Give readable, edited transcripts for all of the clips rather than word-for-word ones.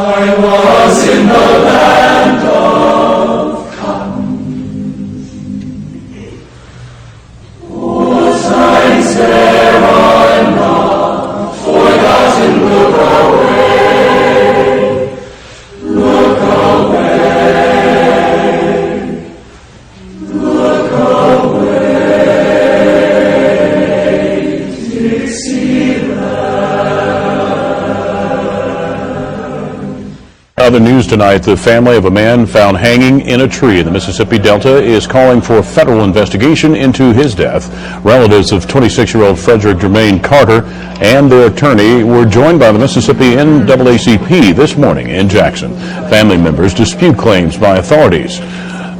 I was in the land of cotton. Oh, signs there are not forgotten. Look away, look away, look away, Dixieland. Other news tonight, the family of a man found hanging in a tree in the Mississippi Delta is calling for a federal investigation into his death. Relatives of 26-year-old Frederick Jermaine Carter and their attorney were joined by the Mississippi NAACP this morning in Jackson. Family members dispute claims by authorities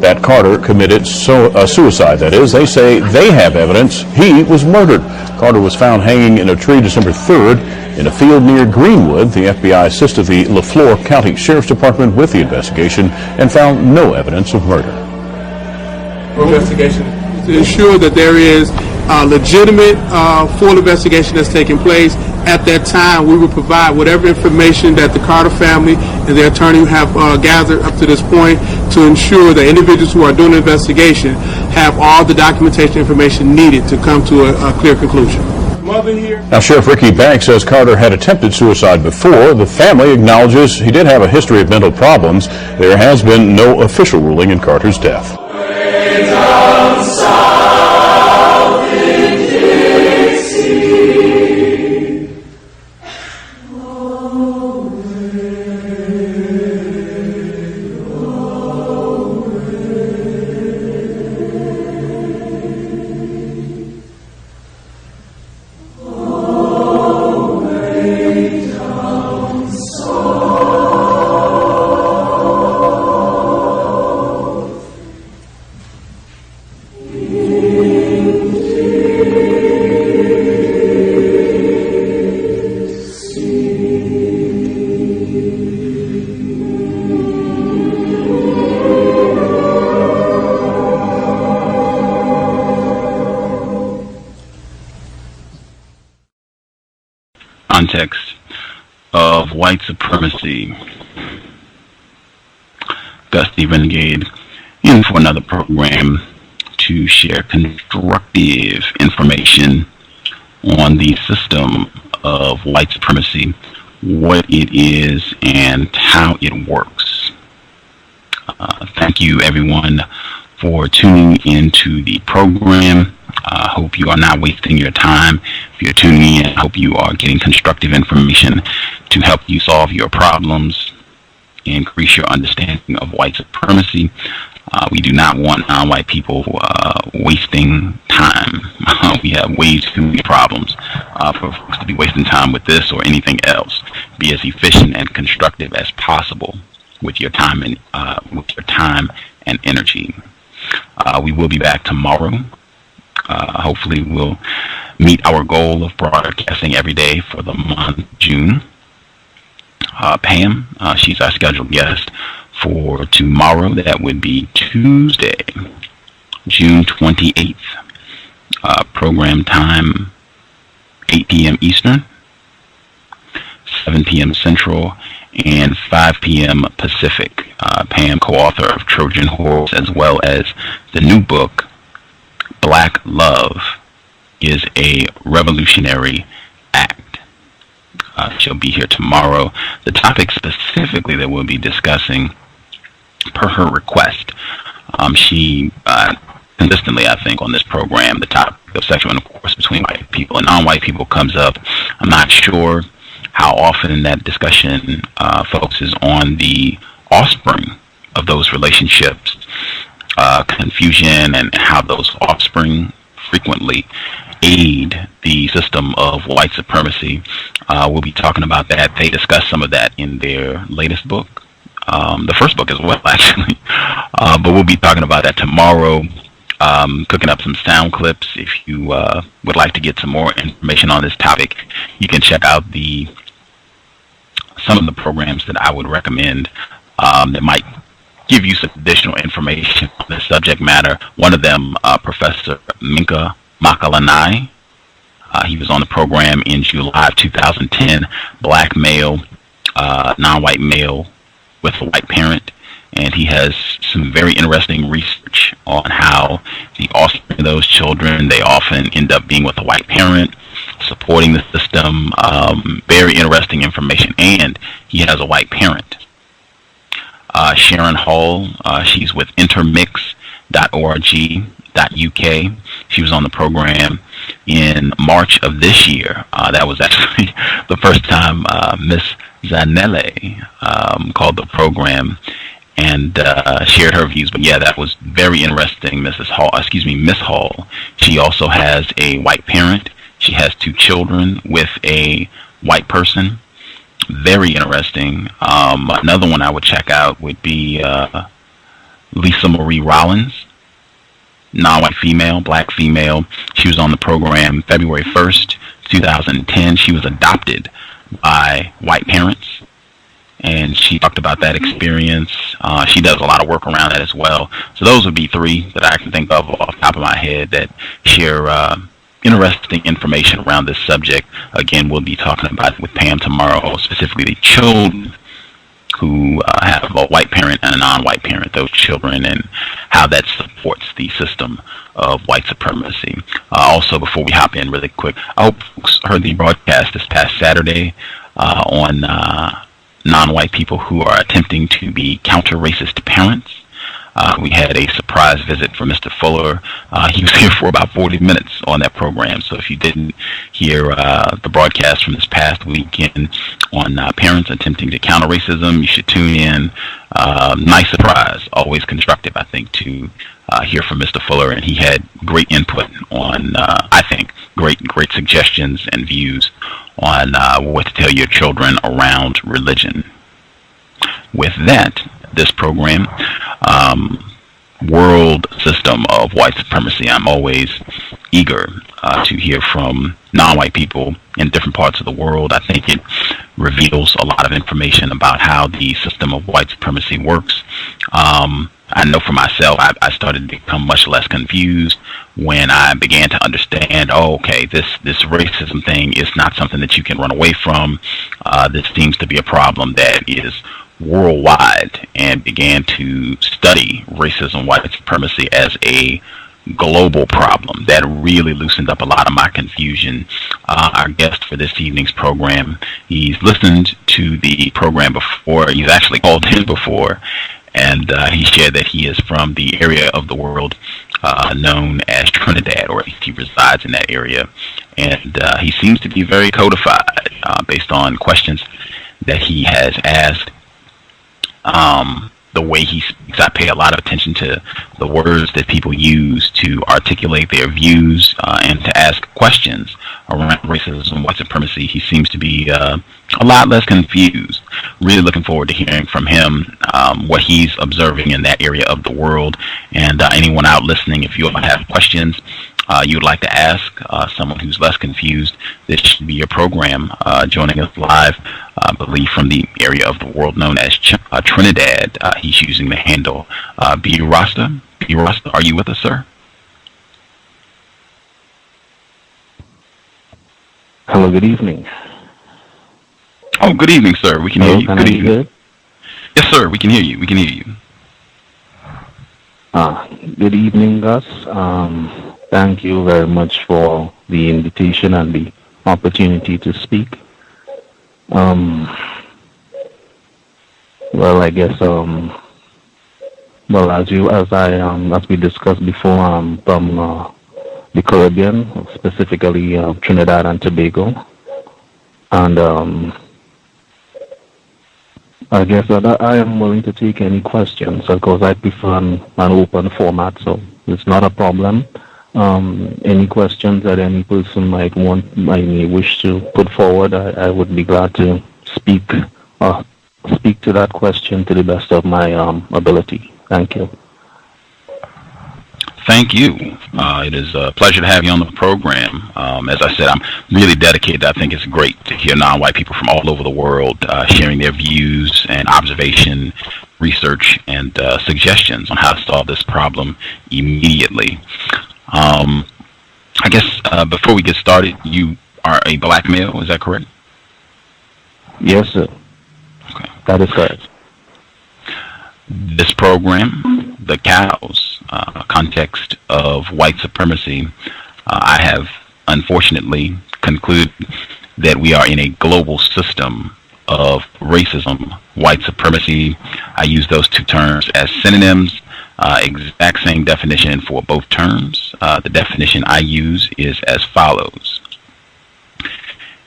that Carter committed suicide. That is, they say they have evidence he was murdered. Carter was found hanging in a tree December 3rd in a field near Greenwood. The FBI assisted the LaFleur County Sheriff's Department with the investigation and found no evidence of murder. Investigation to ensure that there is a legitimate full investigation that's taking place. At that time, we will provide whatever information that the Carter family and their attorney have gathered up to this point to ensure that individuals who are doing the investigation have all the documentation information needed to come to a clear conclusion. Now, Sheriff Ricky Banks says Carter had attempted suicide before. The family acknowledges he did have a history of mental problems. There has been no official ruling in Carter's death. Way down south in Dixie. Context of White Supremacy. Gus T Renegade in for another program to share constructive information on the system of white supremacy, what it is, and how it works. Thank you, everyone, for tuning into the program. I hope you are not wasting your time. If you're tuning in, I hope you are getting constructive information to help you solve your problems, increase your understanding of white supremacy. We do not want non-white people wasting time. We have way too many problems for folks to be wasting time with this or anything else. Be as efficient and constructive as possible with your time and energy. We will be back tomorrow. Hopefully we'll meet our goal of broadcasting every day for the month of June. Pam, she's our scheduled guest for tomorrow. That would be Tuesday, June 28th. Program time, 8 p.m. Eastern, 7 p.m. Central, and 5 p.m. Pacific. Pam, co-author of Trojan Horse, as well as the new book, Black Love is a Revolutionary Act. She'll be here tomorrow. The topic specifically that we'll be discussing, per her request, she consistently, I think, on this program, the topic of sexual intercourse between white people and non-white people comes up. I'm not sure how often that discussion focuses on the offspring of those relationships, confusion, and how those offspring frequently aid the system of white supremacy. We'll be talking about that. They discuss some of that in their latest book, the first book as well, actually. But we'll be talking about that tomorrow, cooking up some sound clips. If you would like to get some more information on this topic, you can check out some of the programs that I would recommend that might give you some additional information on the subject matter. One of them, Professor Minka Makalanai. He was on the program in July of 2010, Black Male non-white male with a white parent, and he has some very interesting research on how the offspring of those children, they often end up being with a white parent, supporting the system. Very interesting information, and he has a white parent. Sharon Hall, she's with intermix.org.uk. She was on the program in March of this year. That was actually the first time Miss Zanelle called the program and shared her views. But yeah, that was very interesting. Miss Hall. She also has a white parent. She has 2 children with a white person. Very interesting. Another one I would check out would be Lisa Marie Rollins, non-white female, black female. She was on the program February 1st, 2010. She was adopted by white parents, and she talked about that experience. She does a lot of work around that as well. So those would be 3 that I can think of off the top of my head that share interesting information around this subject. Again, we'll be talking about it with Pam tomorrow, specifically the children who have a white parent and a non-white parent, those children, and how that supports the system of white supremacy. Also, before we hop in really quick, I hope folks heard the broadcast this past Saturday on non-white people who are attempting to be counter-racist parents. We had a surprise visit from Mr. Fuller. He was here for about 40 minutes on that program. So if you didn't hear the broadcast from this past weekend on parents attempting to counter racism, you should tune in. Nice surprise, always constructive, I think, to hear from Mr. Fuller. And he had great input on, I think, great suggestions and views on what to tell your children around religion. With that, this program, world system of white supremacy, I'm always eager to hear from non-white people in different parts of the world. I think it reveals a lot of information about how the system of white supremacy works. I know for myself, I started to become much less confused when I began to understand, this racism thing is not something that you can run away from. This seems to be a problem that is worldwide, and began to study racism, white supremacy as a global problem. That really loosened up a lot of my confusion. Our guest for this evening's program, he's listened to the program before, he's actually called in before, and he shared that he is from the area of the world known as Trinidad, or he resides in that area, and he seems to be very codified based on questions that he has asked. The way he speaks, I pay a lot of attention to the words that people use to articulate their views and to ask questions around racism, white supremacy. He seems to be a lot less confused. Really looking forward to hearing from him what he's observing in that area of the world. And anyone out listening, if you have questions you would like to ask someone who's less confused, this should be your program. Joining us live, I believe from the area of the world known as Trinidad. He's using the handle B Rasta. B Rasta, are you with us, sir? Hello, good evening. Oh, good evening, sir. We can hear you. Good evening. Good? Yes, sir. We can hear you. We can hear you. Good evening, Gus. Thank you very much for the invitation and the opportunity to speak. Well, I guess, as we discussed before, I'm from the Caribbean, specifically Trinidad and Tobago, and I guess that I am willing to take any questions because I prefer an open format, so it's not a problem. Any questions that any person might wish to put forward, I would be glad to speak to that question to the best of my ability. Thank you. Thank you. It is a pleasure to have you on the program. As I said, I'm really dedicated. I think it's great to hear non-white people from all over the world sharing their views and observation, research, and suggestions on how to solve this problem immediately. I guess before we get started, you are a black male, is that correct? Yes, sir. That is correct. This program, the C.O.W.S, context of white supremacy, I have unfortunately concluded that we are in a global system of racism, white supremacy. I use those two terms as synonyms, exact same definition for both terms. The definition I use is as follows: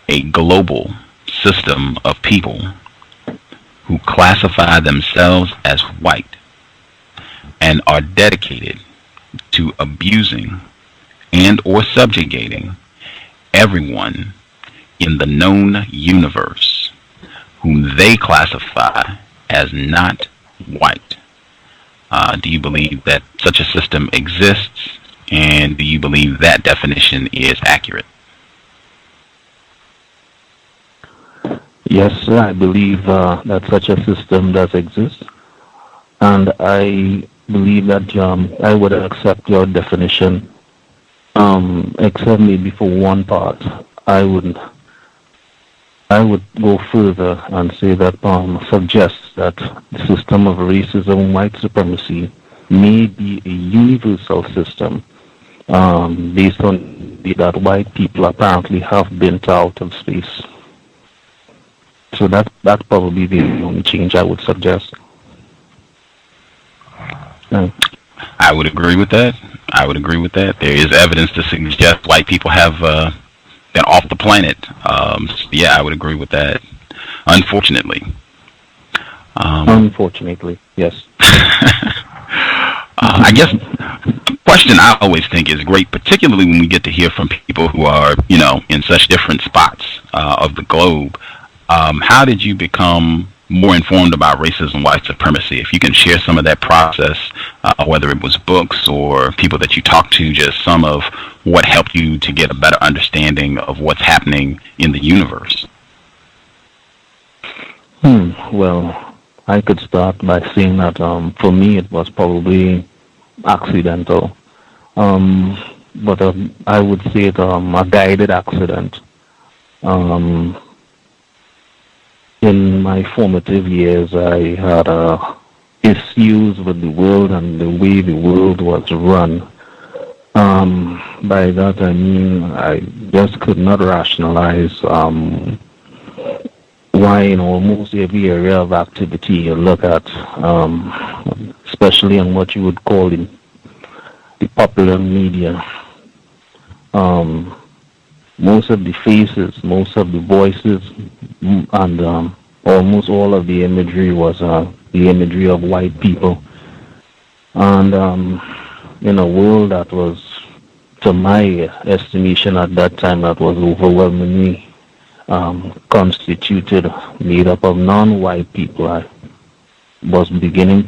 a global system of people who classify themselves as white and are dedicated to abusing and or subjugating everyone in the known universe whom they classify as not white. Do you believe that such a system exists, and do you believe that definition is accurate? Yes, sir, I believe that such a system does exist, and I believe that I would accept your definition, except maybe for one part. I would go further and say that suggests that the system of racism and white supremacy may be a universal system, based on that white people apparently have been to outer space. So that's probably the only change I would suggest. I would agree with that. There is evidence to suggest white people have been off the planet. Yeah, I would agree with that. Unfortunately. Unfortunately, yes. I guess the question I always think is great, particularly when we get to hear from people who are, in such different spots of the globe. How did you become more informed about racism, white supremacy? If you can share some of that process, whether it was books or people that you talked to, just some of what helped you to get a better understanding of what's happening in the universe. Well, I could start by saying that for me it was probably accidental. But I would say it a guided accident. In my formative years, I had issues with the world and the way the world was run. By that I mean I just could not rationalize why in almost every area of activity you look at, especially in what you would call the popular media, most of the faces, most of the voices, and almost all of the imagery was the imagery of white people. And in a world that was, to my estimation at that time, that was overwhelmingly constituted, made up of non-white people, I was beginning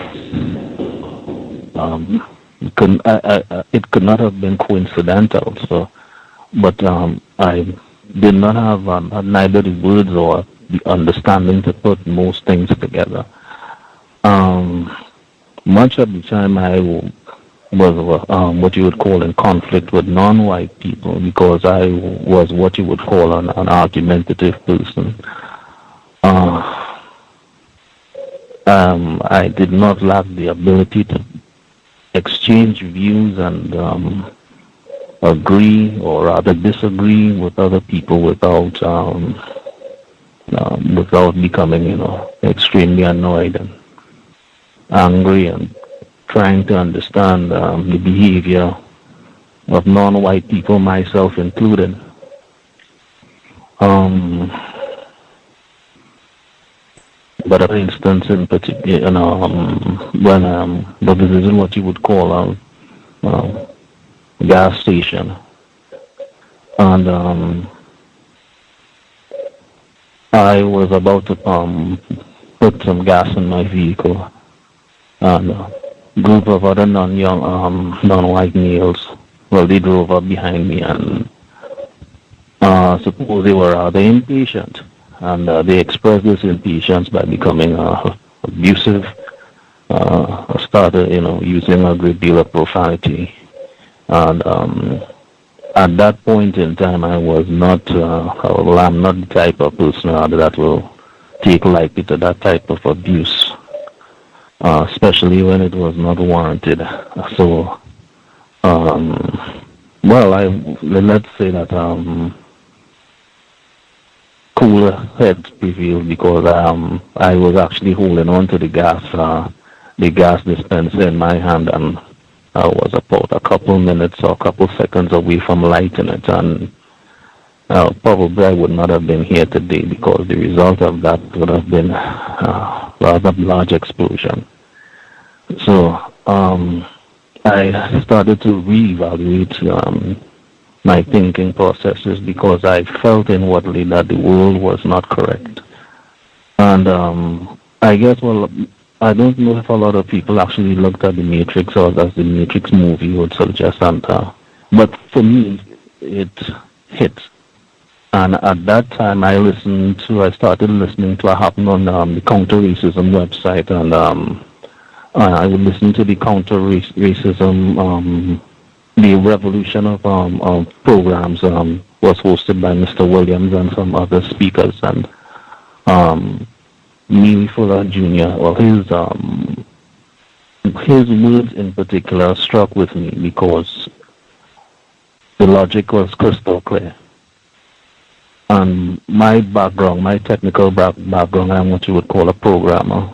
it could not have been coincidental. So, but I did not have neither the words or the understanding to put most things together. Much of the time I was what you would call in conflict with non-white people because I was what you would call an argumentative person. I did not lack the ability to exchange views and agree or rather disagree with other people without becoming, extremely annoyed and angry and trying to understand the behavior of non-white people, myself included. But for instance, in particular, when but this is what you would call a gas station, and I was about to put some gas in my vehicle, and a group of other non-white males, they drove up behind me, and suppose they were rather impatient, and they expressed this impatience by becoming abusive, started, using a great deal of profanity, and at that point in time, I was not, I'm not the type of person that will take lightly to that type of abuse, especially when it was not warranted. So, let's say that cooler heads prevailed because I was actually holding on to the gas dispenser in my hand, and I was about a couple minutes or a couple seconds away from lighting it, and probably I would not have been here today because the result of that would have been a rather large explosion. So I started to reevaluate my thinking processes because I felt inwardly that the world was not correct. And I guess, I don't know if a lot of people actually looked at The Matrix or as the Matrix movie would suggest, but for me, it hit. And at that time, I started listening to what happened on the counter-racism website, and I would listen to the counter-racism, the revolution of programs was hosted by Mr. Williams and some other speakers, and Neely Fuller Jr., his words in particular struck with me because the logic was crystal clear. And my background, my technical background, I'm what you would call a programmer.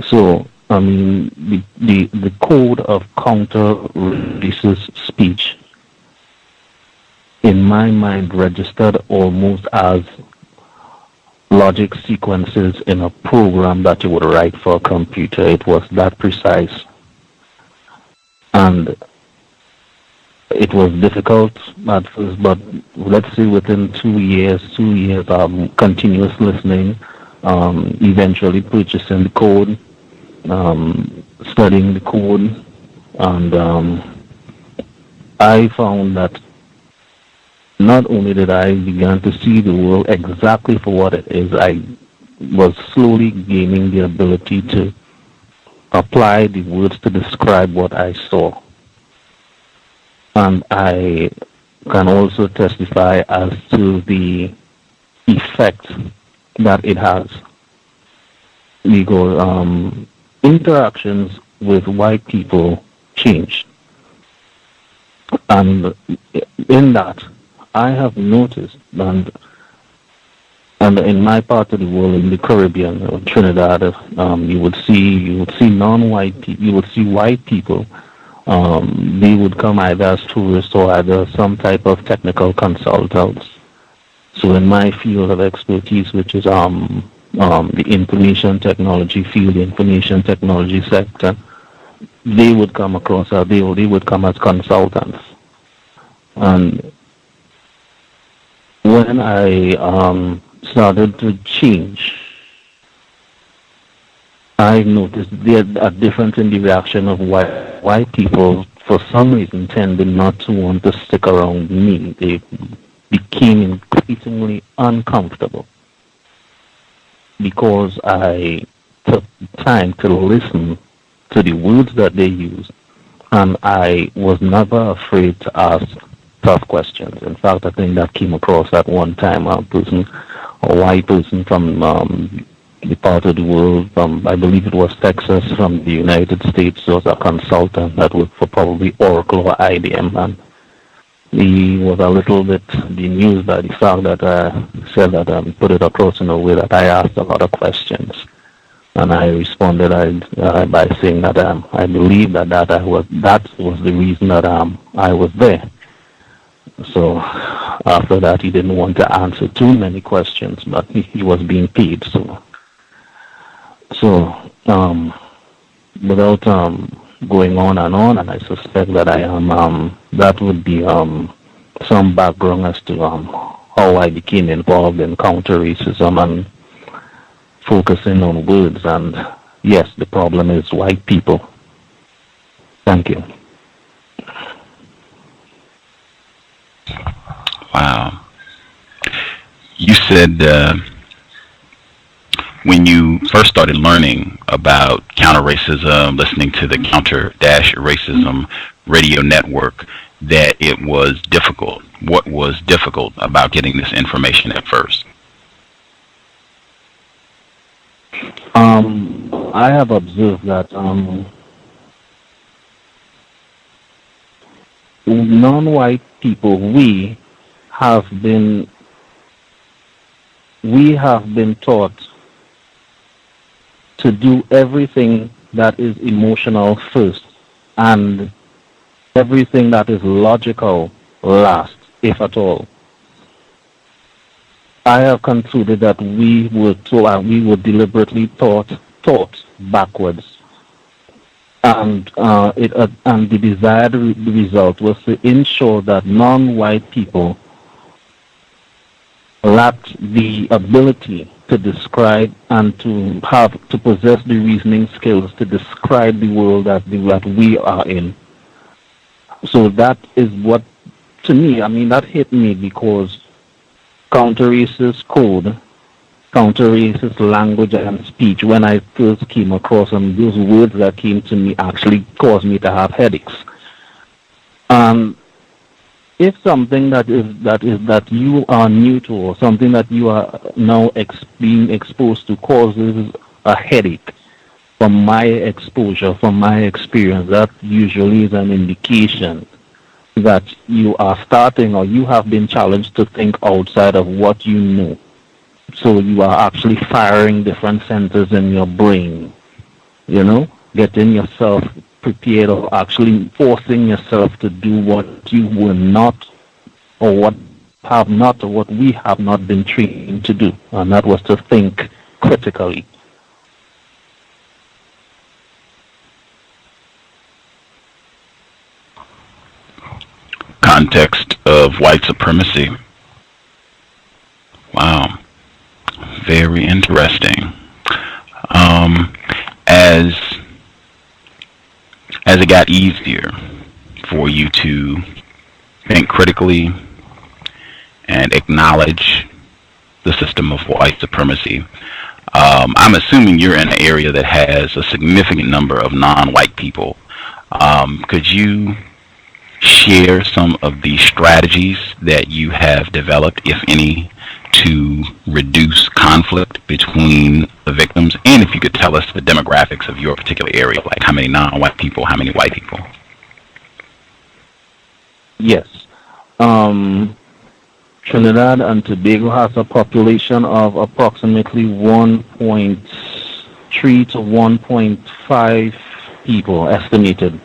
So, I mean, the code of counter-racist speech, in my mind, registered almost as logic sequences in a program that you would write for a computer. It was that precise. And it was difficult at first, but let's say within 2 years, continuous listening, eventually purchasing the code, studying the code, and I found that not only did I begin to see the world exactly for what it is, I was slowly gaining the ability to apply the words to describe what I saw. And I can also testify as to the effect that it has. Because interactions with white people changed. And in that, I have noticed, and in my part of the world, in the Caribbean, or Trinidad, you would see non-white people, you would see white people. They would come either as tourists or either some type of technical consultants. So in my field of expertise, which is the information technology field, the information technology sector, they would come across, they would come as consultants. And when I started to change, I noticed a difference in the reaction of white people. For some reason, tended not to want to stick around me. They became increasingly uncomfortable because I took time to listen to the words that they used, and I was never afraid to ask tough questions. In fact, I think that came across at one time a white person from the part of the world, I believe it was Texas, from the United States, was a consultant that worked for probably Oracle or IBM, and he was a little bit bemused by the fact that I said that put it across in a way that I asked a lot of questions. And I responded by saying that I believe that was the reason that I was there. So after that, he didn't want to answer too many questions, but he was being paid. So without going on, and I suspect that I am that would be some background as to how I became involved in counter-racism and focusing on words. And yes, the problem is white people. Thank you. Wow. You said when you first started learning about counter-racism, listening to the Counter-Racism radio network, that it was difficult. What was difficult about getting this information at first? I have observed that non-white people, have been taught to do everything that is emotional first and everything that is logical last, if at all. I have concluded that we were deliberately taught backwards, and the desired result was to ensure that non-white people lacked the ability to describe and to possess the reasoning skills to describe the world that we are in. So that is what, to me, that hit me, because counter-racist code, counter-racist language and speech, when I first came across them, those words that came to me actually caused me to have headaches. If something that you are new to, or something that you are now being exposed to, causes a headache, from my exposure, from my experience, that usually is an indication that you are starting, or you have been challenged to think outside of what you know. So you are actually firing different centers in your brain, getting yourself prepared, or actually forcing yourself to do what you were not, or what we have not been trained to do, and that was to think critically. Context of white supremacy. Wow. Very interesting. As it got easier for you to think critically and acknowledge the system of white supremacy, I'm assuming you're in an area that has a significant number of non-white people. Could you share some of the strategies that you have developed, if any, to reduce conflict between the victims? And if you could tell us the demographics of your particular area, like how many non-white people, how many white people? Yes. Trinidad and Tobago has a population of approximately 1.3 to 1.5 people estimated.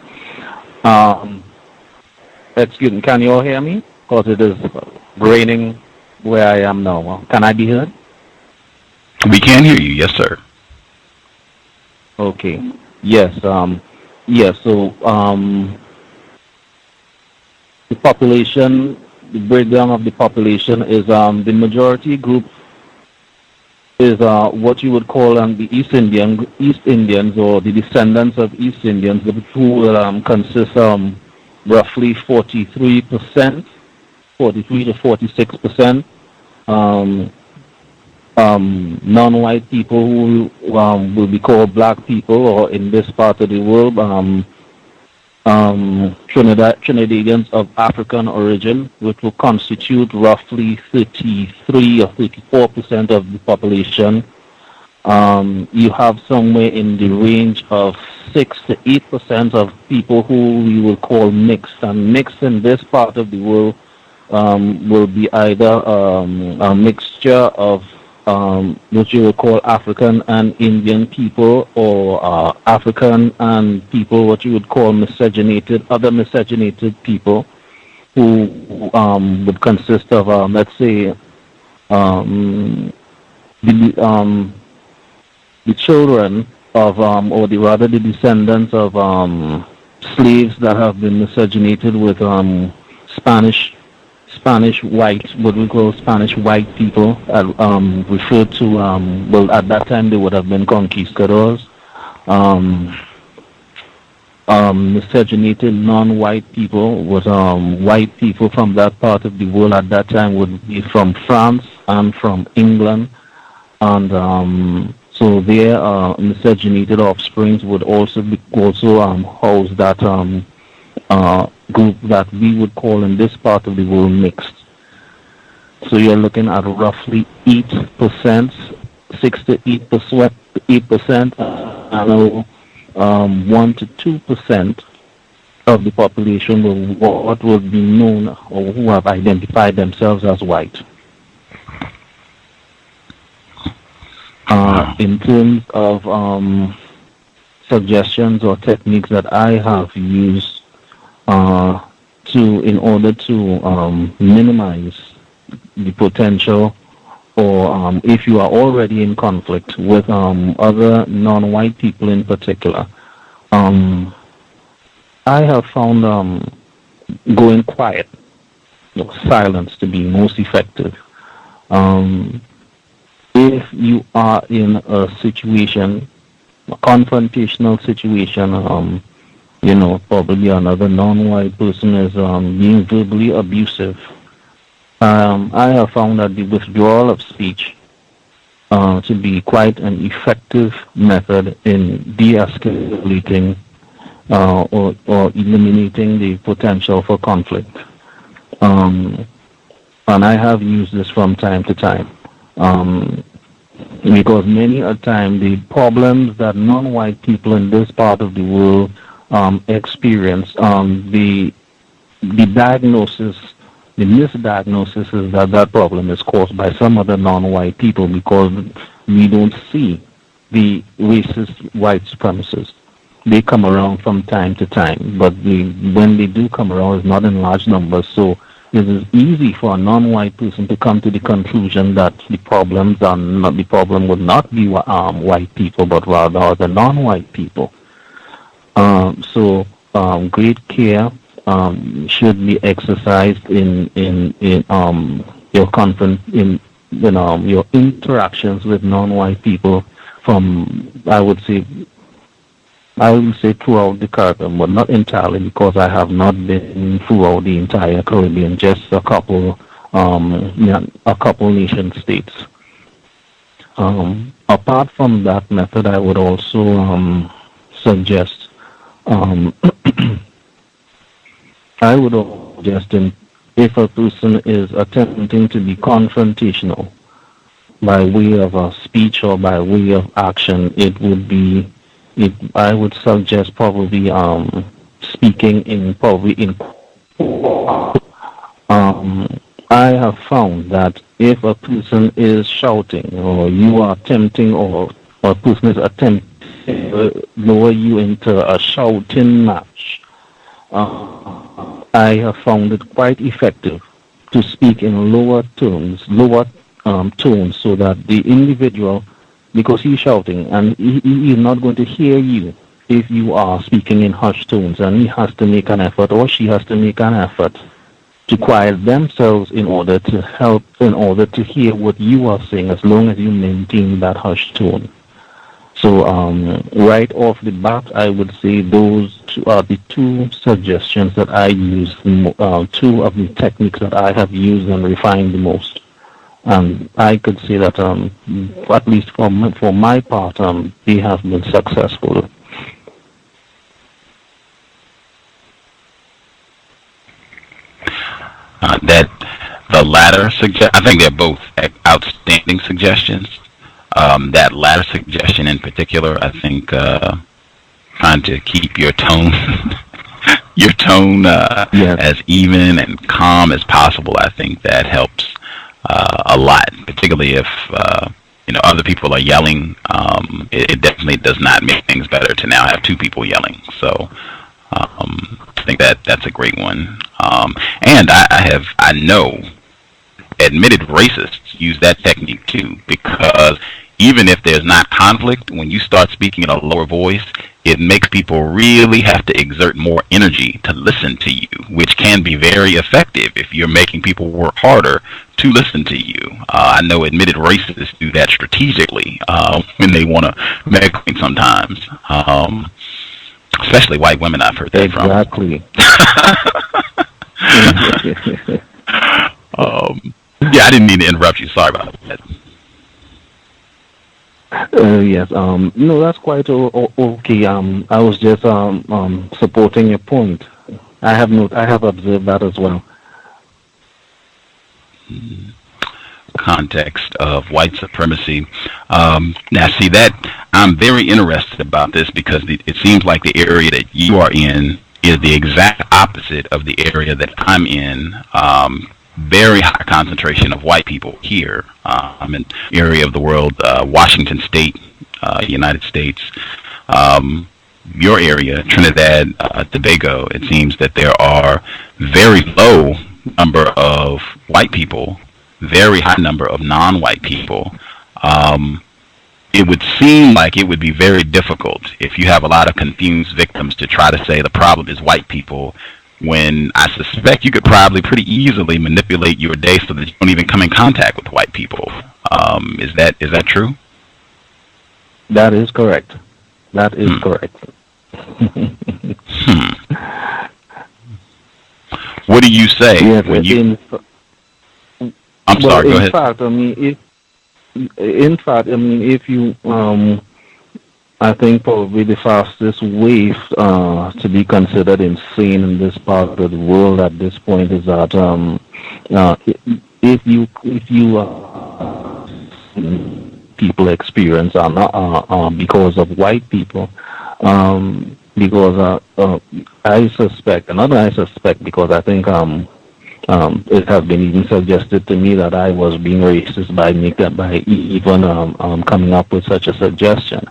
Excuse me, can you all hear me? Because it is raining where I am now. Can I be heard? We can hear you, yes, sir. Okay. Yes. So the population, the breakdown of the population is the majority group is what you would call the East Indians, or the descendants of East Indians, who will consist roughly 43%, 43 to 46%. Non-white people who will be called black people, or in this part of the world, Trinidadians of African origin, which will constitute roughly 33 or 34% of the population. You have somewhere in the range of 6 to 8% of people who we will call mixed, and mixed in this part of the world will be either a mixture of what you will call African and Indian people, or African and people what you would call other miscegenated people, who would consist of, let's say, the children of, or rather the descendants of slaves that have been miscegenated with Spanish white, what we call Spanish white people, referred to, well, at that time they would have been conquistadors. Miscegenated non-white people was white people from that part of the world at that time would be from France and from England, and so their miscegenated offsprings would also house that group that we would call in this part of the world mixed. So you're looking at roughly 8%, 6 to 8%, I know 1 to 2% of the population will what would be known or who have identified themselves as white. In terms of suggestions or techniques that I have used in order to minimize the potential, or if you are already in conflict with other non-white people in particular, I have found going quiet, silence, to be most effective. If you are in a situation, a confrontational situation, probably another non-white person is being verbally abusive, I have found that the withdrawal of speech to be quite an effective method in de-escalating or eliminating the potential for conflict. And I have used this from time to time. Because many a time the problems that non-white people in this part of the world experience, the diagnosis, the misdiagnosis is that problem is caused by some other non-white people, because we don't see the racist white supremacists. They come around from time to time, but when they do come around, it's not in large numbers. So it is easy for a non-white person to come to the conclusion that the problem would not be white people, but rather the non-white people. So great care should be exercised in your interactions with non-white people from, I would say throughout the Caribbean, but not entirely, because I have not been throughout the entire Caribbean, just a couple nation states. Apart from that method, I would also suggest if a person is attempting to be confrontational by way of a speech or by way of action, I would suggest probably speaking in I have found that if a person is shouting, or you are attempting, or a person is attempting to lower you into a shouting match, I have found it quite effective to speak in lower tones, so that the individual, because he's shouting and he is not going to hear you if you are speaking in hushed tones, and he has to make an effort, or she has to make an effort to quiet themselves in order to hear what you are saying, as long as you maintain that hushed tone. So right off the bat, I would say those are the two suggestions that I use, two of the techniques that I have used and refined the most. I could say that, at least for my part, they have been successful. The latter I think they're both outstanding suggestions. That latter suggestion in particular, I think, trying to keep your tone, yes, as even and calm as possible, I think that helps a lot, particularly if other people are yelling. It definitely does not make things better to now have two people yelling. So I think that's a great one. And I know admitted racists use that technique too, because even if there's not conflict, when you start speaking in a lower voice, it makes people really have to exert more energy to listen to you, which can be very effective if you're making people work harder to listen to you. I know admitted racists do that strategically when they want to make things sometimes. Especially white women, I've heard that exactly. from. Yeah, I didn't mean to interrupt you. Sorry about that. Yes. No, that's quite okay. I was just supporting your point. I have observed that as well. Context of white supremacy. Now, see that I'm very interested about this because it seems like the area that you are in is the exact opposite of the area that I'm in. Very high concentration of white people here. I'm in the area of the world, Washington State, United States. Your area, Trinidad, Tobago, it seems that there are very low number of white people, very high number of non-white people. It would seem like it would be very difficult if you have a lot of confused victims to try to say the problem is white people, when I suspect you could probably pretty easily manipulate your day so that you don't even come in contact with white people. Is that true? That is correct. That is correct. What do you say yes, when you? I'm well, sorry. Go ahead. In fact, if you, I think probably the fastest way to be considered insane in this part of the world at this point is that if you people experience because of white people, because I suspect because I think it has been even suggested to me that I was being racist by even coming up with such a suggestion.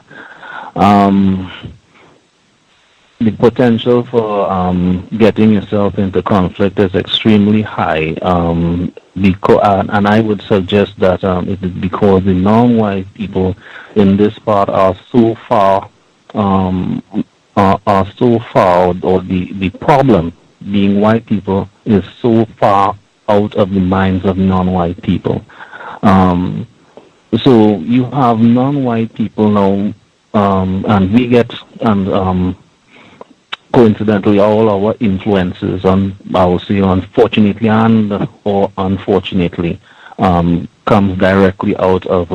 The potential for getting yourself into conflict is extremely high, and I would suggest that it is because the non-white people in this part are so far, or the problem being white people is so far out of the minds of non-white people. So you have non-white people now, and we get, and coincidentally, all our influences, I will say unfortunately or unfortunately, comes directly out of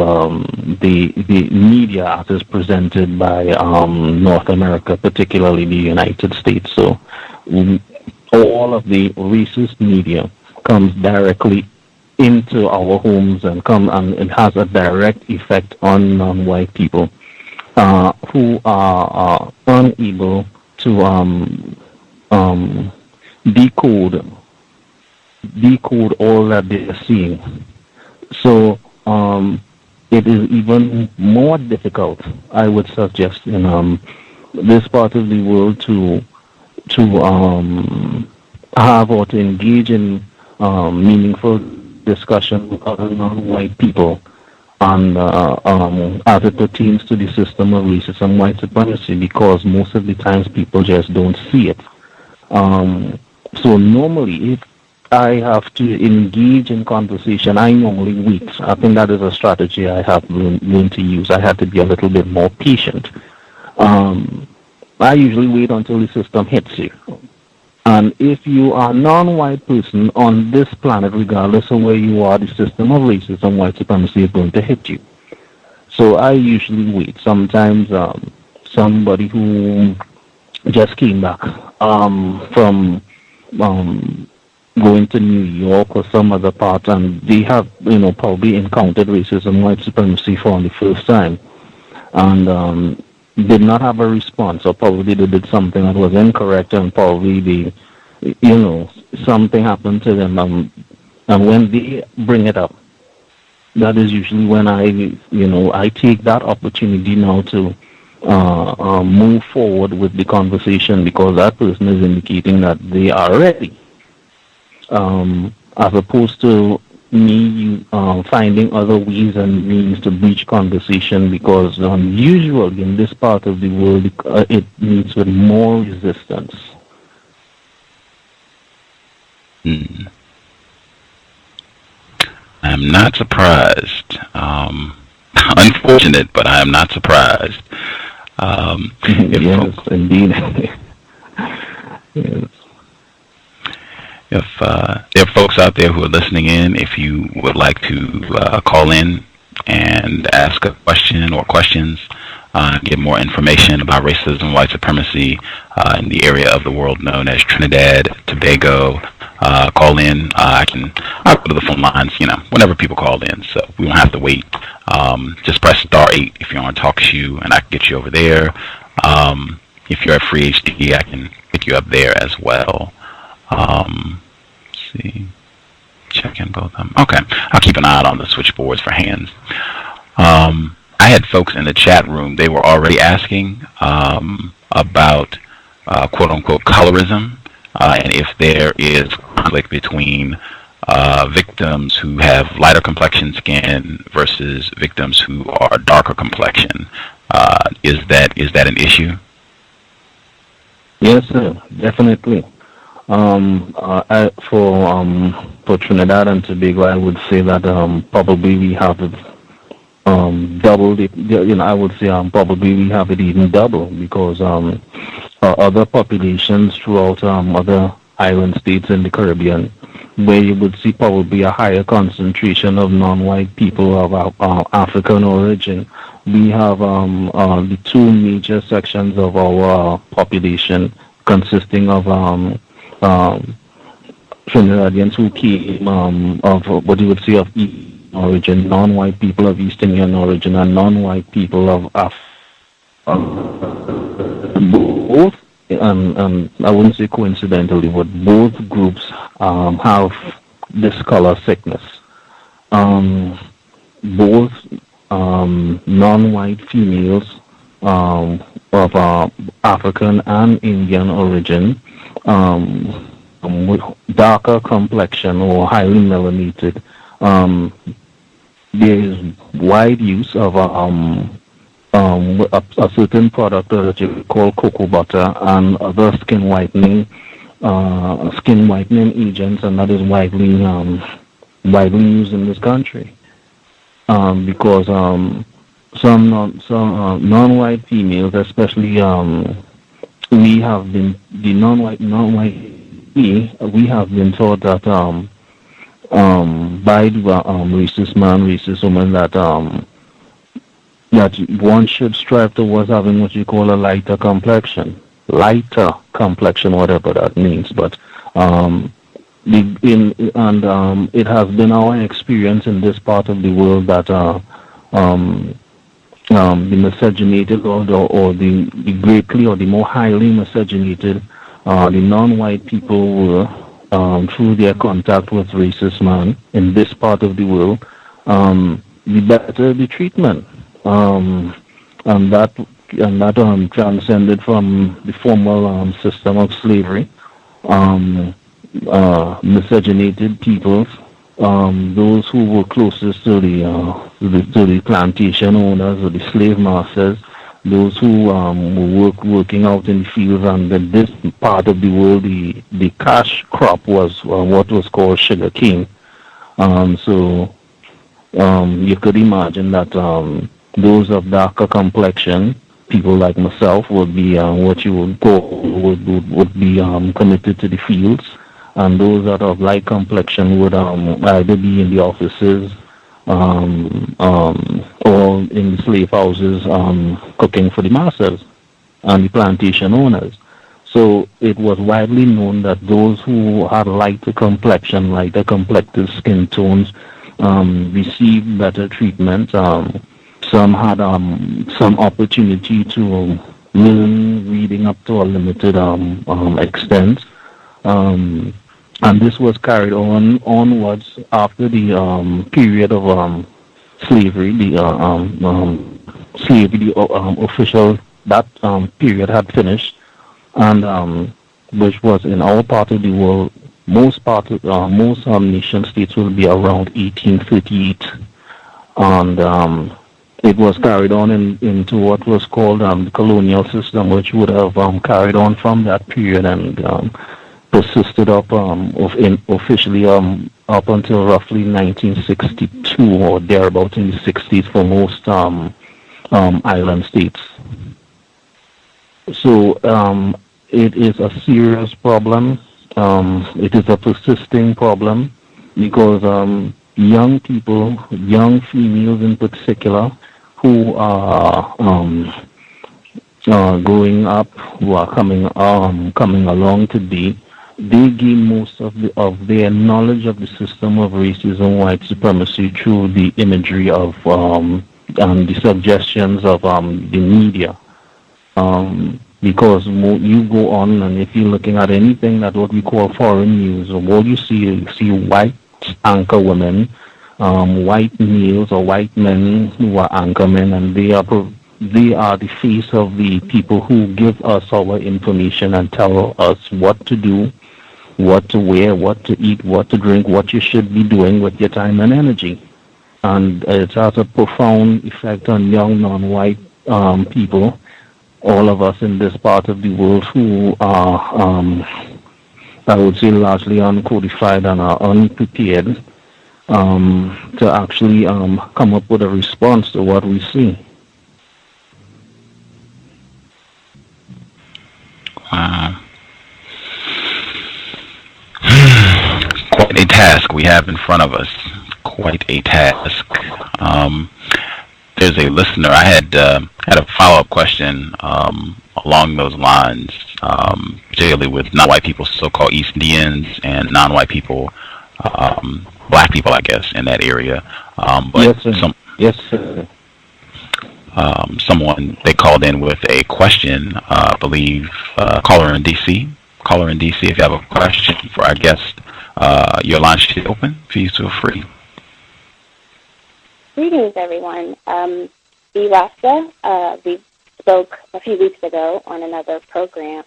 the media as is presented by North America, particularly the United States. So all of the racist media comes directly into our homes and it has a direct effect on non-white people who are unable to decode all that they are seeing. So it is even more difficult, I would suggest, in this part of the world to have or to engage in meaningful discussion with other non-white people and as it pertains to the system of racism, white supremacy, because most of the times people just don't see it. So normally, if I have to engage in conversation, I normally wait. I think that is a strategy I have learned to use. I have to be a little bit more patient. I usually wait until the system hits you. And if you are a non-white person on this planet, regardless of where you are, the system of racism, white supremacy is going to hit you. So I usually wait. Sometimes somebody who just came back from going to New York or some other part, and they have, probably encountered racism, white supremacy for the first time, and did not have a response, or probably they did something that was incorrect, and probably something happened to them, and when they bring it up, that is usually when I take that opportunity now to move forward with the conversation, because that person is indicating that they are ready, as opposed to me finding other ways and means to breach conversation, because usually in this part of the world it meets with more resistance. I'm not surprised. Unfortunate, but I am not surprised. Yes, indeed. Yes. If there are folks out there who are listening in, if you would like to call in and ask a question or questions, get more information about racism, white supremacy in the area of the world known as Trinidad, Tobago, call in. I'll go to the phone lines, whenever people call in, so we won't have to wait Just press *8 if you're on TalkShoe, and I can get you over there. If you're at Free HD, I can get you up there as well. Let's see. Check in both of them. Okay. I'll keep an eye out on the switchboards for hands. I had folks in the chat room, they were already asking about quote-unquote colorism, and if there is conflict between victims who have lighter complexion skin versus victims who are darker complexion. Is that an issue? Yes, sir, definitely. For Trinidad and Tobago, I would say that probably we have doubled it. I would say probably we have it even double, because other populations throughout other island states in the Caribbean, where you would see probably a higher concentration of non-white people of African origin, we have the two major sections of our population consisting of Trinidadians who came of what you would say of East origin, non-white people of East Indian origin, and non-white people of both, and I wouldn't say coincidentally, but both groups have this color sickness. Both non-white females of African and Indian origin, with darker complexion or highly melanated, there is wide use of a certain product that you call cocoa butter and other skin whitening agents, and that is widely used in this country, because some non-white females, especially we have been we have been taught that by the racist man, racist woman, that one should strive towards having what you call a lighter complexion, whatever that means. But it has been our experience in this part of the world that the miscegenated or the greatly or the more highly miscegenated, the non-white people were, through their contact with racist man in this part of the world, the better the treatment, and that transcended from the formal system of slavery. Miscegenated peoples, those who were closest to the plantation owners or the slave masters, those who were working out in the fields, and in this part of the world, the cash crop was what was called sugar cane. So you could imagine that those of darker complexion, people like myself, would be what you would call would be committed to the fields, and those that of light complexion would either be in the offices or in the slave houses cooking for the masters and the plantation owners. So it was widely known that those who had lighter complexion, lighter complected skin tones, received better treatment. Some had some opportunity to learn reading up to a limited extent. And this was carried onwards after the period of slavery. The slavery official, that period had finished, and which was in our part of the world. Most nation states will be around 1838, and it was carried on into what was called the colonial system, which would have carried on from that period and persisted up officially up until roughly 1962 or thereabout in the 60s for most island states. So it is a serious problem. It is a persisting problem because young people, young females in particular, who are growing up, who are coming along today, they gain most of their knowledge of the system of racism, white supremacy through the imagery of the suggestions of the media. Because you go on, and if you're looking at anything that what we call foreign news, all you see white anchor women, white males or white men who are anchormen, and they are the face of the people who give us our information and tell us what to do, what to wear, what to eat, what to drink, what you should be doing with your time and energy. And it has a profound effect on young non-white people, all of us in this part of the world who are, I would say, largely uncodified and are unprepared to actually come up with a response to what we see. Wow. Quite a task we have in front of us. Quite a task. There's a listener. I had a follow-up question along those lines, particularly with non-white people, so-called East Indians, and non-white people, black people, I guess, in that area. Yes, sir. Yes, sir. Someone, they called in with a question, I believe, caller in DC. Caller in DC, if you have a question for our guest, your line should be open. Please feel free. Greetings, everyone. B. Rasta, we spoke a few weeks ago on another program,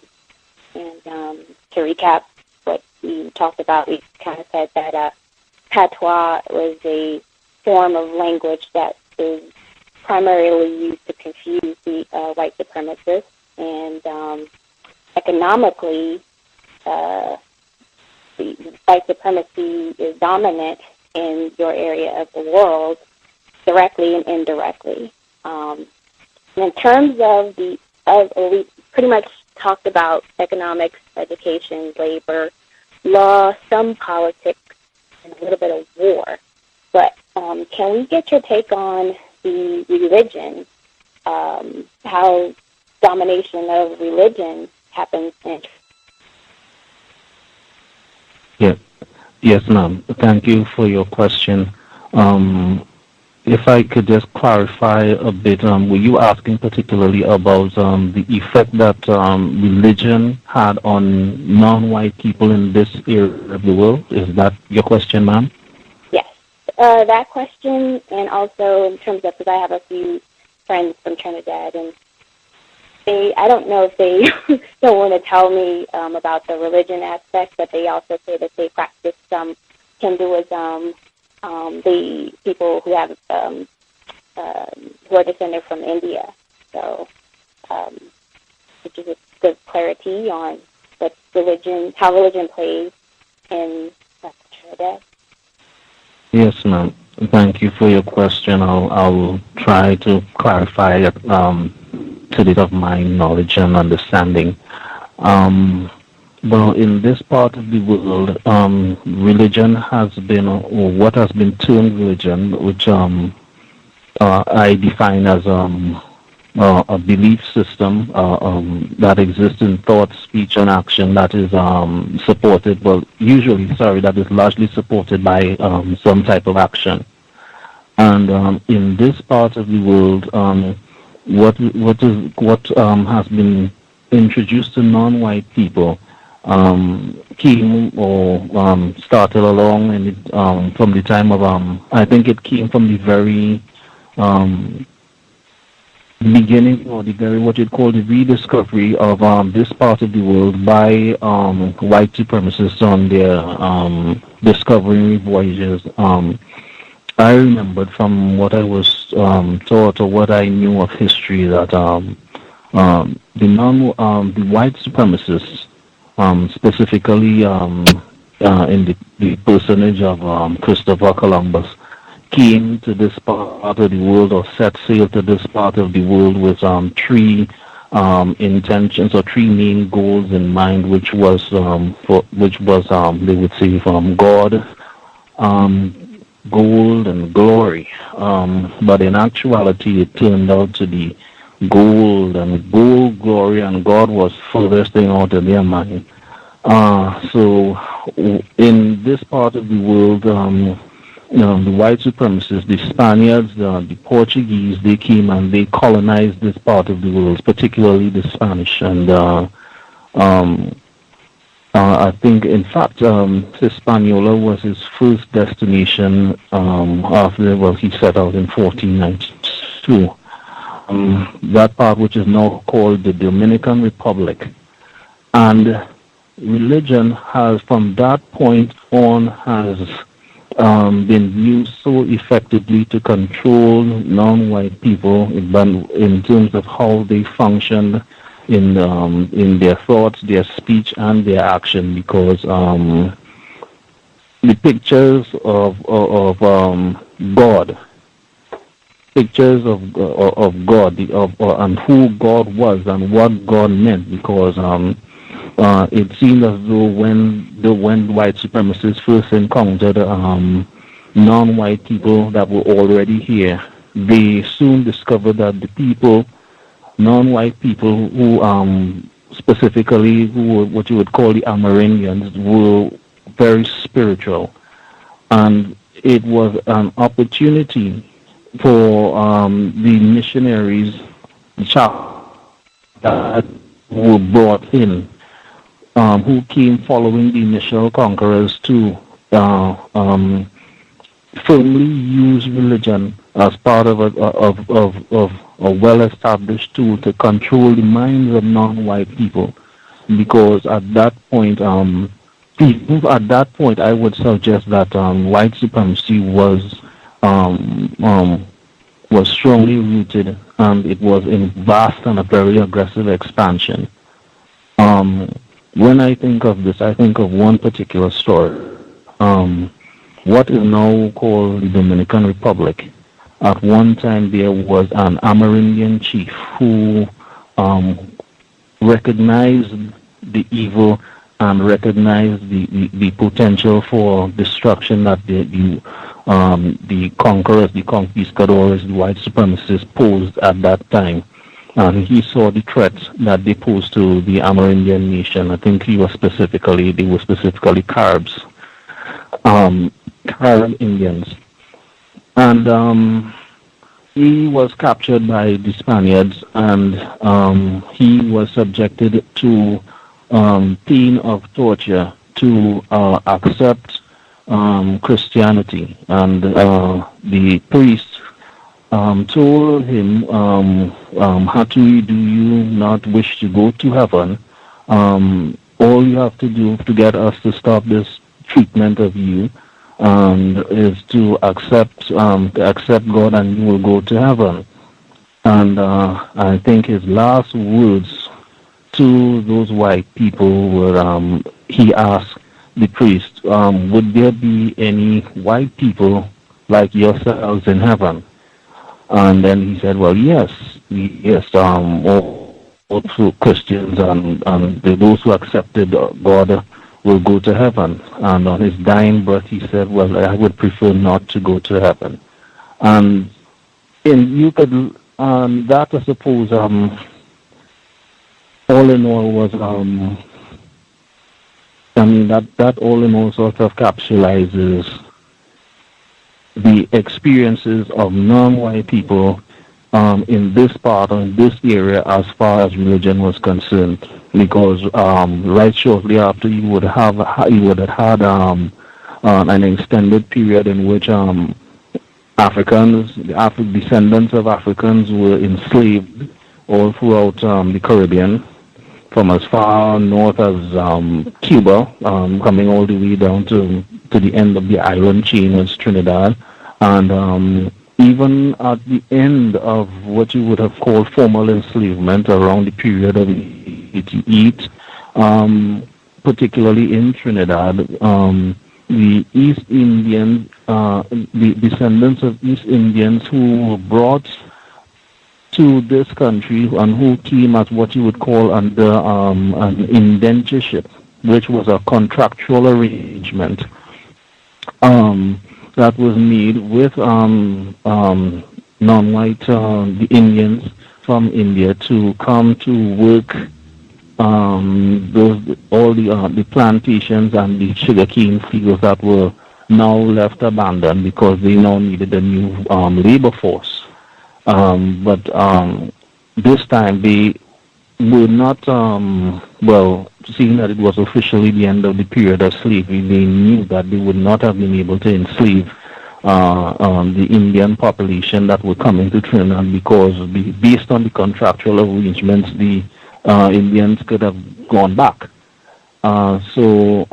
and to recap what we talked about, we kind of said that patois was a form of language that is primarily used to confuse the white supremacists, and economically, the white supremacy is dominant in your area of the world, directly and indirectly. In terms of we pretty much talked about economics, education, labor, law, some politics, and a little bit of war. But can we get your take on the religion, how domination of religion happens in? Yes, ma'am. Thank you for your question. If I could just clarify a bit, were you asking particularly about the effect that religion had on non-white people in this area of the world? Is that your question, ma'am? Yes, that question, and also in terms of, because I have a few friends from Trinidad, and I don't know if they don't want to tell me about the religion aspect, but they also say that they practice some Hinduism. The people who have who are descended from India, so which is a good clarity on what religion, how religion plays in Trinidad. Yes, ma'am. Thank you for your question. I'll try to clarify it to the best of my knowledge and understanding. Well, in this part of the world, religion has been, or what has been termed religion, which I define as a belief system that exists in thought, speech, and action that is supported, that is largely supported by some type of action. And in this part of the world, what has been introduced to non-white people came or started along and from the time of I think it came from the very beginning, or the very what you'd call the rediscovery of this part of the world by white supremacists on their discovery voyages. I remembered from what I was taught or what I knew of history that the white supremacists, specifically in the personage of Christopher Columbus, came to this part of the world, or set sail to this part of the world with three intentions or three main goals in mind, which was they would say from God, gold, and glory. But in actuality, it turned out to be gold, glory, and God was furthest thing out of their mind. So in this part of the world, the white supremacists, the Spaniards, the Portuguese, they came and they colonized this part of the world, particularly the Spanish. And I think, in fact, Hispaniola was his first destination after, he set out in 1492. That part which is now called the Dominican Republic. And religion has, from that point on, has been used so effectively to control non-white people in terms of how they function in their thoughts, their speech, and their action, because the pictures of God, pictures of God, and who God was and what God meant, because it seemed as though when white supremacists first encountered non-white people that were already here, they soon discovered that the people, non-white people who specifically who were what you would call the Amerindians, were very spiritual, and it was an opportunity for the missionaries that were brought in, who came following the initial conquerors, to firmly use religion as part of a well-established tool to control the minds of non-white people. Because at that point, I would suggest that white supremacy was strongly rooted, and it was in vast and a very aggressive expansion. When I think of this, I think of one particular story. What is now called the Dominican Republic. At one time, there was an Amerindian chief who recognized the evil and recognized the potential for destruction that the conquerors, the conquistadores, the white supremacists posed at that time. And he saw the threats that they posed to the Amerindian nation. I think they were specifically Caribs, Carib Indians. And he was captured by the Spaniards, and he was subjected to pain of torture to accept Christianity. And the priest told him, Hatui, do you not wish to go to heaven? All you have to do to get us to stop this treatment of you is to accept God, and you will go to heaven. And I think his last words to those white people were, he asked the priest, would there be any white people like yourselves in heaven? And then he said, well, yes, all Christians and those who accepted God will go to heaven. And on his dying breath, he said, well, I would prefer not to go to heaven. And you could, that I suppose, all in all was, that all in all sort of capsulizes the experiences of non-white people in this part, or in this area, as far as religion was concerned. Because right shortly after, you would have had an extended period in which Africans, descendants of Africans, were enslaved all throughout the Caribbean, from as far north as Cuba, coming all the way down to the end of the island chain as Trinidad, and even at the end of what you would have called formal enslavement, around the period of 1888, particularly in Trinidad, the East Indians, the descendants of East Indians who were brought to this country and who came as what you would call under an indentureship, which was a contractual arrangement that was made with non-white the Indians from India to come to work all the plantations and the sugarcane fields that were now left abandoned because they now needed a new labor force. But this time they were not, seeing that it was officially the end of the period of slavery, they knew that they would not have been able to enslave the Indian population that were coming to Trinidad because based on the contractual arrangements, the Indians could have gone back. So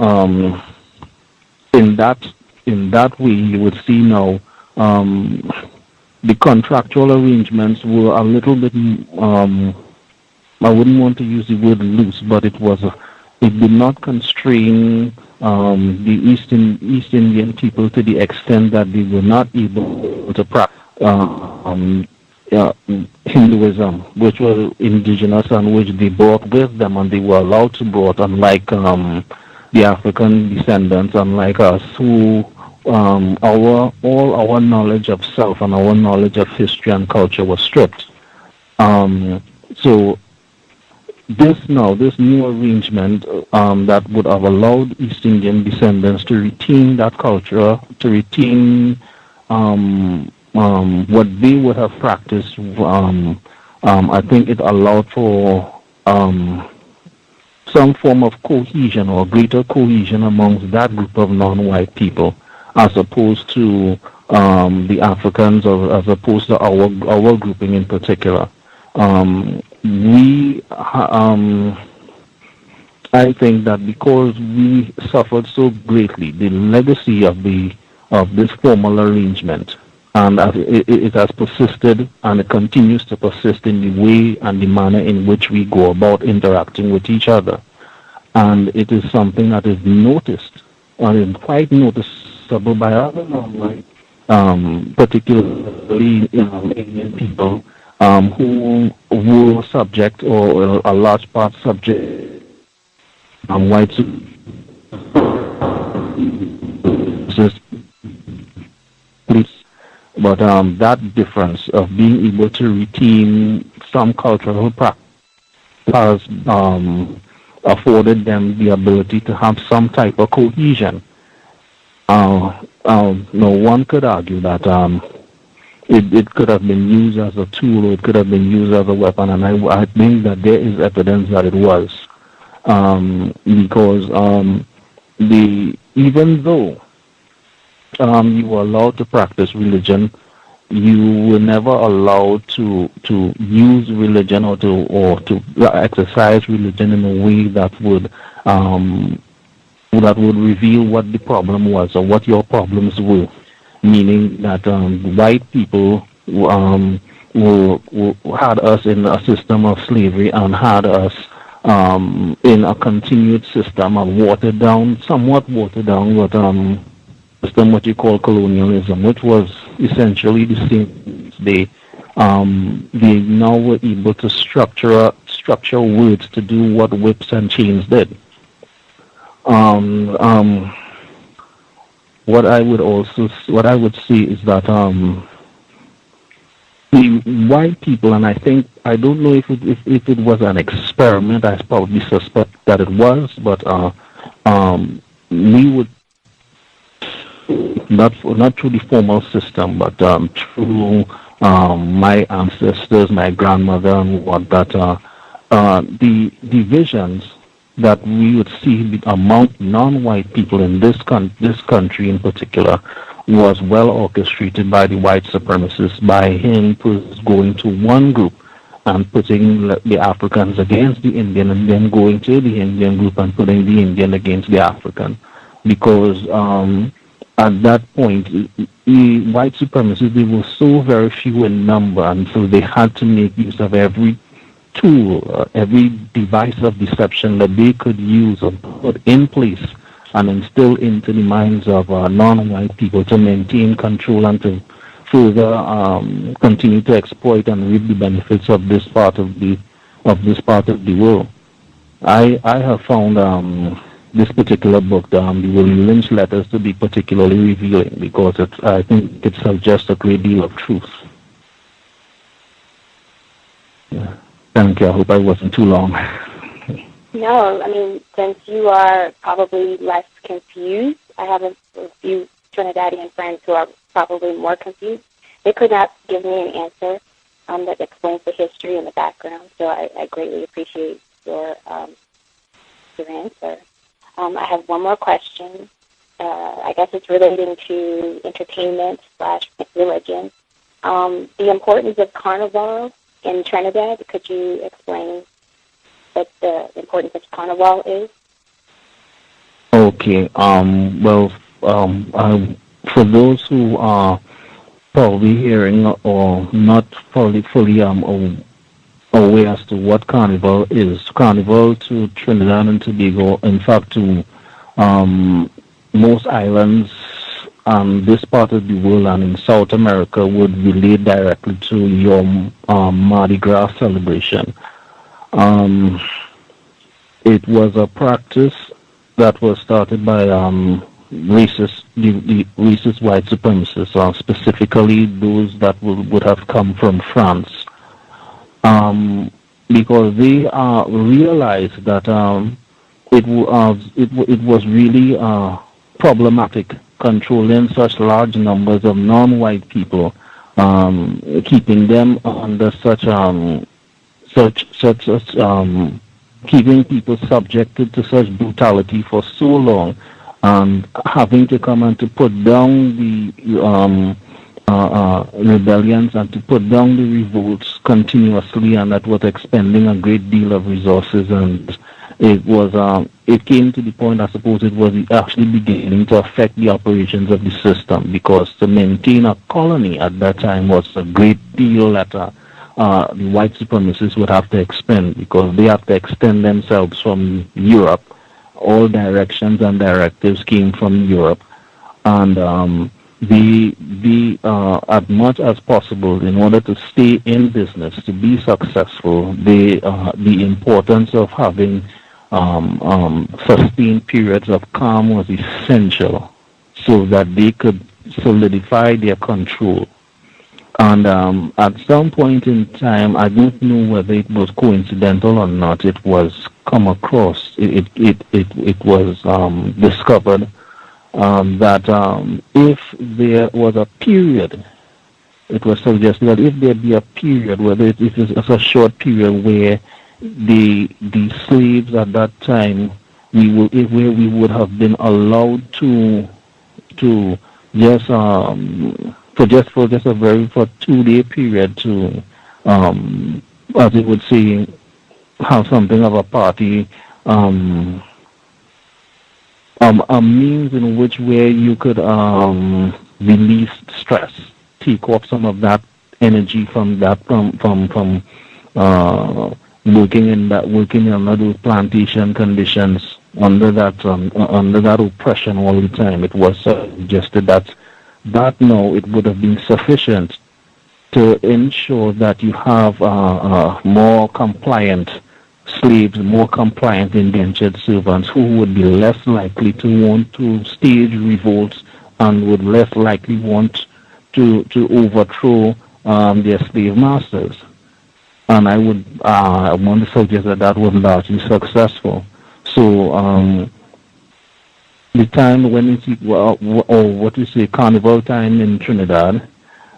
in that way, you would see now the contractual arrangements were a little bit. I wouldn't want to use the word loose, but it did not constrain the East Indian people to the extent that they were not able to practice Hinduism, which was indigenous and which they brought with them, and they were allowed to brought, unlike the African descendants, unlike us, who all our knowledge of self and our knowledge of history and culture was stripped. So this new arrangement that would have allowed East Indian descendants to retain that culture, to retain what they would have practiced. I think it allowed for some form of cohesion or greater cohesion amongst that group of non-white people, as opposed to the Africans, or as opposed to our grouping in particular. I think that because we suffered so greatly, the legacy of this formal arrangement, and it has persisted and it continues to persist in the way and the manner in which we go about interacting with each other. And it is something that is noticed, and is quite noticeable by other non-white, particularly Indian people, who were subject, or a large part subject, white supremacists. But that difference of being able to retain some cultural practice has afforded them the ability to have some type of cohesion. No one could argue that it could have been used as a tool, or it could have been used as a weapon, and I think that there is evidence that it was, because even though you were allowed to practice religion, you were never allowed to use religion or to exercise religion in a way that would reveal what the problem was or what your problems were. Meaning that white people had us in a system of slavery and had us in a continued system of somewhat watered down, but system what you call colonialism, which was essentially the same. They now were able to structure words to do what whips and chains did. What I would say is that the white people, and I don't know if it was an experiment. I probably suspect that it was, but we would not through the formal system, but through my ancestors, my grandmother, and what that the divisions that we would see among non-white people in this country in particular was well orchestrated by the white supremacists, by him going to one group and putting the Africans against the Indian, and then going to the Indian group and putting the Indian against the African. Because at that point, the white supremacists, they were so very few in number, and so they had to make use of every tool, every device of deception that they could use or put in place and instill into the minds of non-white people to maintain control and to further continue to exploit and reap the benefits of this part of the world. I have found this particular book, the William Lynch letters, to be particularly revealing because I think it suggests a great deal of truth. Yeah. Thank you. I hope I wasn't too long. No, I mean, since you are probably less confused, I have a few Trinidadian friends who are probably more confused. They could not give me an answer that explains the history and the background, so I greatly appreciate your answer. I have one more question. I guess it's relating to entertainment / religion. The importance of Carnival in Trinidad. Could you explain what the importance of Carnival is? Okay. Well, for those who are probably hearing or not probably fully aware as to what Carnival is, Carnival to Trinidad and Tobago, in fact, to most islands this part of the world and in South America would relate directly to your Mardi Gras celebration. It was a practice that was started by the racist white supremacists, specifically those that would have come from France, because they realized that it was really problematic controlling such large numbers of non-white people, keeping them under keeping people subjected to such brutality for so long, and having to come and to put down the rebellions and to put down the revolts continuously, and that was expending a great deal of resources. And it came to the point, I suppose, it was actually beginning to affect the operations of the system, because to maintain a colony at that time was a great deal that the white supremacists would have to expend, because they have to extend themselves from Europe. All directions and directives came from Europe, and as much as possible, in order to stay in business, to be successful, the importance of having sustained periods of calm was essential, so that they could solidify their control. And at some point in time, I don't know whether it was coincidental or not, it was come across, it was discovered that if there was a period, it was suggested that if there be a period, whether it is a short period where the slaves at that time, where we would have been allowed to just for a very 2-day period to as it would say, have something of a party, a means in which where you could release stress, take off some of that energy from working under those plantation conditions, under that oppression all the time. It was suggested that now it would have been sufficient to ensure that you have more compliant slaves, more compliant indentured servants, who would be less likely to want to stage revolts and would less likely want to overthrow their slave masters. And I want to suggest that was largely successful. So the time when you see, or what you say, carnival time in Trinidad,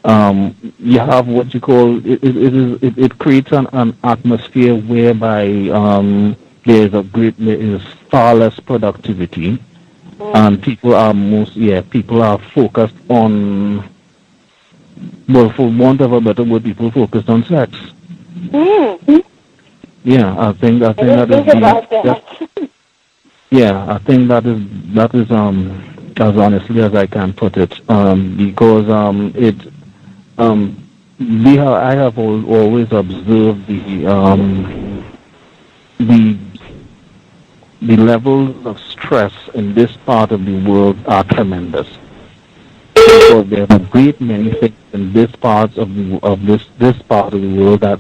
you have what you call, it creates an atmosphere whereby there is far less productivity, and people are focused on, well, for want of a better word, people focused on sex. Yeah, I think that is I think that is as honestly as I can put it, because I have always observed the levels of stress in this part of the world are tremendous, because there are a great many things in this part of the world that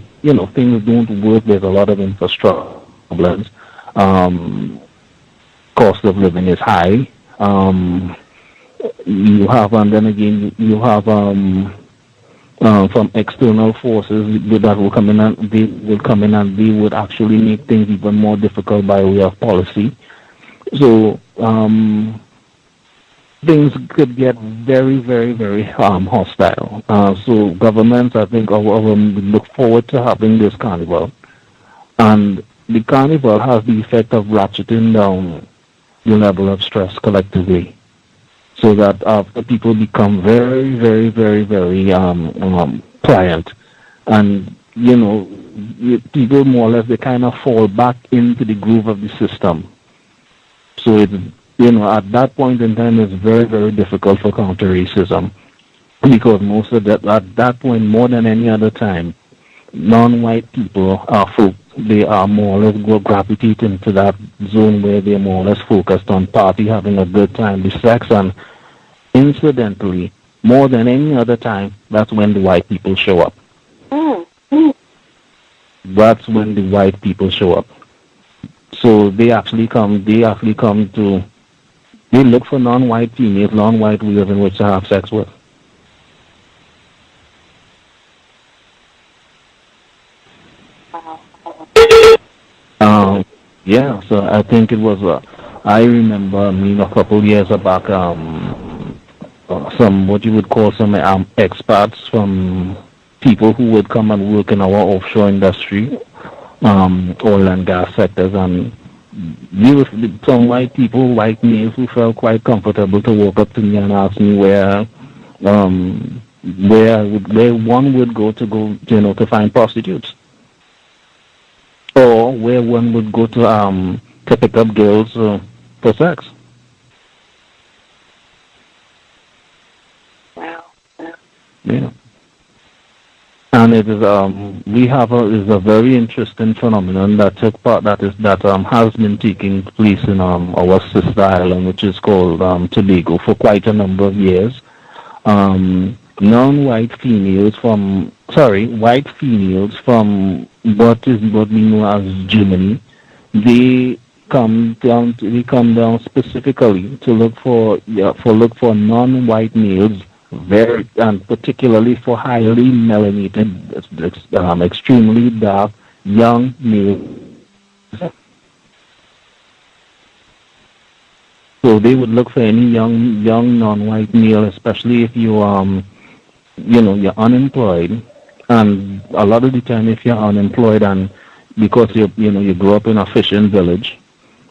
things don't work. There's a lot of infrastructure problems. Cost of living is high. You have, and then again, you have from external forces that will come in, and they would actually make things even more difficult by way of policy. So things could get very, very, very hostile. So governments, I think, look forward to having this carnival, and the carnival has the effect of ratcheting down the level of stress collectively, so that after people become very, very, very, very pliant, and people more or less, they kind of fall back into the groove of the system. So it's, at that point in time, it's very, very difficult for counter-racism, because most of that, at that point, more than any other time, non-white people they are more or less gravitate into that zone where they're more or less focused on party, having a good time, the sex, and incidentally, more than any other time, that's when the white people show up. That's when the white people show up. So they look for non-white females, non-white males in which to have sex with. Yeah, so I think it was, I remember, a couple years back, some, what you would call some expats from people who would come and work in our offshore industry, oil and gas sectors, and some white people, white males, who felt quite comfortable to walk up to me and ask me where one would go to find prostitutes, or where one would go to pick up girls for sex. Wow. Yeah. And it is is a very interesting phenomenon that has been taking place in our sister island, which is called Tobago, for quite a number of years. White females from what we know as Germany, they come down specifically to look for non-white males, and particularly for highly melanated, extremely dark young males. So they would look for any young non-white male, especially if you're unemployed, and a lot of the time if you're unemployed, and because you grew up in a fishing village,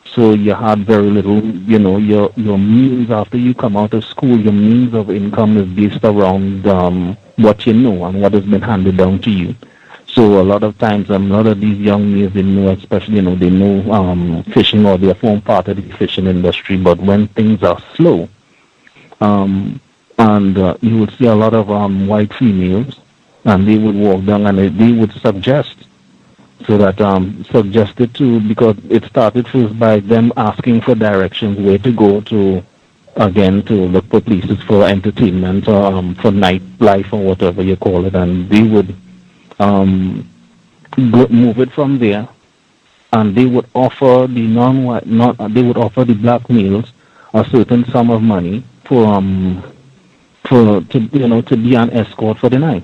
so you had very little, your means after you come out of school, your means of income is based around what you know and what has been handed down to you. So a lot of times, a lot of these young males, they know, especially, they know fishing, or they form part of the fishing industry. But when things are slow, and you would see a lot of white females, and they would walk down and they would suggest, so that suggested to, because it started first by them asking for directions where to go to look for places for entertainment, or for nightlife, or whatever you call it, and they would move it from there, and they would offer the black males a certain sum of money to be an escort for the night,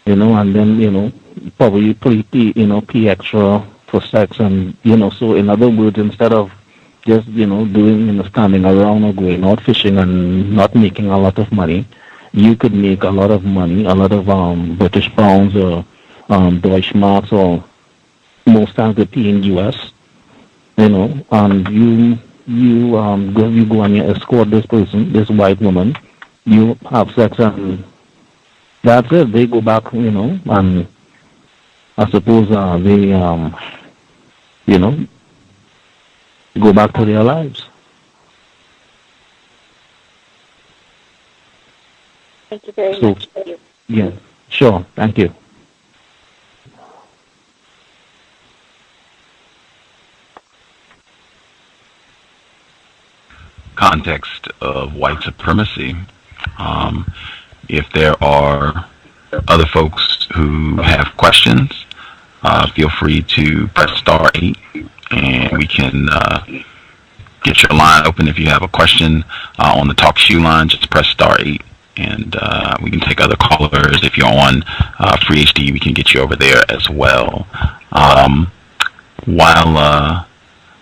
and then probably pay extra for sex, and so in other words, instead of just doing standing around or going out fishing and not making a lot of money, you could make a lot of money, a lot of British pounds or Deutschmarks, or most times they pay in US, and you go and you escort this person, this white woman, you have sex, and that's it. They go back, and I suppose they go back to their lives. Thank you very much. Yeah, sure. Thank you. Context of white supremacy. If there are other folks who have questions, feel free to press *8, and we can get your line open. If you have a question on the talk shoe line, just press *8, and we can take other callers. If you're on Free HD, we can get you over there as well. While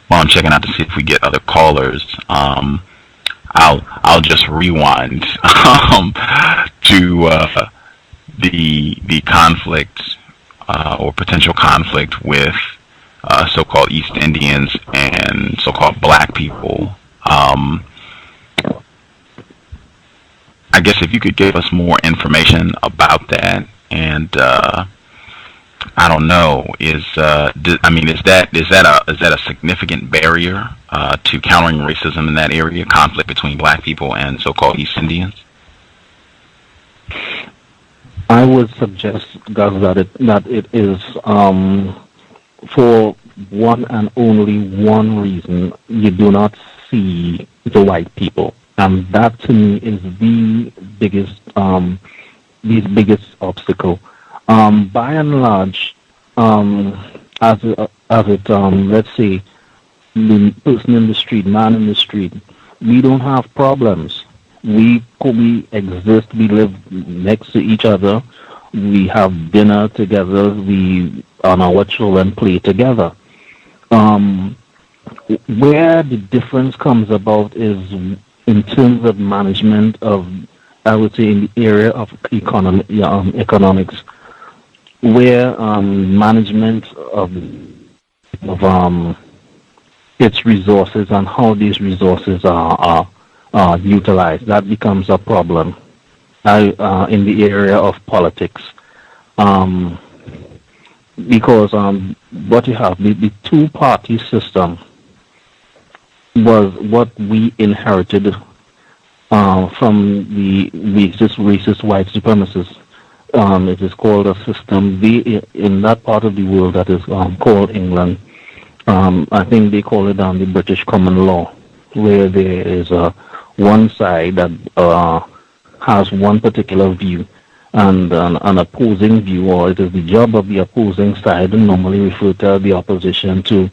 I'm checking out to see if we get other callers, I'll just rewind to the conflict or potential conflict with so-called East Indians and so-called black people. I guess if you could give us more information about that, and I don't know, is that a significant barrier to countering racism in that area, conflict between black people and so-called East Indians? I would suggest, Gus, that it is for one and only one reason: you do not see the white people, and that to me is the biggest obstacle. By and large, as it let's say, the person in the street, man in the street, we don't have problems. We exist, we live next to each other, we have dinner together, we and our children play together. Where the difference comes about is in terms of management of, I would say, in the area of economics, where management of its resources and how these resources are utilized, that becomes a problem. In the area of politics, because what you have, the two-party system was what we inherited from the racist white supremacists. It is called a system. In that part of the world that is called England, I think they call it the British common law, where there is one side that has one particular view and an opposing view, or it is the job of the opposing side, and normally refer to the opposition, to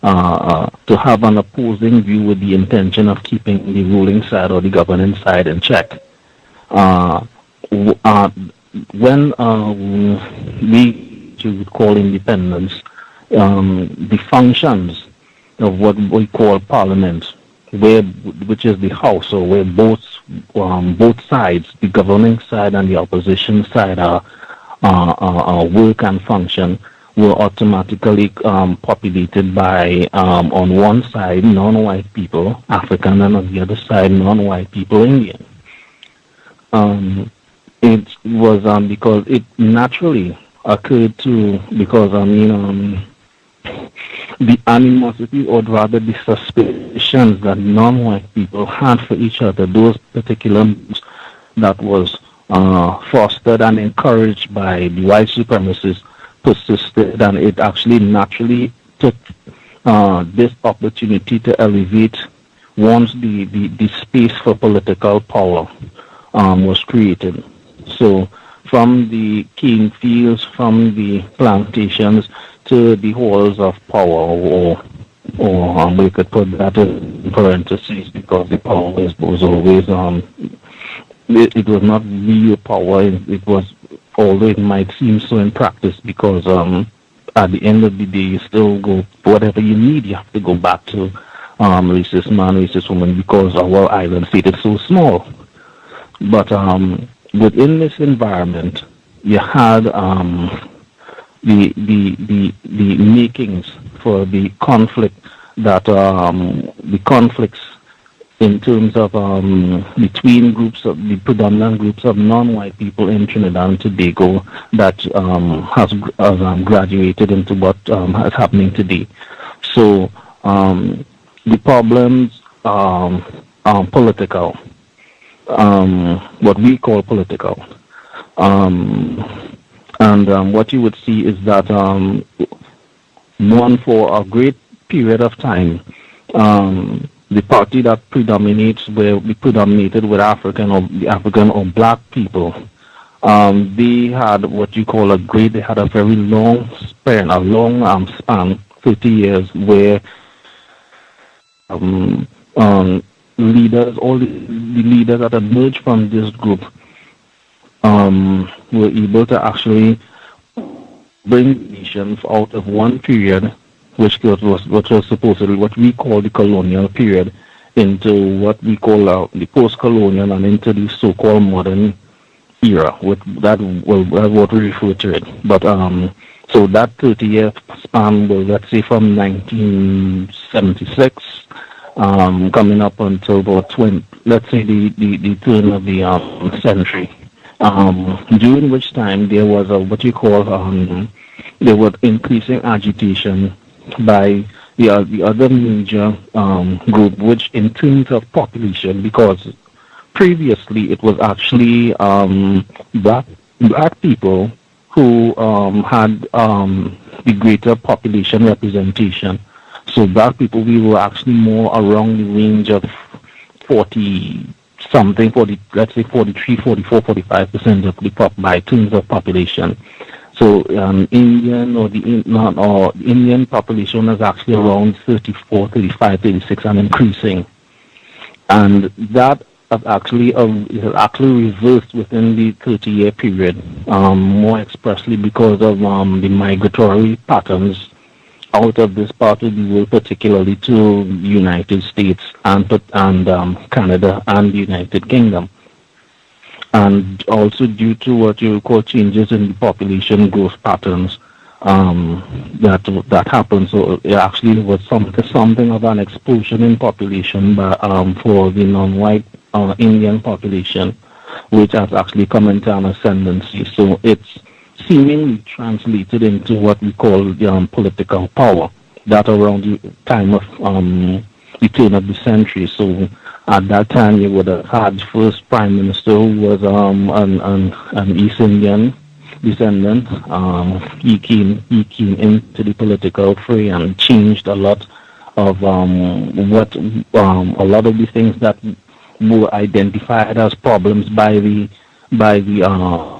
have an opposing view with the intention of keeping the ruling side or the governing side in check. When we would call independence, the functions of what we call parliament, which is the house, or where both sides, the governing side and the opposition side, are work and function, were automatically populated by, on one side, non-white people, African, and on the other side, non-white people, Indian. It was because it naturally occurred because the animosity, or rather the suspicions that non-white people had for each other, those particular moves that was fostered and encouraged by the white supremacists, persisted, and it actually naturally took this opportunity to elevate once the space for political power was created. So from the cane fields, from the plantations, to the halls of power, or we could put that in parentheses, because the power was always it was not real power. It was, although it might seem so in practice, because at the end of the day, you still go, whatever you need, you have to go back to racist man, racist woman, because our island state is so small. But within this environment, you had the makings for the conflict, that the conflicts in terms of between the predominant groups of non-white people in Trinidad and Tobago, that has graduated into what is happening today. So the problems are political, what we call political. And what you would see is that for a great period of time, the party that predominated with African or black people, they had what you call they had a very long span, 30 years, where leaders, all the leaders that emerged from this group were able to actually bring nations out of one period, which was supposedly what we call the colonial period, into what we call the post-colonial and into the so-called modern era. That's what we refer to it. But so that 30-year span was, let's say, from 1976 coming up until about let's say the turn of the century. During which time there was what you call there was increasing agitation by the other major group, which in terms of population, because previously it was actually black people who had the greater population representation. So black people, we were actually more around the range of let's say 43, 44, 45% of the by terms of population. So Indian or the Indian population is actually around 34, 35, 36 and increasing. And that has actually reversed within the 30-year period, more expressly because of the migratory patterns out of this part of the world, particularly to the United States and Canada and the United Kingdom. And also due to what you call changes in the population growth patterns that happened. So it actually was something of an explosion in population for the non-white Indian population, which has actually come into an ascendancy. So it's seemingly translated into what we call political power, that around the time of the turn of the century. So at that time you would have had first prime minister who was an East Indian descendant. He came into the political fray and changed a lot of a lot of the things that were identified as problems by the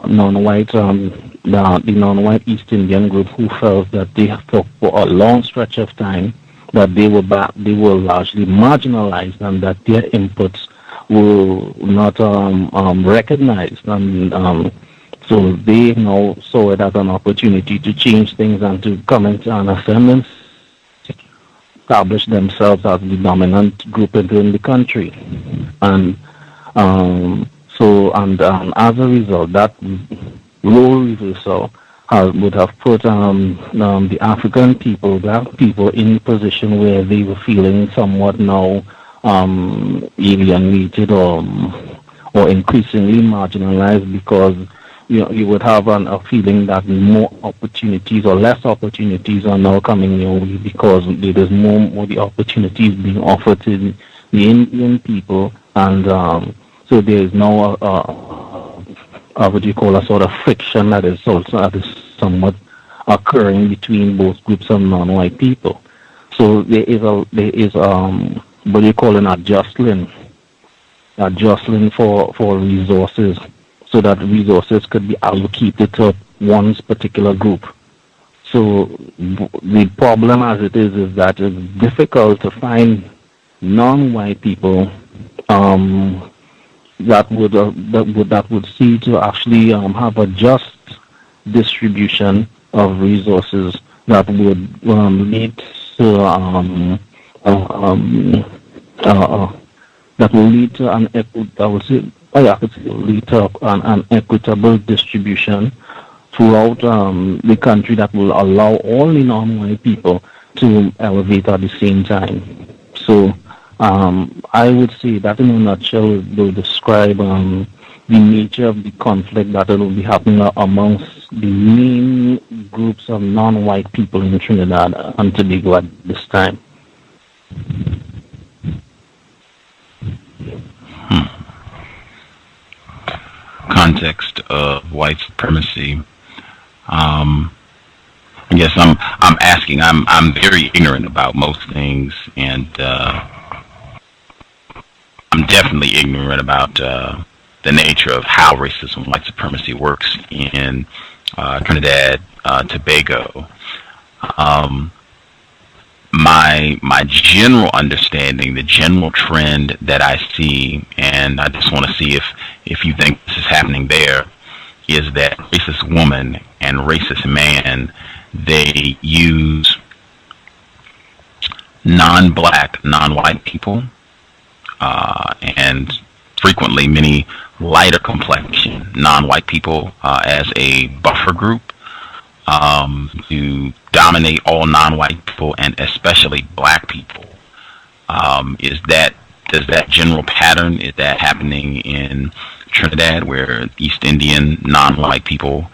non-white the non-white East Indian group, who felt that for a long stretch of time that they were largely marginalized and that their inputs were not recognized, and so they now saw it as an opportunity to change things and to come into an ascendance, establish themselves as the dominant group in the country, and as a result, that role reversal would have put the African people, black people, in a position where they were feeling somewhat now alienated or increasingly marginalized, because you would have a feeling that more opportunities or less opportunities are now coming your way, because there is more the opportunities being offered to the Indian people, and so there is now what you call a sort of friction that is somewhat occurring between both groups of non-white people. So there is what you call an adjustment for resources, so that resources could be allocated to one's particular group. So the problem as it is that it's difficult to find non-white people that would see to actually have a just distribution of resources that would lead to that will lead to an equitable distribution throughout the country, that will allow all the non-white people to elevate at the same time. So I would say that in a nutshell will describe the nature of the conflict that will be happening amongst the main groups of non-white people in Trinidad and Tobago at this time. Context of white supremacy. I guess I'm asking. I'm very ignorant about most things, and I'm definitely ignorant about the nature of how racism, white supremacy works in Trinidad, Tobago. My general understanding, the general trend that I see, and I just want to see if you think this is happening there, is that racist woman and racist man, they use non-black, non-white people, and frequently many lighter complexion non-white people as a buffer group to dominate all non-white people and especially black people. Does that general pattern, is that happening in Trinidad, where East Indian non-white people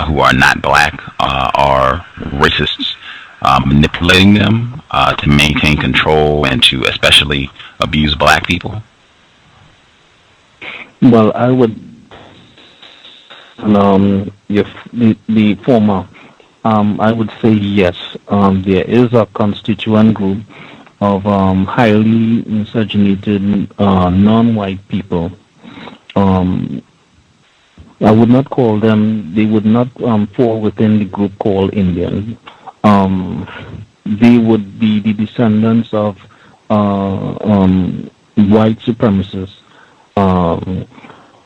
who are not black are racists manipulating them to maintain control and to especially abuse black people? Well, I would, the former, I would say yes. There is a constituent group of highly miscegenated non-white people. I would not call them, they would not fall within the group called Indian. They would be the descendants of white supremacists.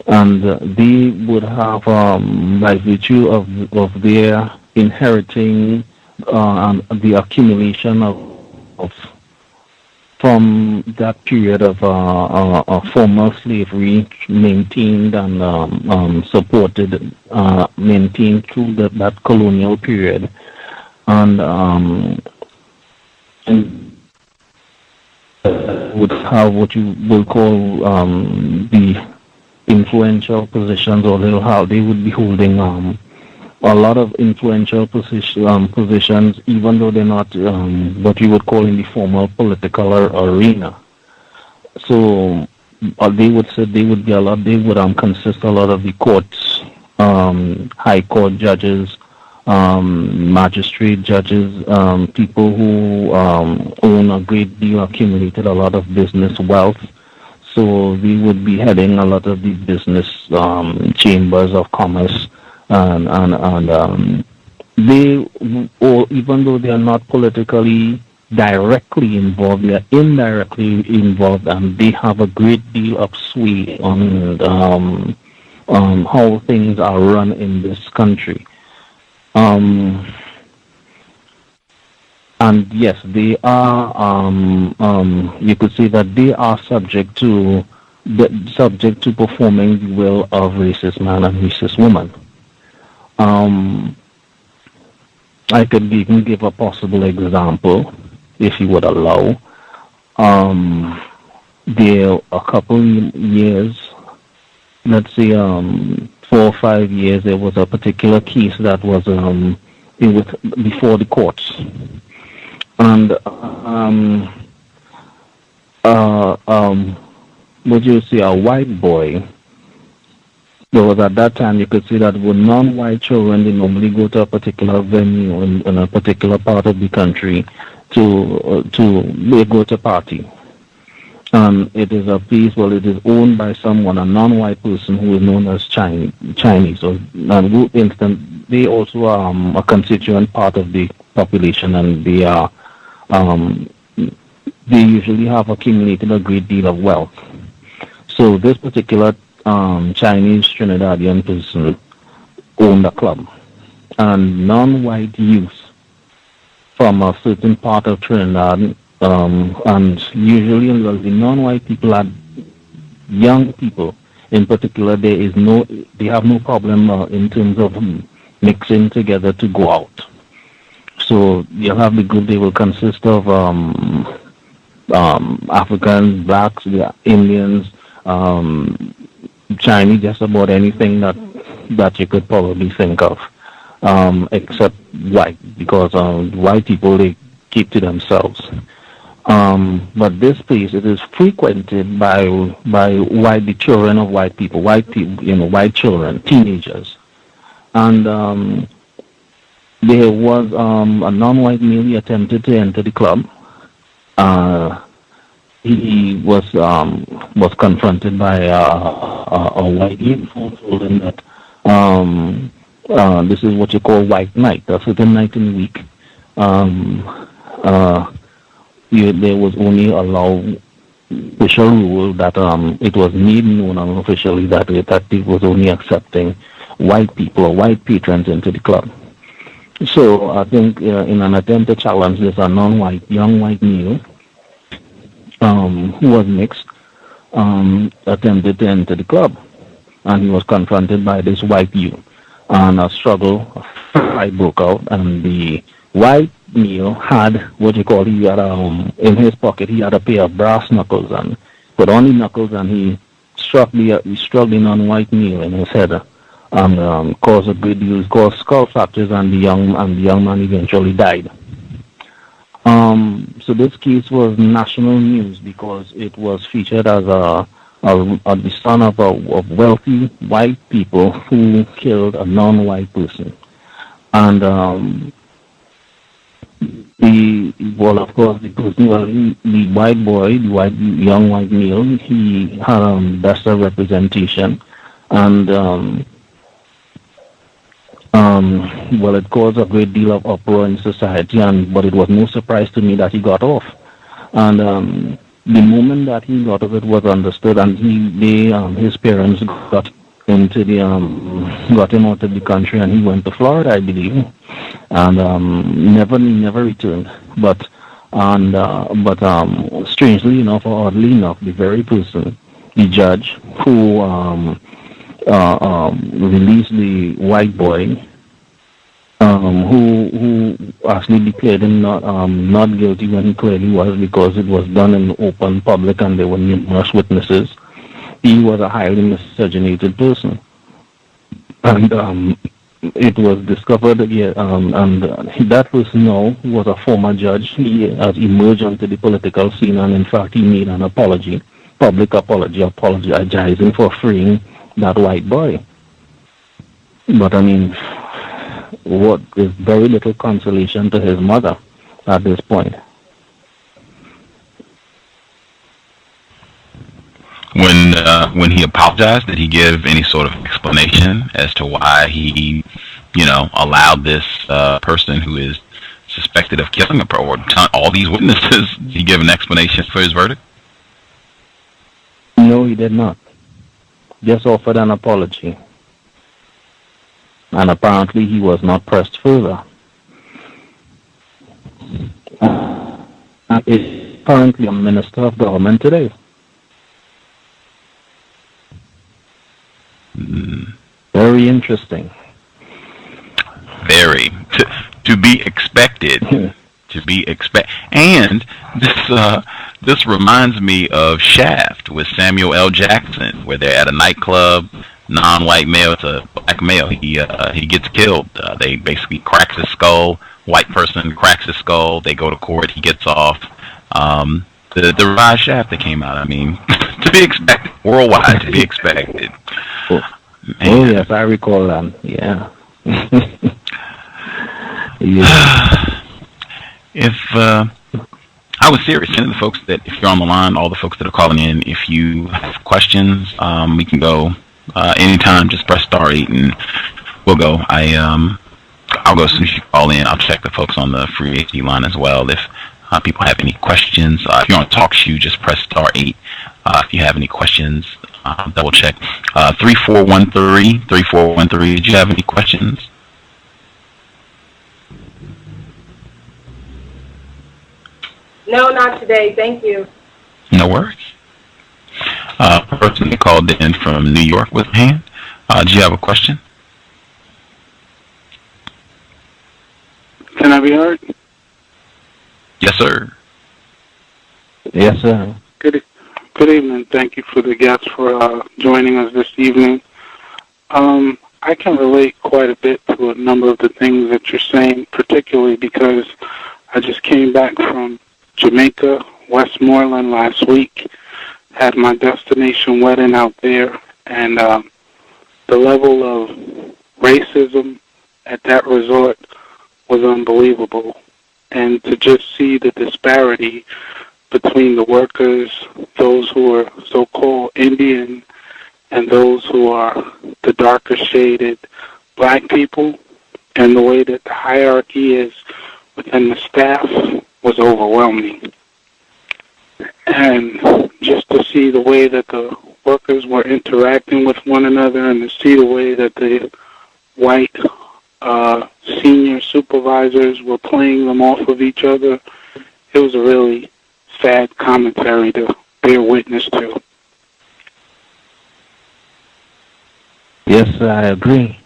And they would have, by virtue of their inheriting the accumulation of from that period of former slavery maintained and supported, maintained through that colonial period, and would have what you will call the influential positions, or they would be holding a lot of influential positions, even though they're not what you would call in the formal political arena. So they would say they would consist a lot of the courts, high court judges, magistrate judges, people who own a great deal, accumulated a lot of business wealth. So we would be heading a lot of the business chambers of commerce, and they, or even though they are not politically directly involved, they are indirectly involved, and they have a great deal of sway on how things are run in this country. And yes, they are. You could say that they are subject to performing the will of racist man and racist woman. I could even give a possible example, if you would allow. There a couple years, let's say 4 or 5 years, there was a particular case that was before the courts. And would you say a white boy? There was at that time, you could see that with non-white children, they normally go to a particular venue in a particular part of the country they go to party. It is a place, well, it is owned by someone, a non-white person who is known as Chinese. So, they also are a constituent part of the population, and they are they usually have accumulated a great deal of wealth. So this particular Chinese Trinidadian person owned a club, and non-white youth from a certain part of Trinidad, and usually the non-white people are young people. In particular, they have no problem in terms of mixing together to go out. So you'll have the group. They will consist of Africans, blacks, Indians, Chinese, just about anything that you could probably think of, except white, because white people, they keep to themselves. But this place, it is frequented by the children of white people, white children, teenagers. And there was a non-white male. He attempted to enter the club. He was confronted by a white youth who told him that this is what you call white night, a certain night in the week. There was only allowed official rule that it was made known unofficially that it was only accepting white people or white patrons into the club. So I think in an attempt to challenge this, a non-white, young white male who was mixed attempted to enter the club, and he was confronted by this white youth, and a fight broke out, and the white male had what you call, he had in his pocket he had a pair of brass knuckles, and put on the knuckles, and he struck the non-white male in his head, and caused a great deal, caused skull fractures, and the young man eventually died. So this case was national news because it was featured as the son of wealthy white people who killed a non-white person. And the white boy, the young white male, he had best of representation, and it caused a great deal of uproar in society, but it was no surprise to me that he got off. And the moment that he got off, it was understood, and his parents got him out of the country, and he went to Florida, I believe, and never returned. But strangely enough, or oddly enough, the very person, the judge who released the white boy, who actually declared him not guilty when he clearly was, because it was done in open public and there were numerous witnesses. He was a highly miscegenated person, and it was discovered, and that person now was a former judge. He has emerged onto the political scene, and in fact he made an public apology, apologizing for freeing that white boy. But I mean, what is very little consolation to his mother at this point. When he apologized, did he give any sort of explanation as to why he, allowed this person who is suspected of killing or all these witnesses? Did he give an explanation for his verdict? No, he did not. Just offered an apology. And apparently he was not pressed further. And is currently a minister of government today. Very interesting. Very. To be expected. And this reminds me of Shaft with Samuel L. Jackson, where they're at a nightclub. Non-white male, it's a black male. He gets killed. They basically crack his skull. White person cracks his skull. They go to court. He gets off. The revised Shaft that came out. I mean, to be expected worldwide. To be expected. Oh yes, I recall that. Yeah. Yeah. If I was serious, and the folks that, if you're on the line, all the folks that are calling in, if you have questions, we can go. Anytime, just press *8 and we'll go. I'll go as soon as you call in. I'll check the folks on the free HD line as well. If people have any questions, if you're on TalkShoe, just press *8. If you have any questions, double check. 3413. Did you have any questions? No, not today. Thank you. No worries. Person that called in from New York with a hand. Do you have a question? Can I be heard? Yes, sir. Yes, sir. Good evening. Thank you for the guests for joining us this evening. I can relate quite a bit to a number of the things that you're saying, particularly because I just came back from Jamaica, Westmoreland last week. Had my destination wedding out there, and the level of racism at that resort was unbelievable. And to just see the disparity between the workers, those who are so-called Indian, and those who are the darker shaded black people, and the way that the hierarchy is within the staff was overwhelming. And just to see the way that the workers were interacting with one another, and to see the way that the white senior supervisors were playing them off of each other, it was a really sad commentary to bear witness to. Yes, I agree.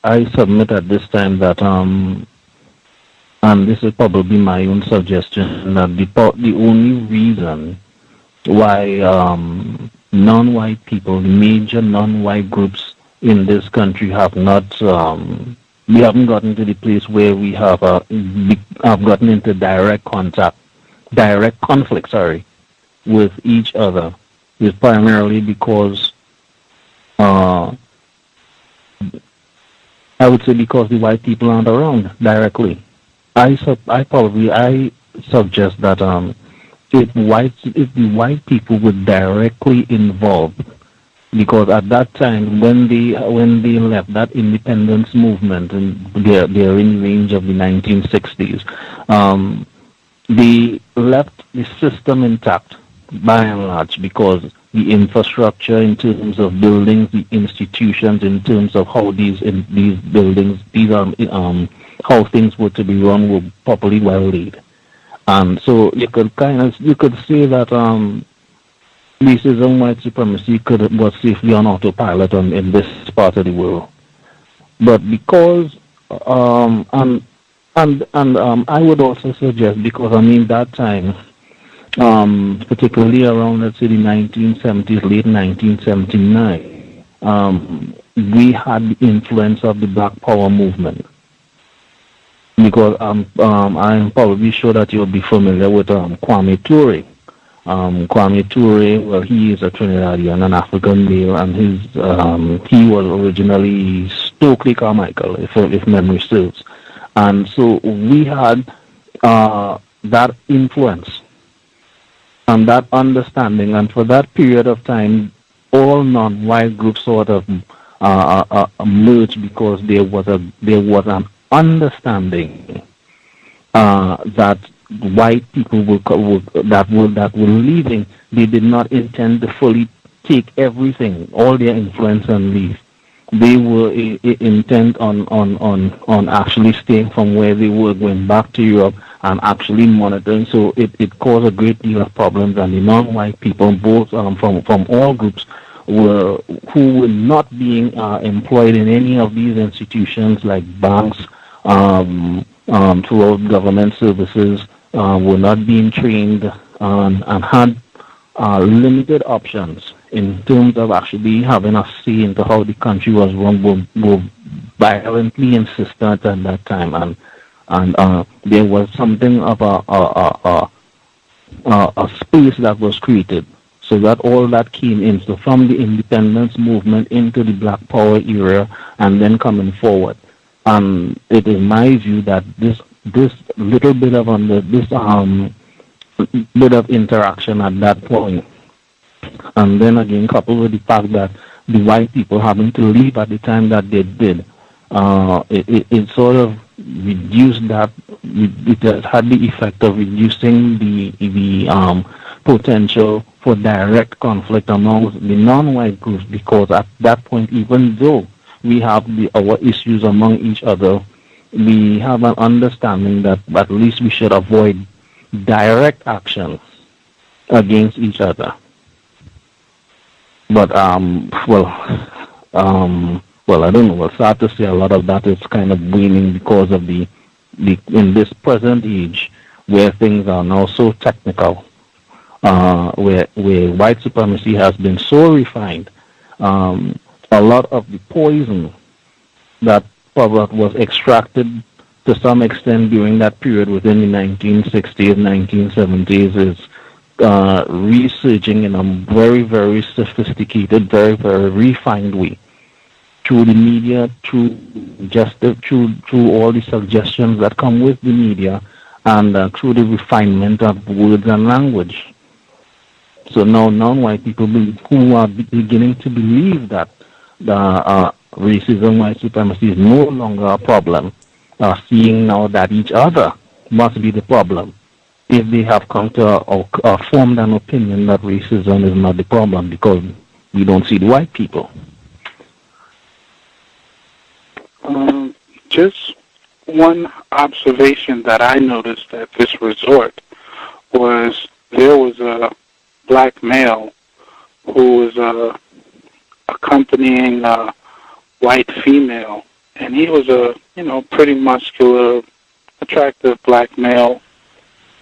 I submit at this time that, and this is probably my own suggestion, that the only reason why non-white people, major non-white groups in this country have not, we haven't gotten to the place where we have gotten into direct conflict, with each other, is primarily because I would say because the white people aren't around directly. I suggest that if the white people were directly involved, because at that time when they left that independence movement, and they're in range of the 1960s, they left the system intact by and large, because the infrastructure in terms of buildings, the institutions in terms of how these buildings, how things were to be run were properly well laid. And so you could say that racism, white supremacy was safely on autopilot in this part of the world. But because I would also suggest, because that time, particularly around, let's say, the 1970s, late 1979, we had the influence of the Black Power movement. Because I'm probably sure that you'll be familiar with Kwame Ture. Kwame Ture, well, he is a Trinidadian, an African male, and he was originally Stokely Carmichael, if memory serves. And so we had that influence and that understanding, and for that period of time, all non-white groups sort of merged, because there was an understanding that white people that were leaving, they did not intend to fully take everything, all their influence, and leave. They were intent on actually staying from where they were, going back to Europe and actually monitoring. So it caused a great deal of problems, and the non-white people, both from all groups, who were not being employed in any of these institutions like banks, throughout government services, were not being trained, and had limited options in terms of actually having a say into how the country was run, were violently insistent at that time, and there was something of a space that was created, so that all that came in. So from the independence movement into the Black Power era, and then coming forward, and it is my view that this little bit of bit of interaction at that point, and then again coupled with the fact that the white people having to leave at the time that they did, it sort of reduced that. It had the effect of reducing the potential for direct conflict among the non-white groups, because at that point, even though we have our issues among each other, we have an understanding that at least we should avoid direct action against each other. But I don't know. It's hard to say. A lot of that is kind of waning because of the in this present age where things are now so technical, where white supremacy has been so refined. A lot of the poison that was extracted to some extent during that period within the 1960s, 1970s is researching in a very, very sophisticated, very, very refined way through the media, through all the suggestions that come with the media, and through the refinement of words and language. So now non-white people who are beginning to believe that racism, white supremacy is no longer a problem, seeing now that each other must be the problem, if they have come to or formed an opinion that racism is not the problem because we don't see the white people. Just one observation that I noticed at this resort was there was a black male who was accompanying a white female, and he was a pretty muscular, attractive black male,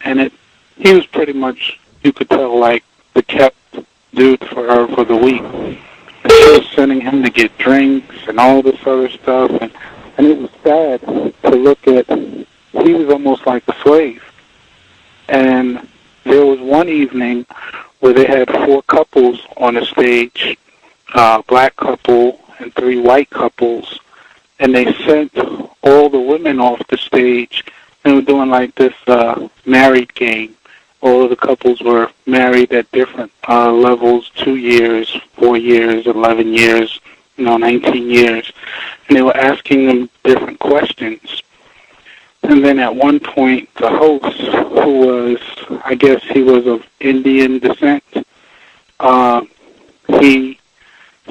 and he was pretty much, you could tell, like the kept dude for her for the week. And she was sending him to get drinks and all this other stuff, and it was sad to look at. He was almost like a slave. And there was one evening where they had 4 couples on the stage, a black couple and 3 white couples, and they sent all the women off the stage and were doing like this married game. All of the couples were married at different levels, 2 years, 4 years, 11 years, 19 years. And they were asking them different questions. And then at one point, the host, who was, I guess he was of Indian descent, he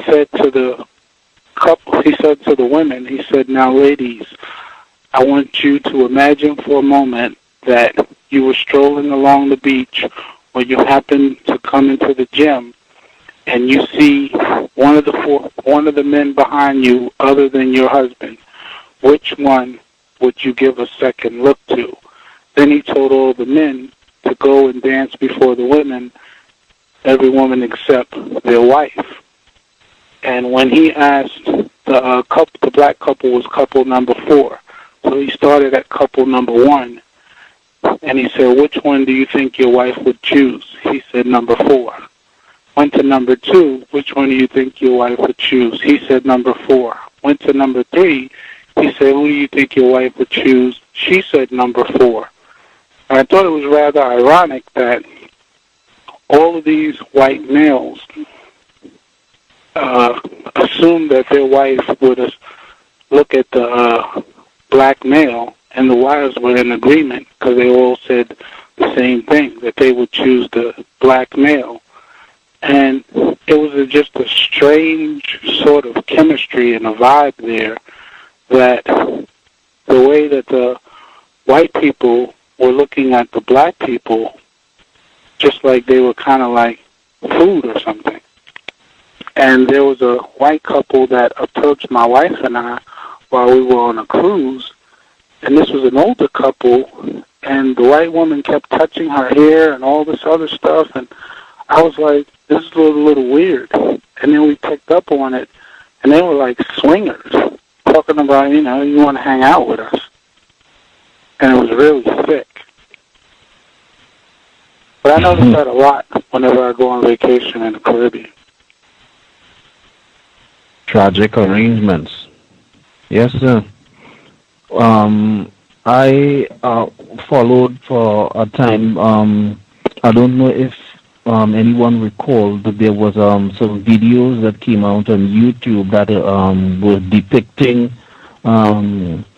said to the couple, he said to the women, he said, "Now, ladies, I want you to imagine for a moment that you were strolling along the beach or you happen to come into the gym and you see one of the men behind you other than your husband. Which one would you give a second look to?" Then he told all the men to go and dance before the women, every woman except their wife. And when he asked, the black couple was couple number 4. So he started at couple number 1. And he said, "Which one do you think your wife would choose?" He said, "Number 4. Went to number 2. "Which one do you think your wife would choose?" He said, "Number 4. Went to number 3. He said, "Who do you think your wife would choose?" She said, "Number 4. And I thought it was rather ironic that all of these white males assumed that their wife would look at the black male, and the wives were in agreement because they all said the same thing, that they would choose the black male. And it was just a strange sort of chemistry and a vibe there, that the way that the white people were looking at the black people, just like they were kind of like food or something. And there was a white couple that approached my wife and I while we were on a cruise, and this was an older couple, and the white woman kept touching her hair and all this other stuff, and I was like, this is a little weird. And then we picked up on it, and they were like swingers, talking about, you want to hang out with us. And it was really sick. But I notice that a lot whenever I go on vacation in the Caribbean. Tragic arrangements. Yes, sir. I followed for a time. I don't know if anyone recalled that there was some videos that came out on YouTube that were depicting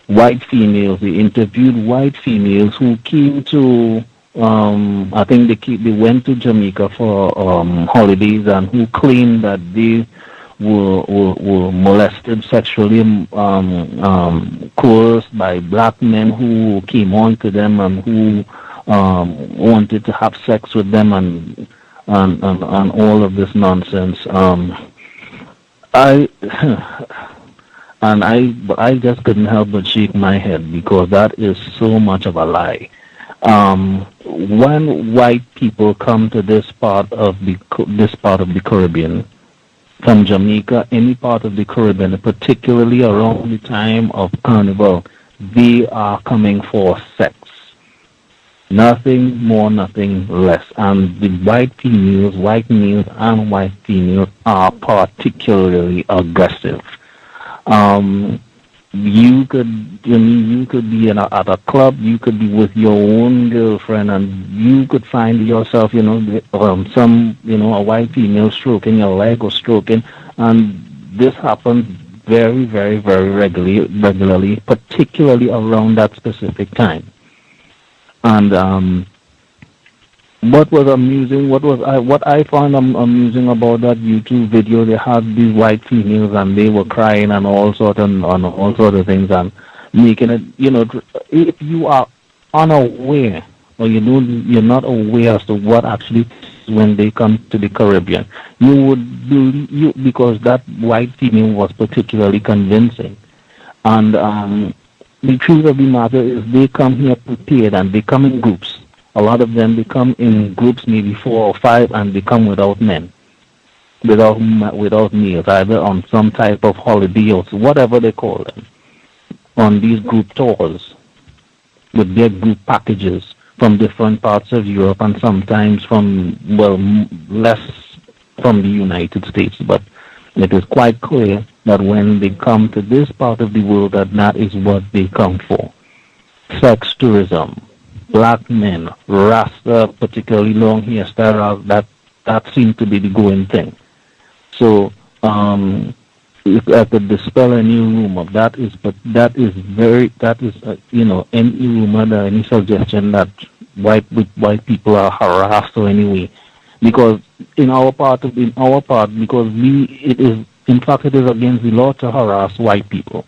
white females. They interviewed white females who came to, I think they went to Jamaica for holidays, and who claimed that they were molested sexually, coerced by black men who came on to them and who wanted to have sex with them, and all of this nonsense. I just couldn't help but shake my head, because that is so much of a lie. When white people come to this part of the Caribbean, from Jamaica, any part of the Caribbean, particularly around the time of Carnival, they are coming for sex. Nothing more, nothing less. And the white males and white females are particularly aggressive. You could be at a club, you could be with your own girlfriend, and you could find yourself, a white female stroking your leg or stroking, and this happens very, very, very regularly, particularly around that specific time. And what was amusing, what I found amusing about that YouTube video, they had these white females and they were crying and all sort of things and making it, if you are unaware or you're not aware as to what actually when they come to the Caribbean, you would believe because that white female was particularly convincing. And the truth of the matter is they come here prepared and they come in groups. A lot of them, they come in groups, maybe 4 or 5, and they come without men, without males, either on some type of holiday or whatever they call them, on these group tours with their group packages from different parts of Europe and sometimes from, less from the United States. But it is quite clear that when they come to this part of the world, that is what they come for. Sex tourism. Black men, Rasta, particularly long hairstyle, that seems to be the going thing. So, if I could dispel any rumor, any rumor, any suggestion that white people are harassed or anyway, because in our part, because it is against the law to harass white people.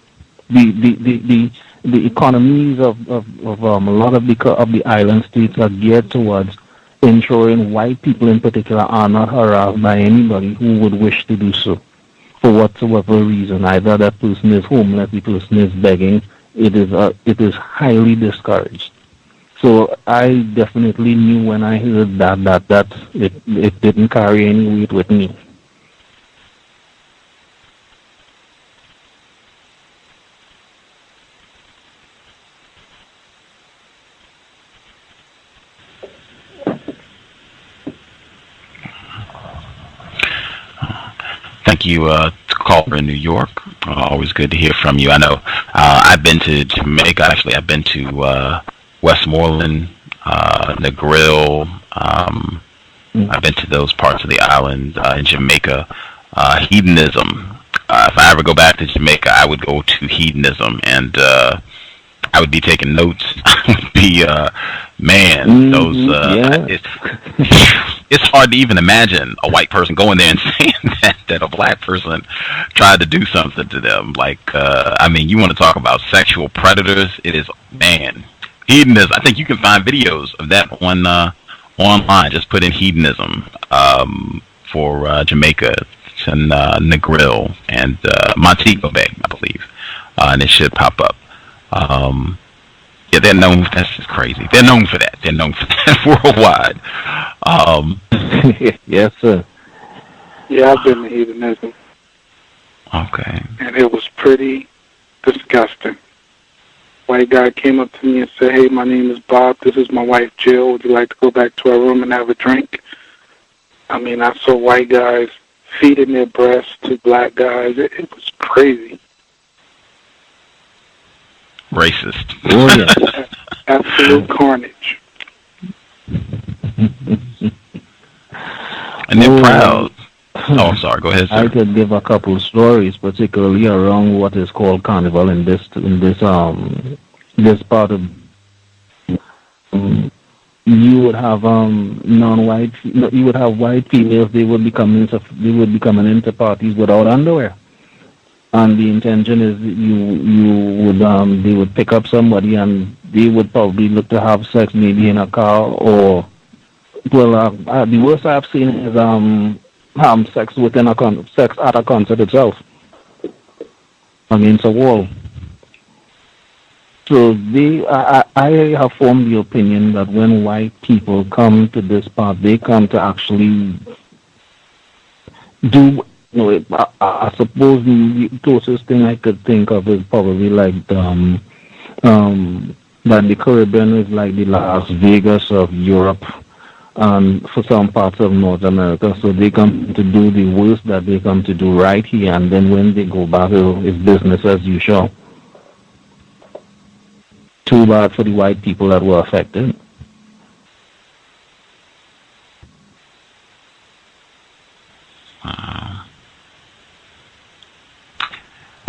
The economies of a lot of the island states are geared towards ensuring white people in particular are not harassed by anybody who would wish to do so for whatsoever reason. Either that person is homeless, the person is begging. It is highly discouraged. So I definitely knew when I heard that it didn't carry any weight with me. Thank you, caller in New York. Always good to hear from you. I know I've been to Jamaica. Actually, I've been to Westmoreland, Negril. I've been to those parts of the island in Jamaica. Hedonism. If I ever go back to Jamaica, I would go to hedonism, and I would be taking notes. I would be, it's hard to even imagine a white person going there and saying that a black person tried to do something to them. Like, you want to talk about sexual predators? It is, hedonism. I think you can find videos of that online. Just put in hedonism for Jamaica and Negril and Montego Bay, I believe, and it should pop up. They're known. That's just crazy. They're known for that. They're known for that worldwide. Yes, sir. Yeah, I've been to hedonism. Okay. And it was pretty disgusting. White guy came up to me and said, "Hey, my name is Bob. This is my wife, Jill. Would you like to go back to our room and have a drink?" I saw white guys feeding their breasts to black guys. It was crazy. Racist. Oh, yeah. Absolute carnage. And they're proud. Oh, I'm sorry. Go ahead, sir. I could give a couple of stories, particularly around what is called carnival in this part of. You would have non-white. You would have white females. They would be coming into parties without underwear. And the intention is they would pick up somebody and they would probably look to have sex maybe in a car or, the worst I've seen is sex sex at a concert itself against a wall. So I have formed the opinion that when white people come to this part, they come to actually do. I suppose the closest thing I could think of is probably like that the Caribbean is like the Las Vegas of Europe and for some parts of North America. So they come to do the worst that they come to do right here, and then when they go back, it's business as usual. Too bad for the white people that were affected.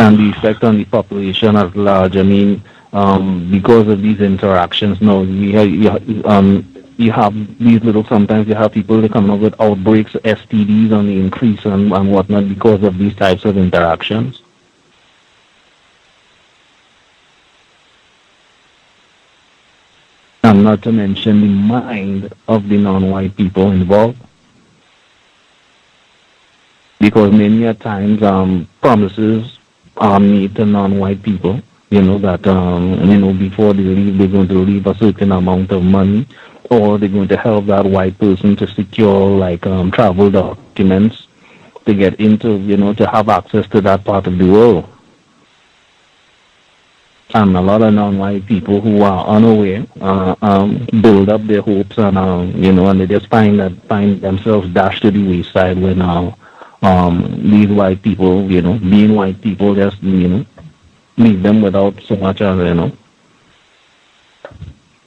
And the effect on the population at large. Because of these interactions, now you have sometimes you have people that come up with outbreaks, STDs on the increase and whatnot because of these types of interactions. And not to mention the mind of the non-white people involved. Because many a times promises are made to non-white people, that, before they leave, they're going to leave a certain amount of money, or they're going to help that white person to secure, travel documents to get into, to have access to that part of the world. And a lot of non-white people who are unaware build up their hopes and, and they just find themselves dashed to the wayside when these white people, being white people, just, leave them without so much as,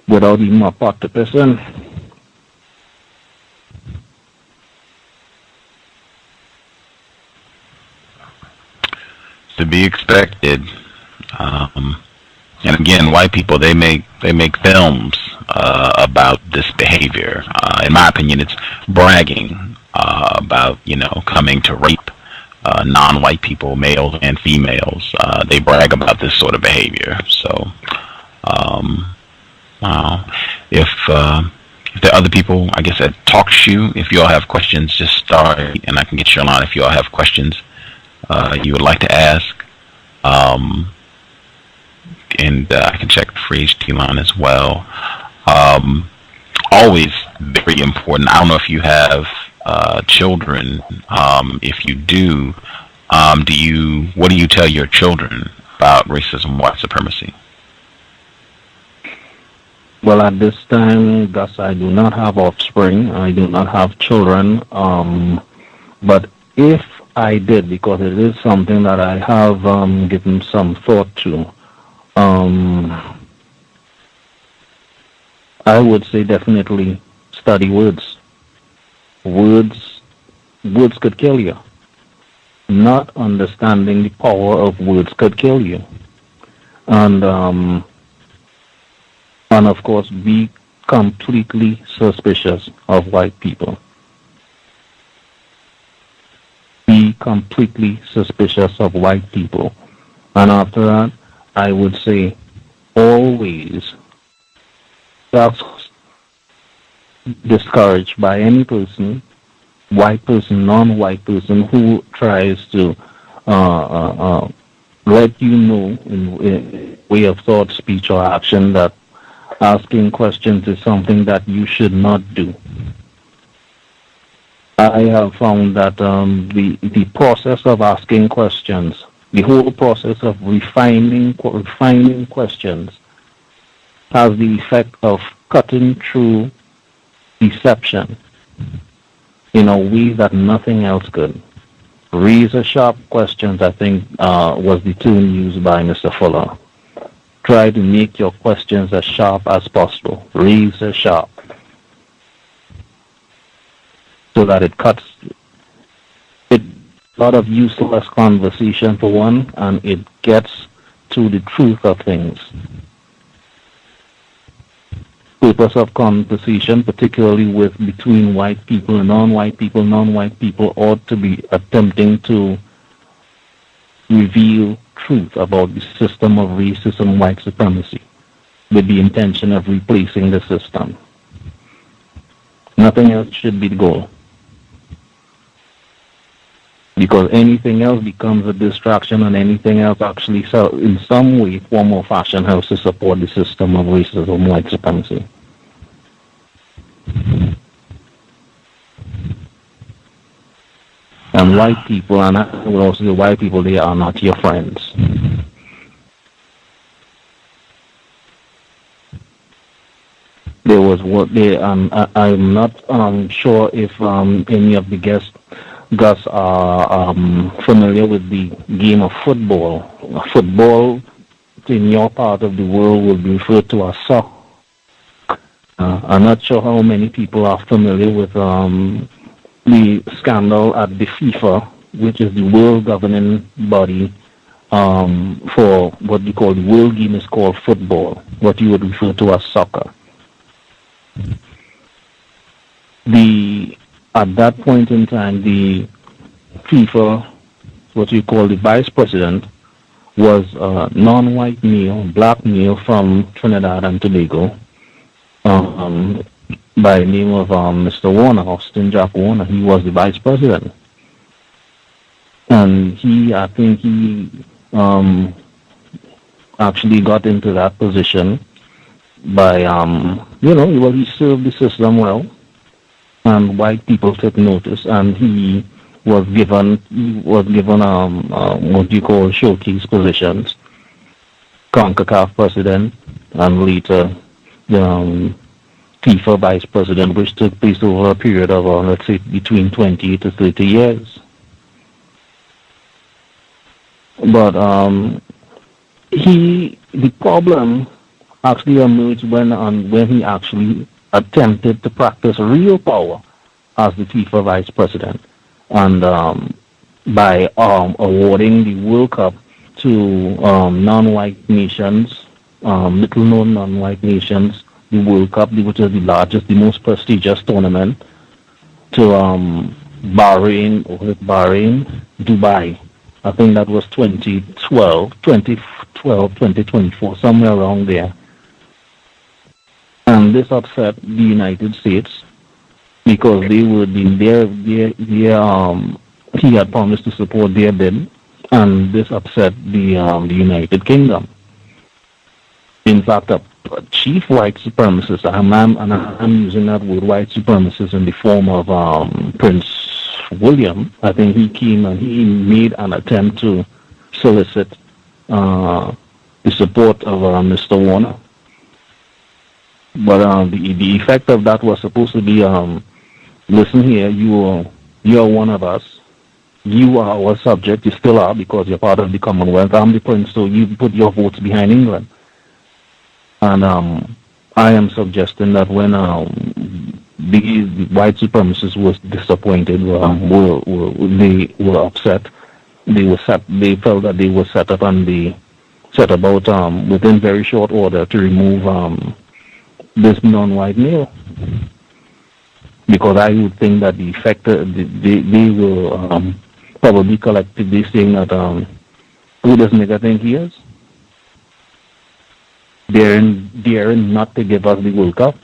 without even a pot to piss in. To be expected. And again, white people, they make films about this behavior. In my opinion, it's bragging about, coming to rape non-white people, males and females. They brag about this sort of behavior. So, if there are other people, I guess, at TalkShoe, if you all have questions, just start, and I can get you on if you all have questions you would like to ask. And I can check the free HT line as well. Always very important. I don't know if you have children. If you do, what do you tell your children about racism, white supremacy? Well, at this time, Gus, I do not have offspring. I do not have children. But if I did, because it is something that I have given some thought to, I would say definitely study words. Words could kill you. Not understanding the power of words could kill you. And of course, be completely suspicious of white people. Be completely suspicious of white people. And after that, I would say always that's discouraged by any person, white person, non-white person, who tries to let you know in way of thought, speech, or action that asking questions is something that you should not do. I have found that the process of asking questions, the whole process of refining questions, has the effect of cutting through deception in a way that nothing else could. Razor-sharp questions, I think, was the term used by Mr. Fuller. Try to make your questions as sharp as possible, razor-sharp, so that it cuts a lot of useless conversation for one, and it gets to the truth of things. Purpose of conversation, particularly between white people and non-white people ought to be attempting to reveal truth about the system of racism, white supremacy, with the intention of replacing the system. Nothing else should be the goal. Because anything else becomes a distraction, and anything else actually, in some way, form, or fashion, helps to support the system of racism, white supremacy. And white people, and I will also say white people, they are not your friends. There was what they, I'm not sure if any of the guests, Gus, are familiar with the game of football. Football in your part of the world will be referred to as soccer. I'm not sure how many people are familiar with the scandal at the FIFA, which is the world governing body for what we call the world game is called football, what you would refer to as soccer. At that point in time, the FIFA, what you call the vice president, was a non-white male, black male from Trinidad and Tobago, by the name of Mr. Warner, Austin Jack Warner. He was the vice president. And I think he actually got into that position by, he served the system well, and white people took notice, and he was given what you call showcase positions, CONCACAF president, and later the FIFA vice president, which took place over a period of, let's say, between 20 to 30 years. But the problem actually emerged when he actually attempted to practice real power as the FIFA vice president, and by awarding the World Cup to non-white nations, little-known non-white nations, the World Cup, which is the largest, the most prestigious tournament, to Bahrain, Dubai. I think that was 2024, somewhere around there. And this upset the United States because he had promised to support their bid, and this upset the United Kingdom. In fact, a chief white supremacist, I'm using that word white supremacist in the form of Prince William. I think he came and he made an attempt to solicit the support of Mr. Warner. But the effect of that was supposed to be, listen here, you are one of us. You are our subject. You still are, because you're part of the Commonwealth. I'm the prince, so you put your votes behind England. And I am suggesting that when the white supremacists was disappointed, they were upset. They felt that they were set about within very short order to remove this non-white male, because I would think that the effect they were probably collectively saying that who does nigga think he is? Daring not to give us the World Cup,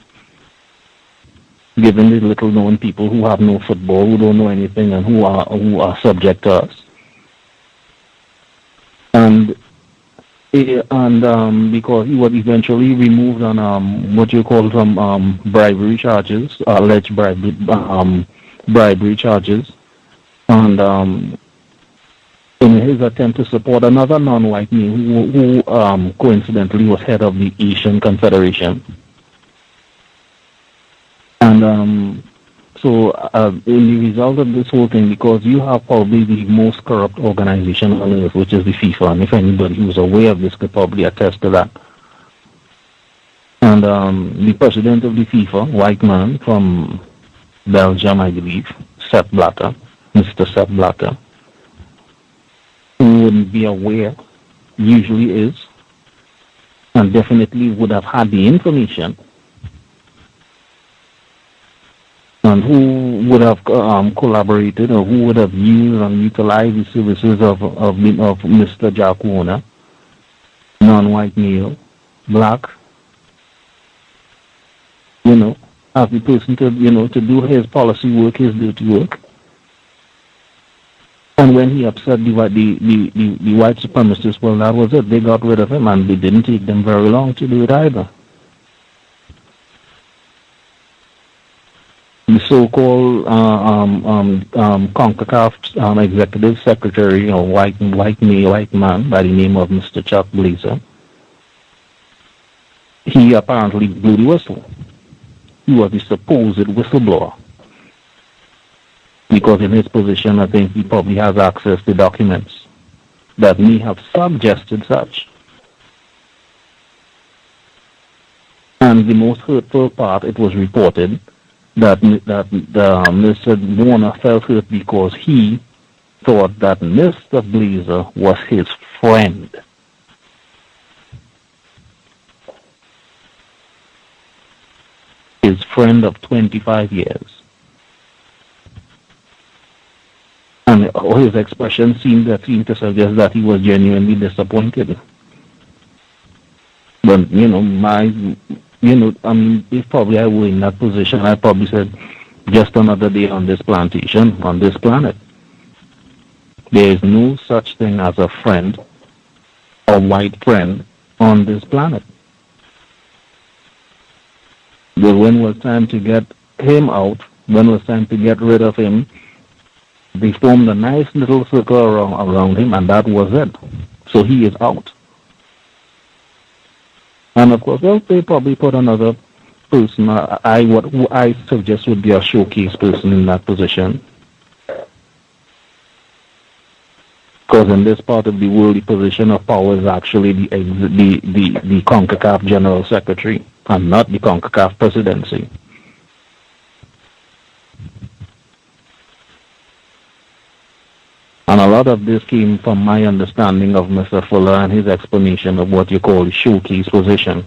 given the little-known people who have no football, who don't know anything, and who are subject to us. And because he was eventually removed on what you call some bribery charges, alleged bribery charges, and in his attempt to support another non-white male who coincidentally was head of the Asian Confederation. And so in the result of this whole thing, because you have probably the most corrupt organization on earth, which is the FIFA, and if anybody who's aware of this could probably attest to that. And the president of the FIFA, white man from Belgium, I believe, Sepp Blatter, Mr. Sepp Blatter, who wouldn't be aware, usually is, and definitely would have had the information, and who would have collaborated, or who would have used and utilized the services of Mr. Jack Warner, non-white male, black, as the person to do his policy work, his dirty work. And when he upset the white supremacists, well, that was it. They got rid of him, and it didn't take them very long to do it either. The so-called CONCACAF executive secretary, white man by the name of Mr. Chuck Blazer, he apparently blew the whistle. He was the supposed whistleblower, because in his position, I think he probably has access to documents that may have suggested such. And the most hurtful part, it was reported that Mr. Warner felt hurt because he thought that Mr. Blazer was his friend. His friend of 25 years. or his expression seemed to suggest that he was genuinely disappointed. But if probably I were in that position, I probably said, just another day on this plantation, on this planet. There is no such thing as a friend, a white friend, on this planet. But when it was time to get him out, when it was time to get rid of him, they formed a nice little circle around him, and that was it. So he is out. And of course, they probably put another person. What I suggest would be a showcase person in that position. Because in this part of the world, the position of power is actually the CONCACAF General Secretary and not the CONCACAF presidency. And a lot of this came from my understanding of Mr. Fuller and his explanation of what you call the showcase position.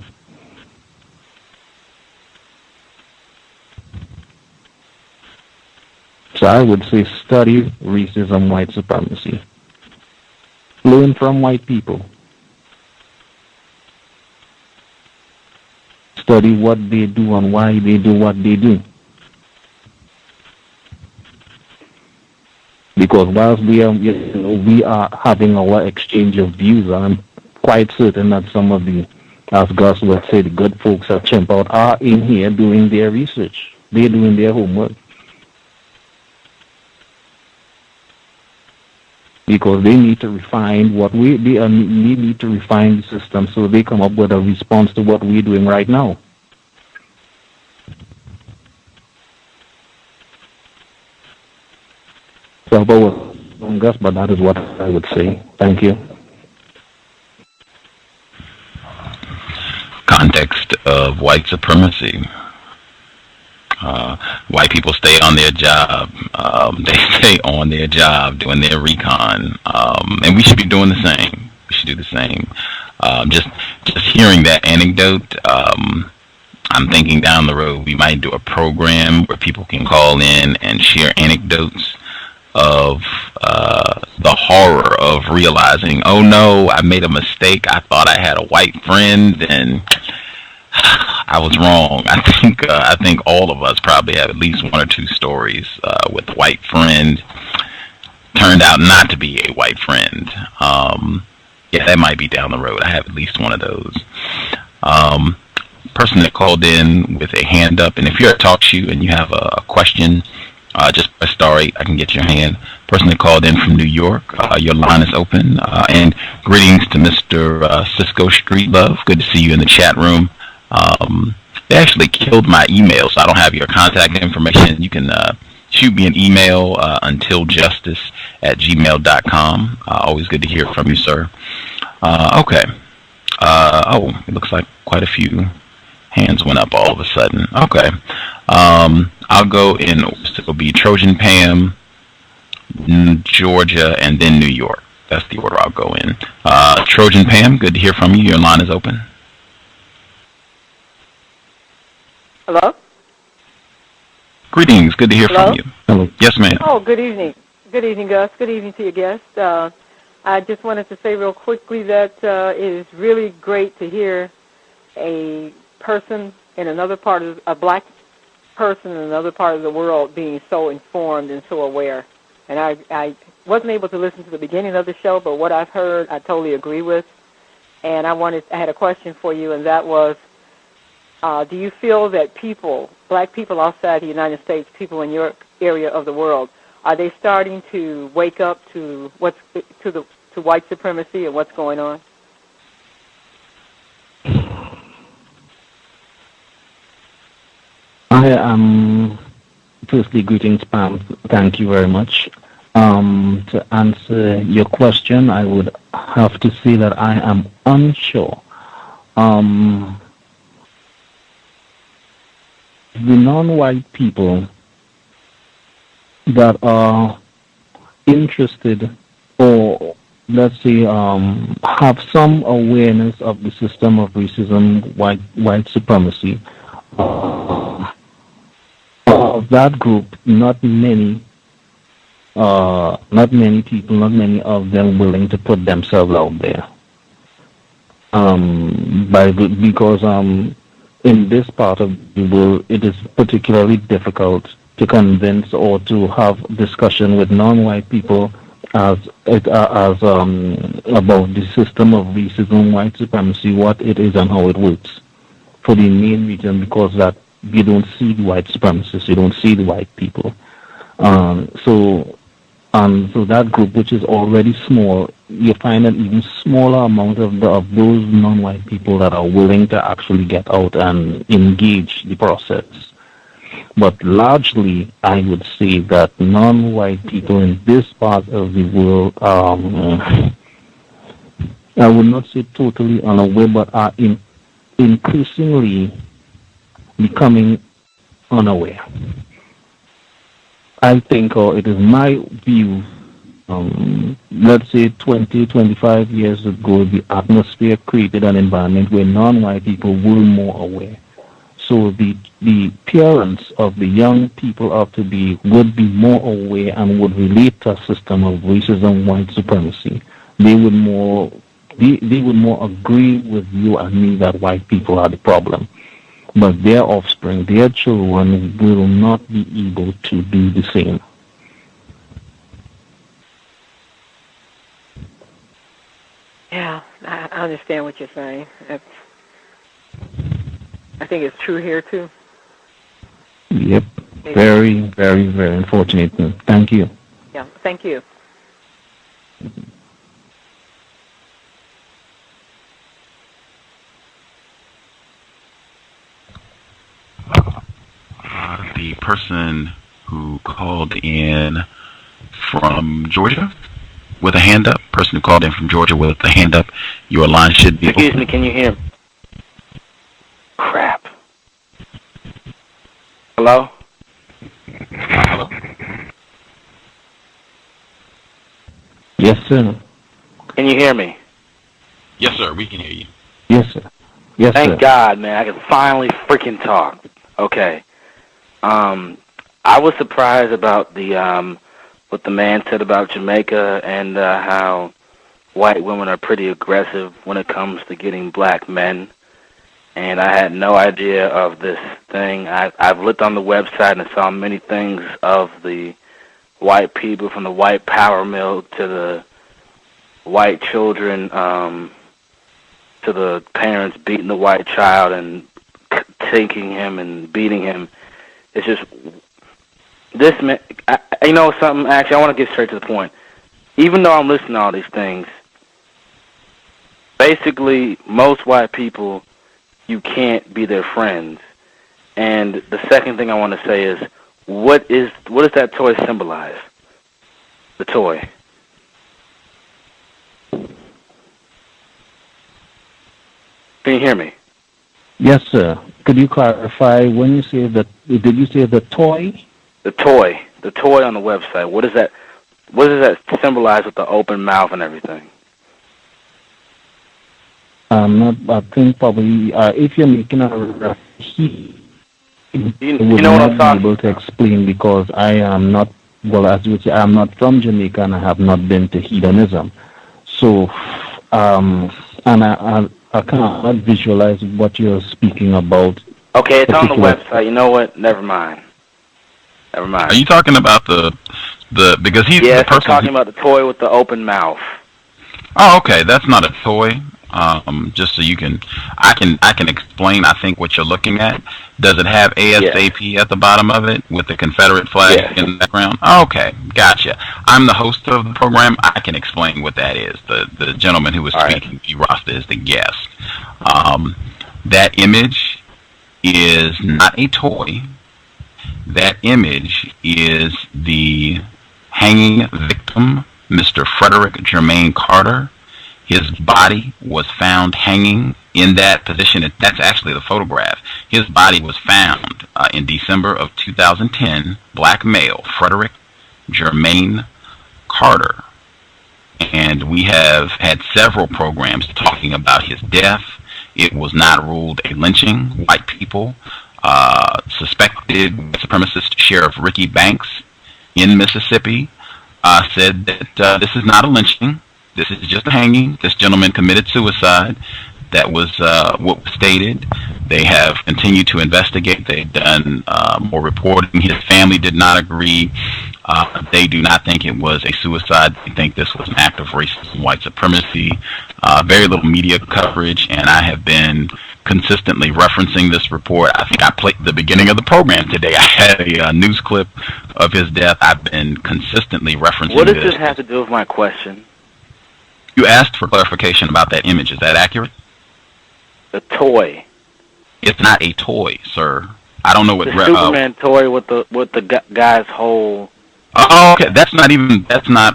So I would say study racism, white supremacy. Learn from white people. Study what they do and why they do what they do. Because whilst we are having our exchange of views, I'm quite certain that some of the, as Gus would say, the good folks at Chimp Out are in here doing their research. They're doing their homework. Because they need to refine they need to refine the system so they come up with a response to what we're doing right now. So Gus, but that is what I would say. Thank you. Context of white supremacy. White people stay on their job. They stay on their job doing their recon, and we should be doing the same. We should do the same. Just hearing that anecdote, I'm thinking down the road we might do a program where people can call in and share anecdotes of the horror of realizing, oh no, I made a mistake. I thought I had a white friend, and I was wrong. I think all of us probably have at least one or two stories with a white friend turned out not to be a white friend. Yeah, that might be down the road. I have at least one of those. Person that called in with a hand up, and if you're at TalkShoe and you have a question, just press *8. I can get your hand. Person that called in from New York, your line is open. And greetings to Mr. Cisco Street Love. Good to see you in the chat room. They actually killed my email, so I don't have your contact information. You can shoot me an email, untiljustice@gmail.com. Always good to hear from you, sir. Okay. It looks like quite a few hands went up all of a sudden. Okay. I'll go in, it'll be Trojan Pam, Georgia, and then New York. That's the order I'll go in. Trojan Pam, good to hear from you. Your line is open. Hello? Greetings. Good to hear Hello? from you. Hello. Yes, ma'am. Oh, good evening. Good evening, Gus. Good evening to your guest. I just wanted to say real quickly that it is really great to hear a person in another part of, a black person in another part of the world being so informed and so aware. And I wasn't able to listen to the beginning of the show, but what I've heard, I totally agree with. And I had a question for you, and that was, do you feel that black people outside the United States, people in your area of the world, are they starting to wake up to to white supremacy and what's going on? I am firstly greetings, Pam. Thank you very much. To answer your question, I would have to say that I am unsure. The non-white people that are interested or, let's say, have some awareness of the system of racism, white supremacy, of that group, not many not many people, not many of them willing to put themselves out there. Because in this part of the world, it is particularly difficult to convince or to have discussion with non-white people about the system of racism, white supremacy, what it is and how it works. For the main reason because that you don't see the white supremacists, you don't see the white people. So that group, which is already small, you find an even smaller amount of those non-white people that are willing to actually get out and engage the process. But largely, I would say that non-white people in this part of the world, I would not say totally unaware, but are increasingly becoming unaware. I think, or it is my view, let's say 20, 25 years ago, the atmosphere created an environment where non-white people were more aware. So the parents of the young people would be more aware and would relate to a system of racism, white supremacy. They would more agree with you and me that white people are the problem. But their offspring, their children, will not be able to do the same. Yeah, I understand what you're saying. I think it's true here, too. Yep. Very, very, very unfortunate. Thank you. Yeah, thank you. The person who called in from Georgia with a hand up, person who called in from Georgia with a hand up, your line should be Excuse open. me, can you hear me? Crap. Hello? Hello? Yes, sir. Can you hear me? Yes, sir, we can hear you. Yes, sir. Yes, Thank sir. God, man. I can finally freaking talk. Okay. I was surprised about what the man said about Jamaica and how white women are pretty aggressive when it comes to getting black men. And I had no idea of this thing. I've looked on the website and saw many things of the white people, from the white power mill to the white children, to the parents beating the white child and taking him and beating him. It's just, this man, you know something, actually, I want to get straight to the point. Even though I'm listening to all these things, basically, most white people, you can't be their friends. And the second thing I want to say is, what does that toy symbolize? The toy. Can you hear me? Yes, sir. Could you clarify when you say that? Did you say the toy? The toy on the website. What does that symbolize with the open mouth and everything? I think probably if you're making a reference, you know what I'm talking able to explain because I am not, well, as you would say, I'm not from Jamaica and I have not been to hedonism. So, and I cannot visualize what you're speaking about. Okay, it's on the website. You know what? Never mind. Are you talking about the because he's yes, the person? I'm talking about the toy with the open mouth. Oh, okay. That's not a toy. Just so you can, I can explain. I think what you're looking at. Does it have ASAP at the bottom of it with the Confederate flag in the background? Oh, okay, gotcha. I'm the host of the program. I can explain what that is. The gentleman who was speaking, B. Rasta, is the guest. That image is not a toy. That image is the hanging victim, Mr. Frederick Jermaine Carter. His body was found hanging in that position. That's actually the photograph. His body was found in December of 2010, black male, Frederick Jermaine Carter. And we have had several programs talking about his death. It was not ruled a lynching. White people suspected supremacist Sheriff Ricky Banks in Mississippi said that this is not a lynching. This is just a hanging. This gentleman committed suicide. That was what was stated. They have continued to investigate. They've done more reporting. His family did not agree. They do not think it was a suicide. They think this was an act of racism, white supremacy. Very little media coverage, and I have been consistently referencing this report. I think I played the beginning of the program today. I had a news clip of his death. I've been consistently referencing this. What does this have to do with my question? You asked for clarification about that image. Is that accurate? The toy. It's not a toy, sir. I don't know what the Superman toy with the guy's whole. Oh, okay. That's not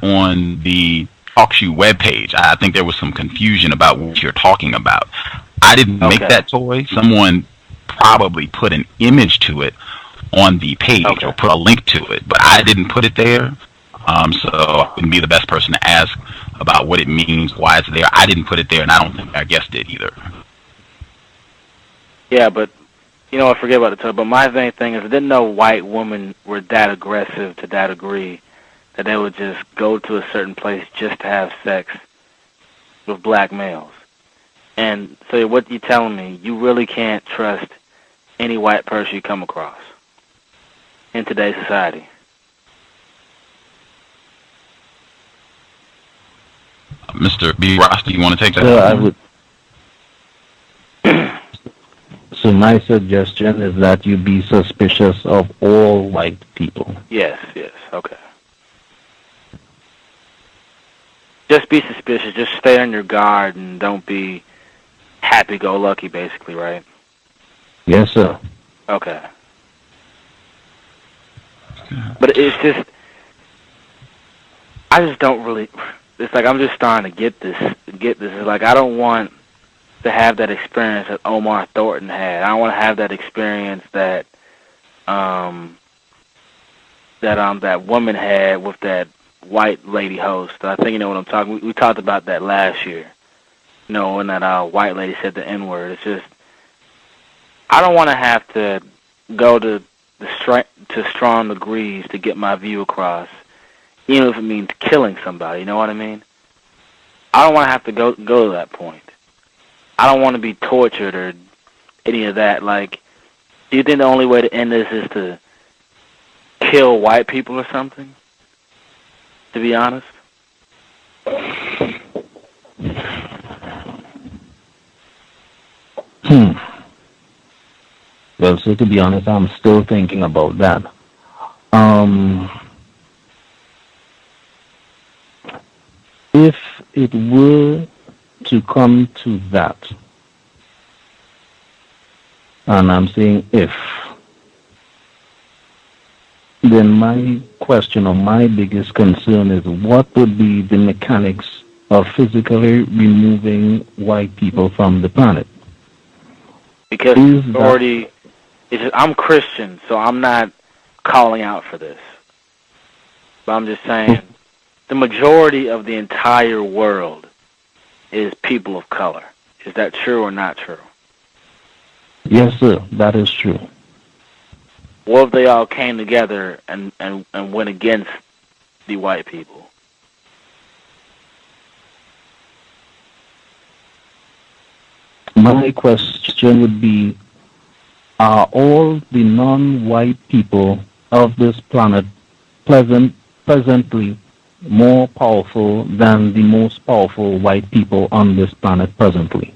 on the TalkShoe webpage. I think there was some confusion about what you're talking about. I didn't make that toy. Someone probably put an image to it on the page or put a link to it, but I didn't put it there. So I wouldn't be the best person to ask about what it means, why it's there. I didn't put it there, and I don't think our guest did either. Yeah, but, I forget about the toy, but my main thing is I didn't know white women were that aggressive to that degree that they would just go to a certain place just to have sex with black males. And so what you're telling me, you really can't trust any white person you come across in today's society. Mr. B. Ross, do you want to take that? I would. So my suggestion is that you be suspicious of all white people. Yes, okay. Just be suspicious. Just stay on your guard and don't be happy-go-lucky, basically, right? Yes, sir. Okay. But it's just, I just don't really, it's like I'm just starting to get this. It's like I don't want to have that experience that Omar Thornton had. I don't want to have that experience that that woman had with that white lady host. I think you know what I'm talking. We talked about that last year. When that white lady said the N-word. It's just I don't want to have to go to strong degrees to get my view across, even if it means killing somebody. You know what I mean? I don't want to have to go to that point. I don't want to be tortured or any of that. Like, do you think the only way to end this is to kill white people or something? To be honest? Well, so to be honest, I'm still thinking about that. If it were to come to that, and I'm saying if, then my question or my biggest concern is what would be the mechanics of physically removing white people from the planet? Because I'm Christian, so I'm not calling out for this. But I'm just saying, the majority of the entire world is people of color. Is that true or not true? Yes, sir, that is true. What if they all came together and went against the white people? My question would be, are all the non-white people of this planet presently more powerful than the most powerful white people on this planet presently?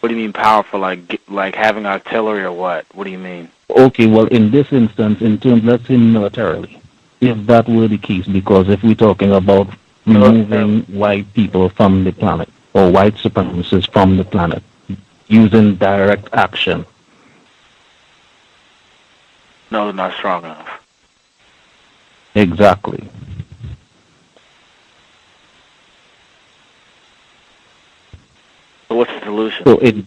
What do you mean powerful? Like having artillery or what? What do you mean? Okay, well, in this instance, in terms, let's say militarily, if that were the case, because if we're talking about removing white people from the planet, or white supremacists from the planet, using direct action. No, they're not strong enough. Exactly. So what's the solution? So it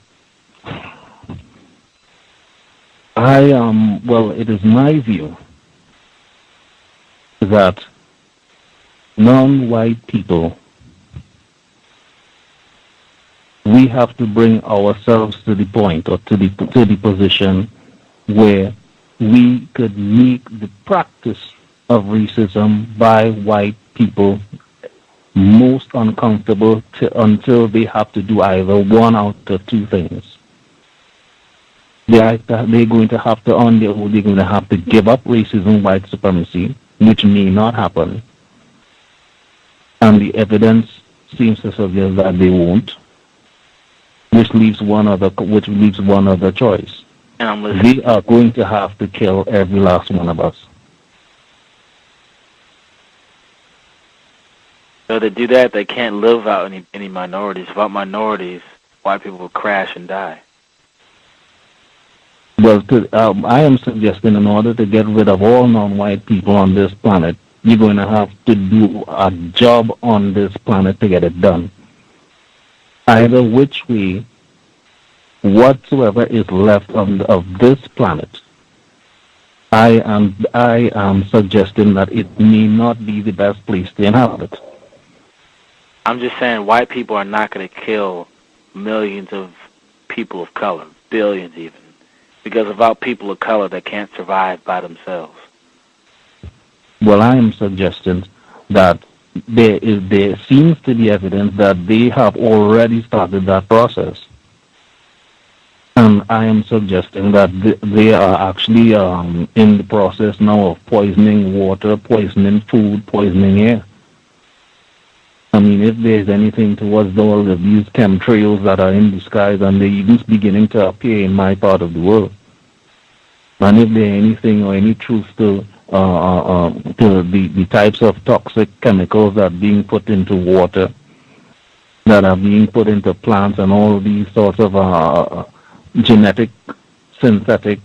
is my view that non-white people, we have to bring ourselves to the point or to the position where we could make the practice of racism by white people most uncomfortable until they have to do either one out of two things. They're going to have to on their own, they're going to have to give up racism, white supremacy, which may not happen. And the evidence seems to suggest that they won't, which leaves one other choice. They are going to have to kill every last one of us. So to do that, they can't live without any minorities. Without minorities, white people will crash and die. Well, I am suggesting in order to get rid of all non-white people on this planet, you're going to have to do a job on this planet to get it done. Either which way, whatsoever is left of this planet, I am suggesting that it may not be the best place to inhabit. I'm just saying white people are not going to kill millions of people of color, billions even, because without people of color, they can't survive by themselves. Well, I am suggesting that there seems to be evidence that they have already started that process. And I am suggesting that they are actually in the process now of poisoning water, poisoning food, poisoning air. I mean, if there's anything towards all of these chemtrails that are in the skies, and they're even beginning to appear in my part of the world, and if there's anything or any truth to the types of toxic chemicals that are being put into water, that are being put into plants, and all these sorts of genetic, synthetic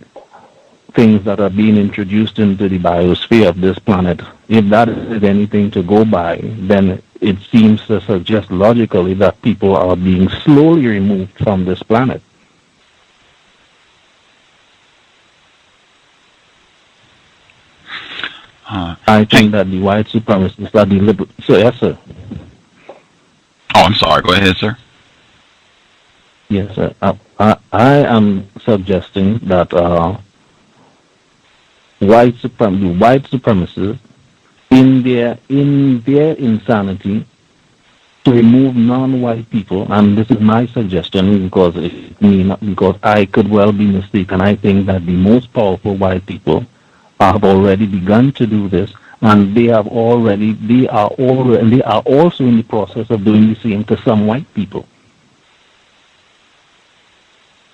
things that are being introduced into the biosphere of this planet, if that is anything to go by, then it seems to suggest logically that people are being slowly removed from this planet. I think that the white supremacists are deliberate. So, yes, sir. Oh, I'm sorry. Go ahead, sir. Yes, sir. I am suggesting that white supremacists, in their insanity, to remove non-white people, and this is my suggestion because I could well be mistaken. I think that the most powerful white people have already begun to do this, and they are also in the process of doing the same to some white people.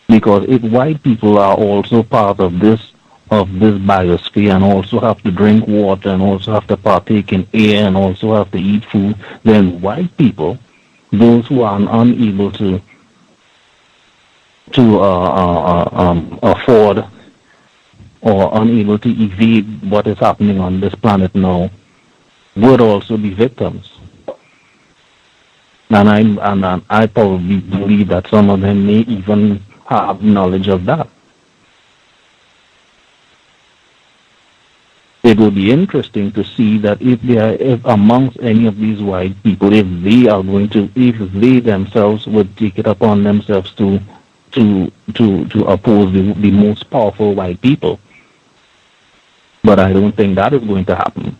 Because if white people are also part of this biosphere and also have to drink water and also have to partake in air and also have to eat food, then white people, those who are unable to afford or unable to evade what is happening on this planet now, would also be victims. And I probably believe that some of them may even have knowledge of that. It will be interesting to see that if amongst any of these white people, if they themselves would take it upon themselves to oppose the most powerful white people. But I don't think that is going to happen.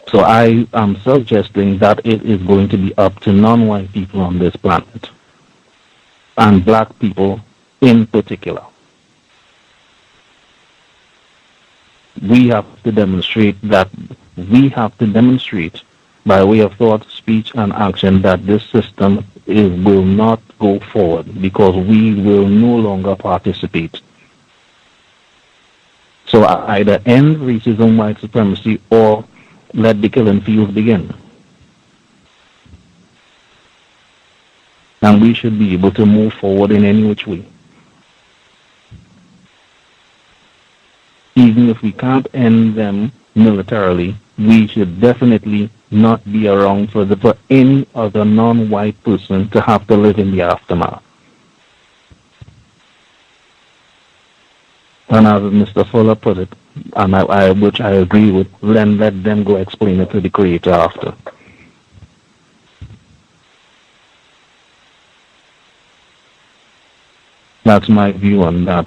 So I am suggesting that it is going to be up to non-white people on this planet, and black people in particular. We have to demonstrate by way of thought, speech, and action that this system will not go forward because we will no longer participate. So either end racism, white supremacy, or let the killing fields begin. And we should be able to move forward in any which way. Even if we can't end them militarily, we should definitely not be around for any other non-white person to have to live in the aftermath. And as Mr. Fuller put it, and which I agree with, then let them go explain it to the Creator after. That's my view on that.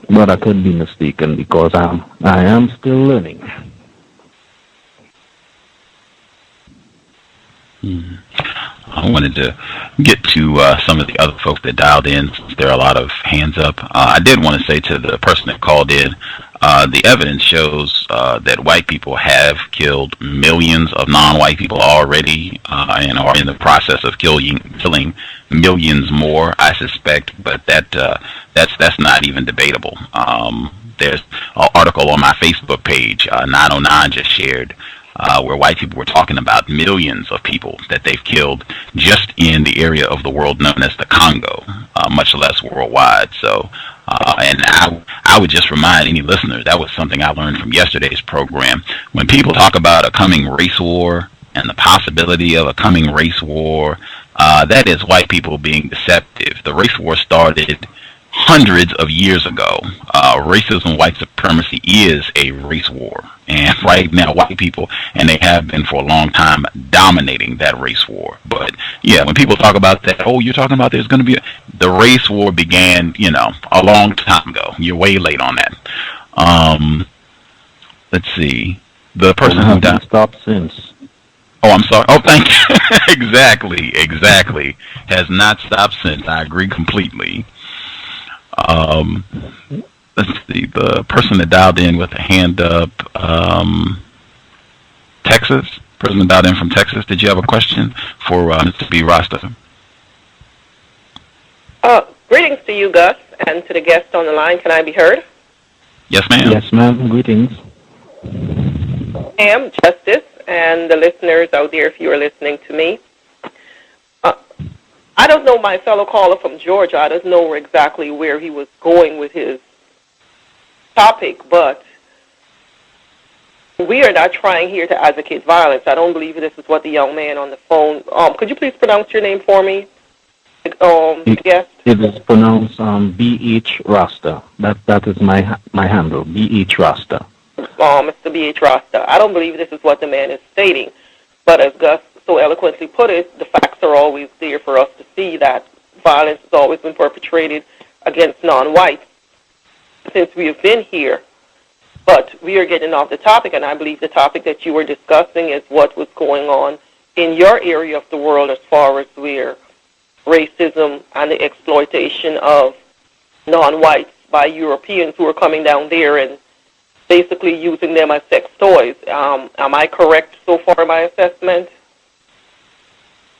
but I could be mistaken because I am still learning. I wanted to get to some of the other folks that dialed in. There are a lot of hands up. I did want to say to the person that called in, the evidence shows that white people have killed millions of non-white people already, and are in the process of killing millions more, I suspect. But that's not even debatable. There's an article on my Facebook page, 909 just shared, where white people were talking about millions of people that they've killed just in the area of the world known as the Congo, much less worldwide. So, and I would just remind any listeners, that was something I learned from yesterday's program. When people talk about a coming race war and the possibility of a coming race war, that is white people being deceptive. The race war started hundreds of years ago. Racism, white supremacy is a race war. And right now, white people, and they have been for a long time, dominating that race war. But yeah, when people talk about that, oh, you're talking about there's going to be the race war began, a long time ago. You're way late on that. Let's see. The person who died. Stopped since. Oh, I'm sorry. Oh, thank you. Exactly. Has not stopped since. I agree completely. Let's see, the person that dialed in with a hand up, Texas, person that dialed in from Texas, did you have a question for Mr. B. Rasta? Greetings to you, Gus, and to the guest on the line. Can I be heard? Yes, ma'am. Yes, ma'am. Greetings. I am Justice, and the listeners out there, if you are listening to me. I don't know my fellow caller from Georgia. I don't know exactly where he was going with his topic, but we are not trying here to advocate violence. I don't believe this is what the young man on the phone. Could you please pronounce your name for me? Yes. It is pronounced B.H. Rasta. That is my handle, B.H. Rasta. Mr. B.H. Rasta. I don't believe this is what the man is stating, but as Gus so eloquently put it, the facts are always there for us to see that violence has always been perpetrated against non-whites since we have been here. But we are getting off the topic, and I believe the topic that you were discussing is what was going on in your area of the world as far as where racism and the exploitation of non-whites by Europeans who are coming down there and basically using them as sex toys. Am I correct so far in my assessment?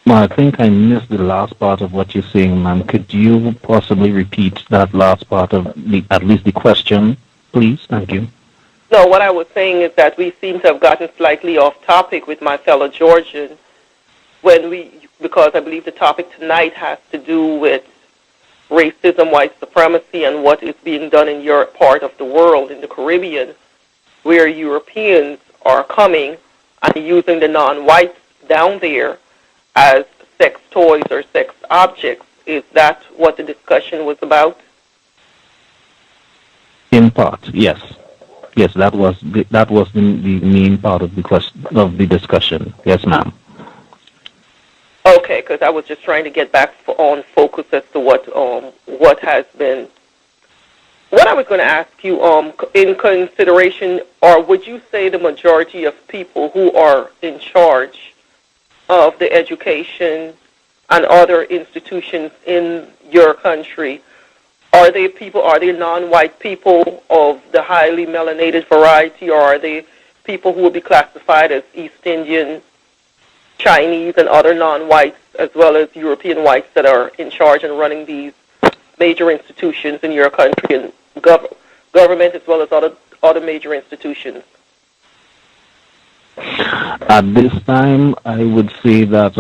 Well, I think I missed the last part of what you're saying, ma'am. Could you possibly repeat that last part of at least the question, please? Thank you. No, what I was saying is that we seem to have gotten slightly off topic with my fellow Georgian because I believe the topic tonight has to do with racism, white supremacy, and what is being done in your part of the world, in the Caribbean, where Europeans are coming and using the non-whites down there as sex toys or sex objects. Is that what the discussion was about? In part, yes. Yes, that was the main part of the discussion. Yes, ma'am. Okay, because I was just trying to get back on focus as to what has been. What I was going to ask you, in consideration, or would you say the majority of people who are in charge of the education and other institutions in your country, are they non-white people of the highly melanated variety, or are they people who will be classified as East Indian, Chinese, and other non-whites, as well as European whites that are in charge and running these major institutions in your country, and government as well as other major institutions? At this time, I would say that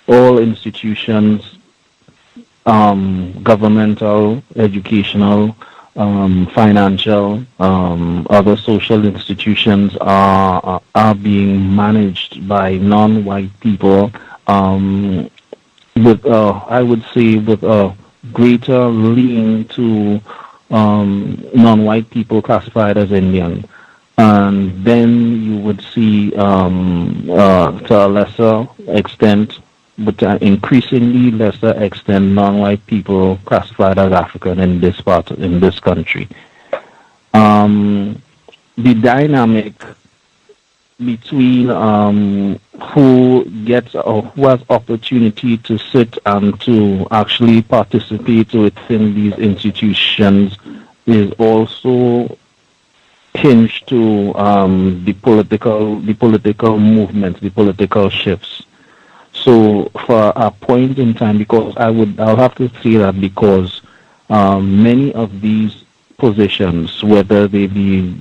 all institutions, governmental, educational, financial, other social institutions are being managed by non-white people with, I would say, with a greater lean to non-white people classified as Indian. And then you would see, to a lesser extent, but increasingly lesser extent non-white people classified as African in this country. The dynamic between who gets or who has opportunity to sit and to actually participate within these institutions is also hinged to the political movements, the political shifts. So for a point in time, because I'll have to say that because many of these positions, whether they be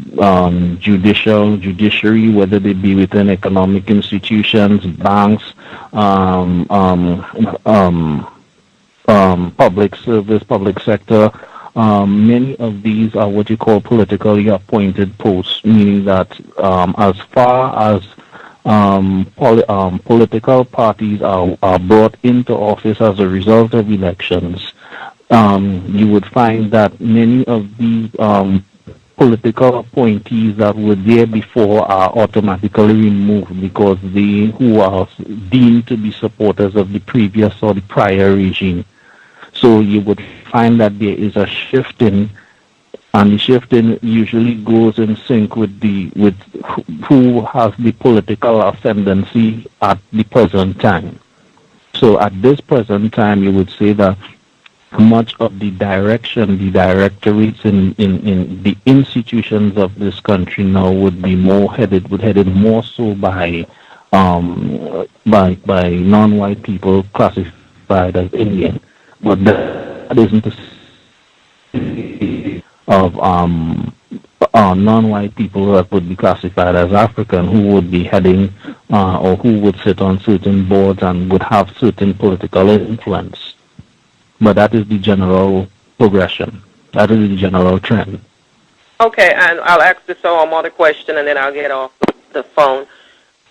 judiciary, whether they be within economic institutions, banks, public service, public sector, many of these are what you call politically appointed posts, meaning that as far as political parties are brought into office as a result of elections, you would find that many of these political appointees that were there before are automatically removed because they who are deemed to be supporters of the previous or the prior regime. So you would find that there is a shifting, and the shifting usually goes in sync with who has the political ascendancy at the present time. So at this present time, you would say that much of the direction, the directorates in the institutions of this country now would be headed more so by non-white people classified as Indian, but that isn't the of non-white people that would be classified as African, who would be heading or who would sit on certain boards and would have certain political influence. But that is the general progression. That is the general trend. Okay, and I'll ask this other question, and then I'll get off the phone.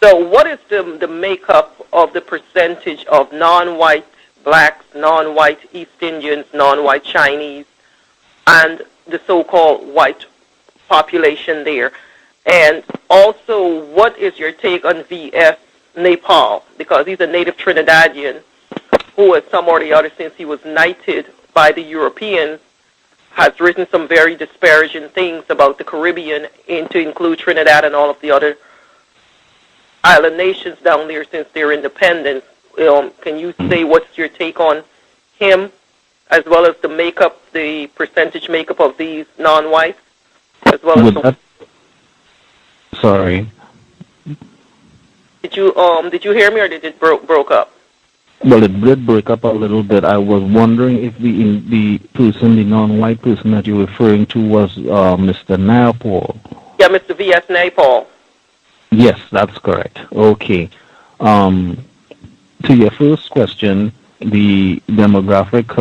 So what is the makeup of the percentage of non-white blacks, non-white East Indians, non-white Chinese, and the so-called white population there? And also, what is your take on V.S. Nepal? Because he's a native Trinidadian who, as some or the other, since he was knighted by the Europeans, has written some very disparaging things about the Caribbean, to include Trinidad and all of the other island nations down there since their independence. Can you say what's your take on him, as well as the percentage makeup of these non-whites, as well as Sorry. Did you hear me, or did it broke up? Well, it did break up a little bit. I was wondering if the non-white person that you're referring to was Mr. Nepal. Yeah, Mr. V.S. Nepal. Yes, that's correct. Okay. To your first question, the demographic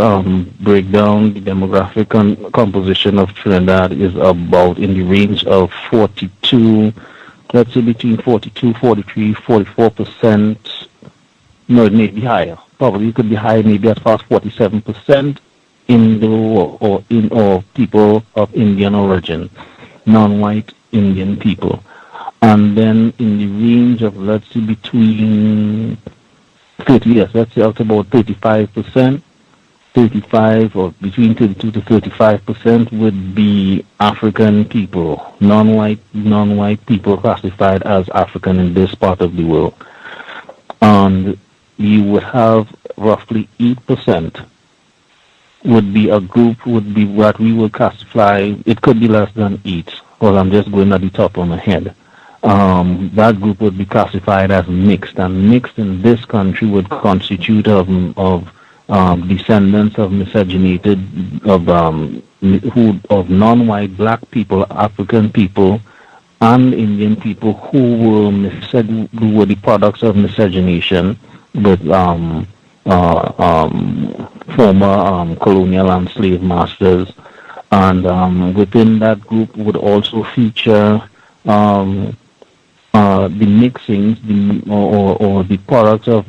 breakdown, the demographic composition of Trinidad is about in the range of 42, let's say between 42, 43, 44%. No, it may be higher. Probably it could be higher, maybe as far as 47% or people of Indian origin, non-white Indian people. And then in the range of, let's say, between 30, yes, let's say up to about 35%, 35 or between 32 to 35% would be African people, non-white people classified as African in this part of the world. And you would have roughly 8% would be what we would classify. It could be less than 8, because I'm just going at the top of my head. That group would be classified as mixed, and mixed in this country would constitute of descendants of miscegenated of non-white black people, African people, and Indian people who were the products of miscegenation with former colonial and slave masters, and within that group would also feature the mixings, or the products of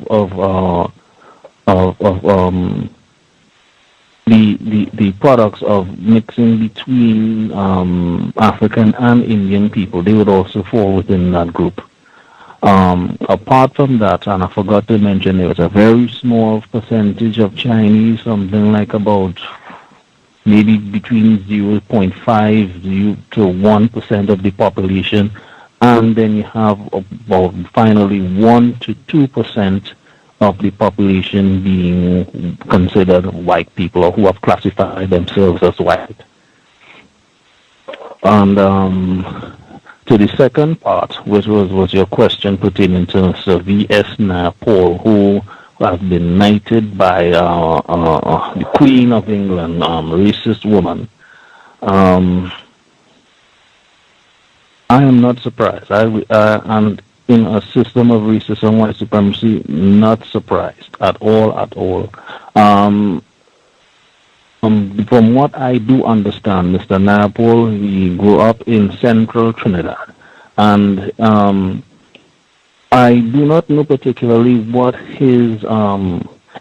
the products of mixing between African and Indian people. They would also fall within that group. Apart from that, and I forgot to mention, there was a very small percentage of Chinese, something like about maybe between 0.5 to 1% of the population, and then you have about finally 1 to 2% of the population being considered white people or who have classified themselves as white. And to the second part, which was your question pertaining to Sir V.S. Paul, who has been knighted by the Queen of England, racist woman. I am not surprised. And in a system of racism, white supremacy, not surprised at all. From what I do understand, Mr. Napol, he grew up in central Trinidad, and I do not know particularly what his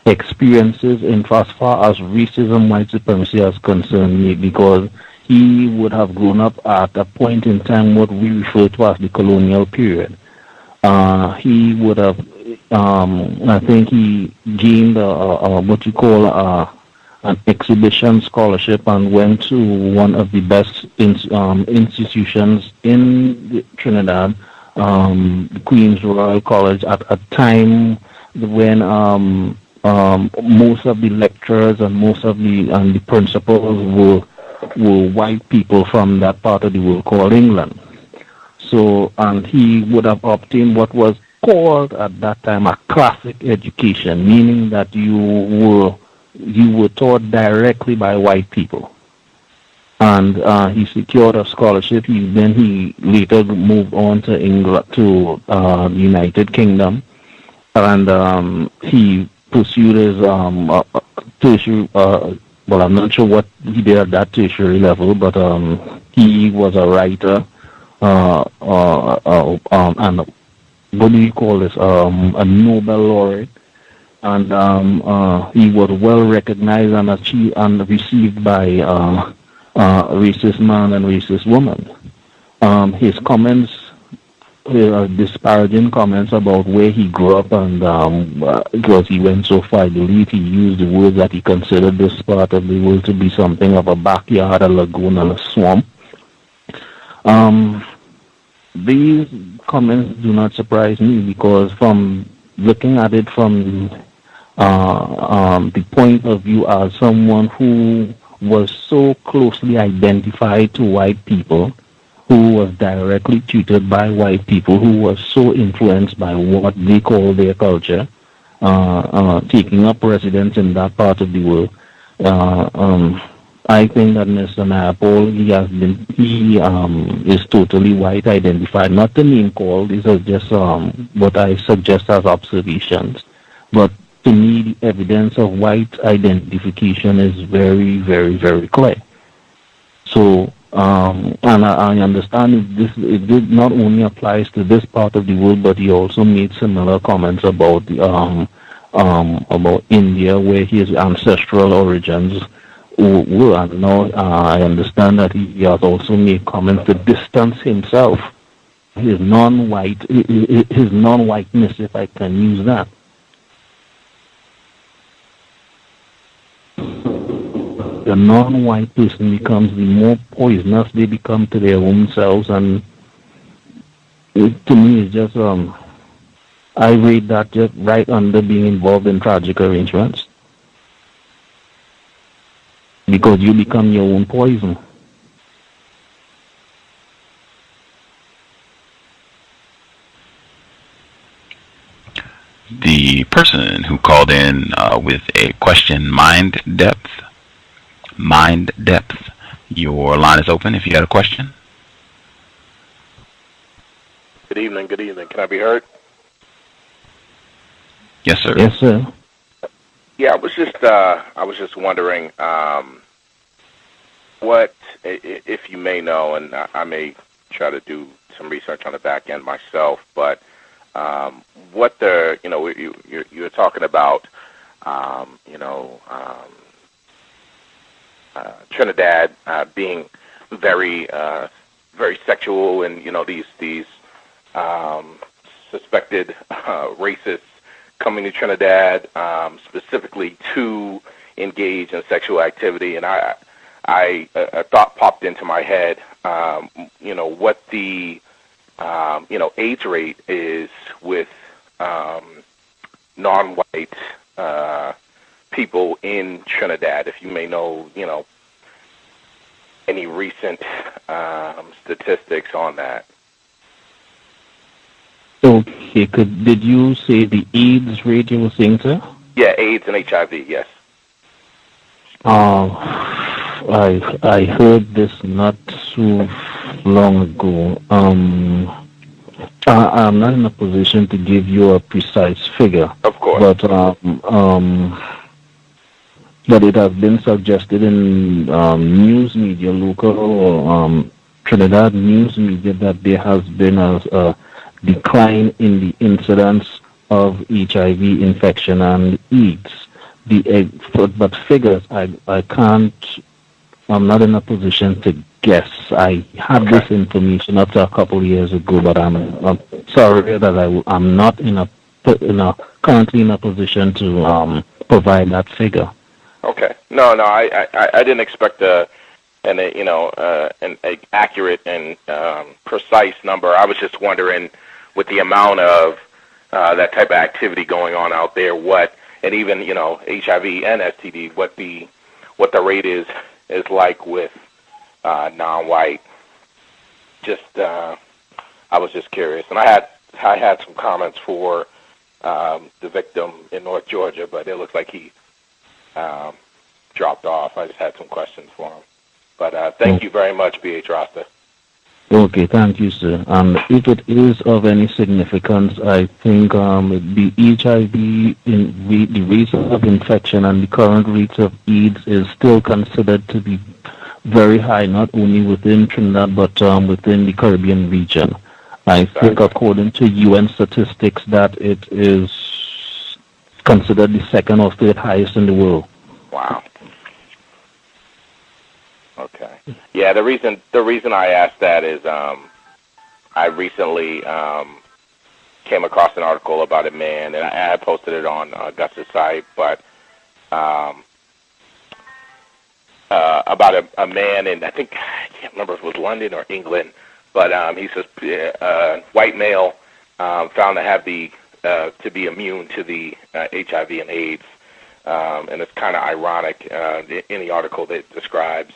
experiences in as far as racism, white supremacy is concerned, me, because he would have grown up at a point in time what we refer to as the colonial period. He would have, I think he gained what you call an exhibition scholarship and went to one of the best institutions in Trinidad, the Queen's Royal College, at a time when most of the lecturers and most of the principals were white people from that part of the world called England. So, and he would have obtained what was called at that time a classic education, meaning that you were taught directly by white people. And he secured a scholarship. Then he later moved on to England, to the United Kingdom, and he pursued his tertiary. Well, I'm not sure what he did at that tertiary level, but he was a writer, and what do you call this? A Nobel laureate. And he was well recognized and achieved and received by racist man and racist woman. His comments, disparaging comments about where he grew up, and because he went so far, I believe he used the words that he considered this part of the world to be something of a backyard, a lagoon, and a swamp. These comments do not surprise me, because from looking at it from the point of view as someone who was so closely identified to white people, who was directly tutored by white people, who was so influenced by what they call their culture, taking up residence in that part of the world. I think that Mr. Napol, he is totally white identified. Not the name called, these are just what I suggest as observations. But to me, the evidence of white identification is very, very, very clear. So, and I understand it not only applies to this part of the world, but he also made similar comments about India, where his ancestral origins were. And now I understand that he has also made comments to distance himself, his non-whiteness, if I can use that. The non-white person becomes, the more poisonous they become to their own selves, and to me it's just I rate that just right under being involved in tragic arrangements, because you become your own poison. The person who called in with a question, Mind Depth, your line is open if you had a question. Good evening. Can I be heard? Yes, sir. Yes, sir. Yeah, I was just wondering what, if you may know, and I may try to do some research on the back end myself, but what you're talking about, Trinidad being very very sexual, and these suspected racists coming to Trinidad, specifically to engage in sexual activity, and a thought popped into my head. What the AIDS rate is with non-white people in Trinidad. If you may know, any recent statistics on that. Okay, did you say the AIDS rate you were saying, sir? Yeah, AIDS and HIV, yes. I heard this not so long ago. I'm not in a position to give you a precise figure. Of course. But it has been suggested in news media, local or Trinidad news media, that there has been a decline in the incidence of HIV infection and AIDS. But figures, I can't. I'm not in a position to guess. I had this information up to a couple of years ago, but I'm sorry that I'm not currently in a position to provide that figure. Okay. No, I didn't expect an accurate and precise number. I was just wondering, with the amount of that type of activity going on out there, and even HIV and STD, what the rate is like with non-white. I was just curious, and I had some comments for the victim in North Georgia, but it looks like he dropped off. I just had some questions for him. But thank you very much, B.H. Rasta. Okay, thank you, sir. If it is of any significance, I think the HIV, the rates of infection and the current rates of AIDS is still considered to be very high, not only within Trinidad, but within the Caribbean region. I think according to UN statistics that it is considered the second or third highest in the world. Wow. Okay. Yeah, the reason I asked that is I recently came across an article about a man, and I posted it on Gus's site, but about a man in, I can't remember if it was London or England, but he says white male found to have to be immune to the HIV and AIDS, and it's kind of ironic in the article that describes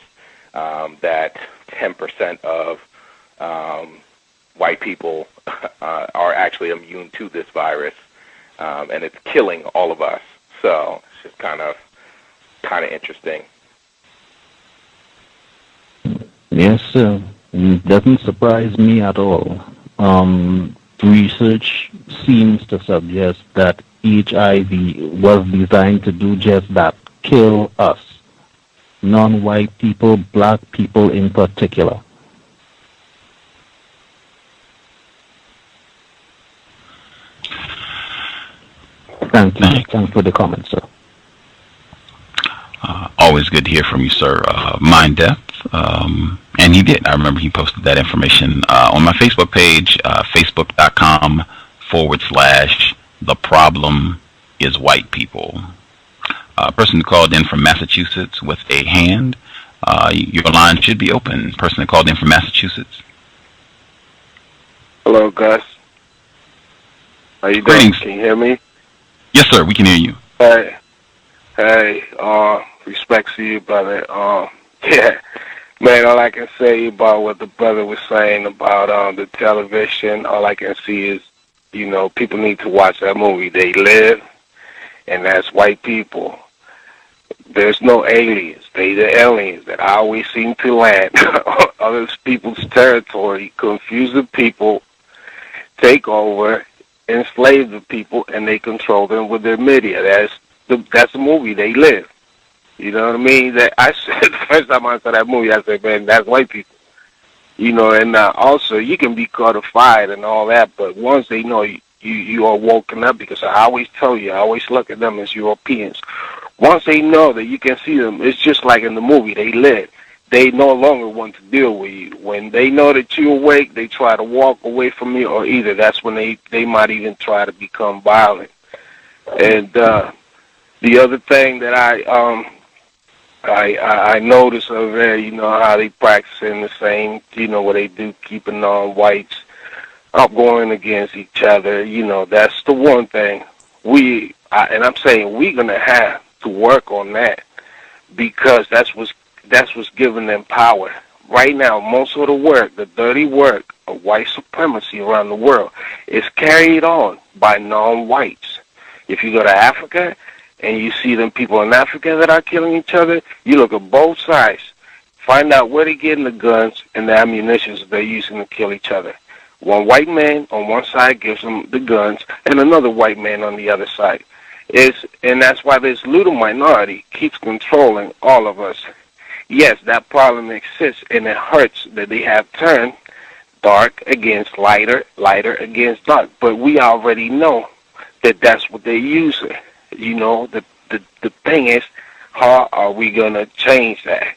that 10% of white people are actually immune to this virus, and it's killing all of us. So it's just kind of interesting. Yes, sir. It doesn't surprise me at all. Research seems to suggest that HIV was designed to do just that, kill us. Non-white people, black people in particular. Thank you. Thanks for the comment, sir. Always good to hear from you, sir. Mind Death. And he did. I remember he posted that information on my Facebook page, facebook.com/The Problem Is White People. A person who called in from Massachusetts with a hand. Your line should be open. Person that called in from Massachusetts. Hello, Gus. How you doing? Greetings. Can you hear me? Yes, sir. We can hear you. Hey. Respects to you, brother. Yeah. Man, all I can say about what the brother was saying about the television, all I can see is, people need to watch that movie. They Live, and that's white people. There's no aliens. They the aliens that always seem to land on other people's territory, confuse the people, take over, enslave the people, and they control them with their media. That's the movie. They Live. You know what I mean? The first time I saw that movie, I said, man, that's white people. And also you can be codified and all that, but once they know you are woken up, because I always tell you, I always look at them as Europeans. Once they know that you can see them, it's just like in the movie, They Live. they no longer want to deal with you. When they know that you're awake, they try to walk away from you, or either that's when they might even try to become violent. And the other thing that I notice over there, you know, how they practicing the same, you know, what they do, keeping whites up going against each other. You know, that's the one thing and I'm saying we're gonna have to work on that, because that's what's giving them power. Right now, most of the work, the dirty work of white supremacy around the world, is carried on by non-whites. If you go to Africa and you see them people in Africa that are killing each other, you look at both sides, find out where they're getting the guns and the ammunition that they're using to kill each other. One white man on one side gives them the guns, and another white man on the other side. And that's why this little minority keeps controlling all of us. Yes, that problem exists, and it hurts that they have turned dark against lighter, lighter against dark. But we already know that that's what they're using. You know, the thing is, how are we going to change that?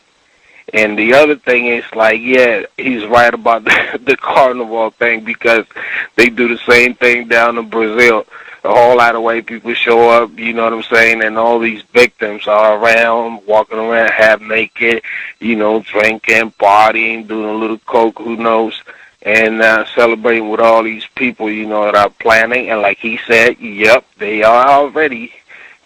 And the other thing is, like, yeah, he's right about the carnival thing, because they do the same thing down in Brazil. A whole lot of white people show up, you know what I'm saying, and all these victims are around, walking around half naked, you know, drinking, partying, doing a little coke, who knows, and celebrating with all these people, you know, that are planning. And like he said, yep, they are already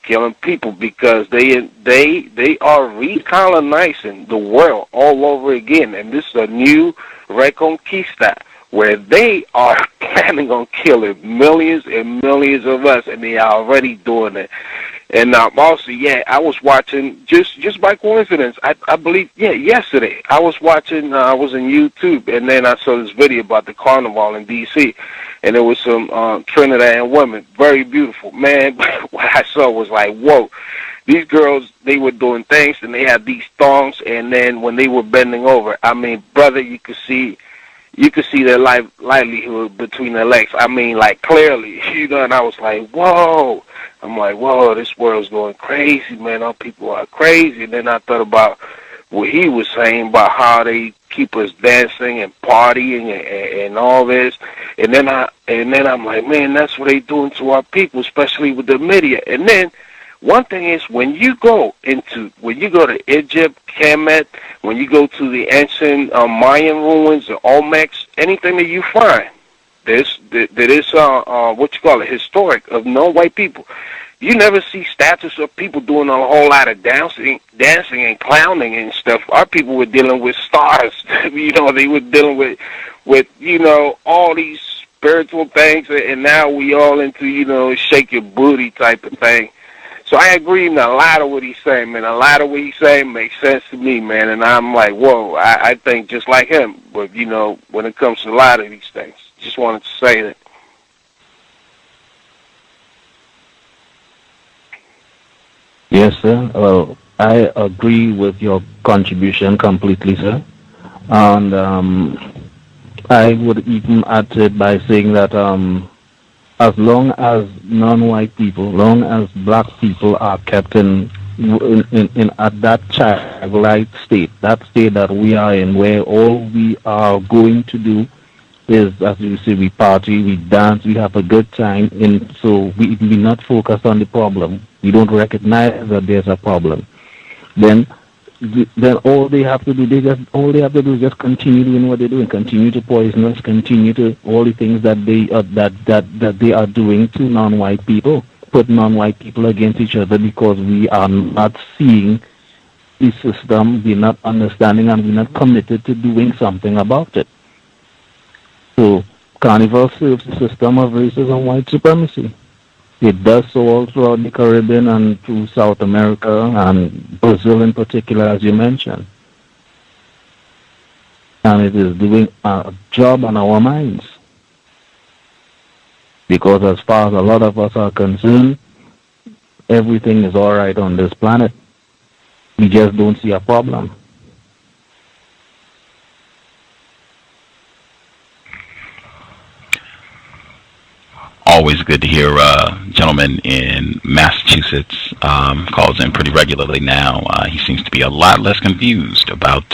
killing people, because they are recolonizing the world all over again. And this is a new reconquista, where they are planning on killing millions and millions of us, and they are already doing it. And also, yeah, I was watching, just by coincidence, I believe, yeah, yesterday, I was watching, I was on YouTube, and then I saw this video about the carnival in D.C., and there was some Trinidad women, very beautiful. Man, what I saw was like, whoa. These girls, they were doing things, and they had these thongs, and then when they were bending over, I mean, brother, you could see their livelihood between their legs. I mean, like, clearly, you know, and I was like, whoa. I'm like, whoa, this world's going crazy, man. All people are crazy. And then I thought about what he was saying about how they keep us dancing and partying and all this. And then I'm like, man, that's what they doing to our people, especially with the media. And then one thing is, when you go to Egypt, Kemet, when you go to the ancient Mayan ruins, the Olmecs, anything that you find, that is what you call it, historic, of non-white people, you never see statues of people doing a whole lot of dancing and clowning and stuff. Our people were dealing with stars. You know, they were dealing with you know, all these spiritual things, and now we all into, you know, shake your booty type of thing. So I agree in a lot of what he's saying, man. A lot of what he's saying makes sense to me, man. And I'm like, whoa, I think just like him. But, you know, when it comes to a lot of these things, just wanted to say that. Yes, sir. Well, I agree with your contribution completely, sir. And I would even add to it by saying that as long as non-white people, long as black people are kept in at that childlike state, that state that we are in, where all we are going to do is, as you say, we party, we dance, we have a good time, and so we not focus on the problem. We don't recognize that there's a problem. Then all they have to do, is just continue doing what they're doing, continue to poison us, continue to all the things that they are doing to non-white people, put non-white people against each other, because we are not seeing the system, we're not understanding, and we're not committed to doing something about it. So Carnival serves the system of racism and white supremacy. It does so all throughout the Caribbean and through South America and Brazil in particular, as you mentioned. And it is doing a job on our minds. Because as far as a lot of us are concerned, everything is all right on this planet. We just don't see a problem. Always good to hear a gentleman in Massachusetts calls in pretty regularly now. He seems to be a lot less confused about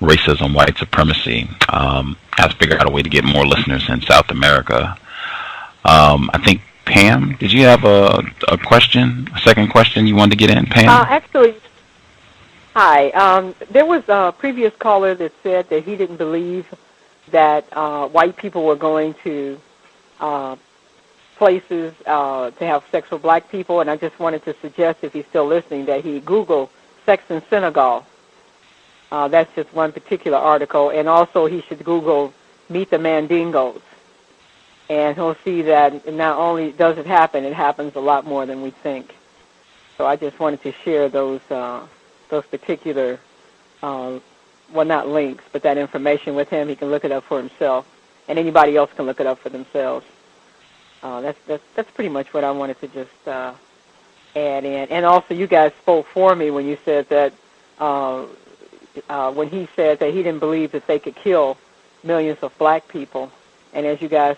racism, white supremacy. Has figured out a way to get more listeners in South America. I think, Pam, did you have a question, a second question you wanted to get in, Pam? Actually, hi. There was a previous caller that said that he didn't believe that white people were going to places to have sex with black people, and I just wanted to suggest, if he's still listening, that he Google sex in Senegal. That's just one particular article, and also he should Google Meet the Mandingos, and he'll see that not only does it happen, it happens a lot more than we think. So I just wanted to share those particular, well, not links, but that information with him. He can look it up for himself, and anybody else can look it up for themselves. That's pretty much what I wanted to just add in. And also, you guys spoke for me when you said that when he said that he didn't believe that they could kill millions of black people. And as you guys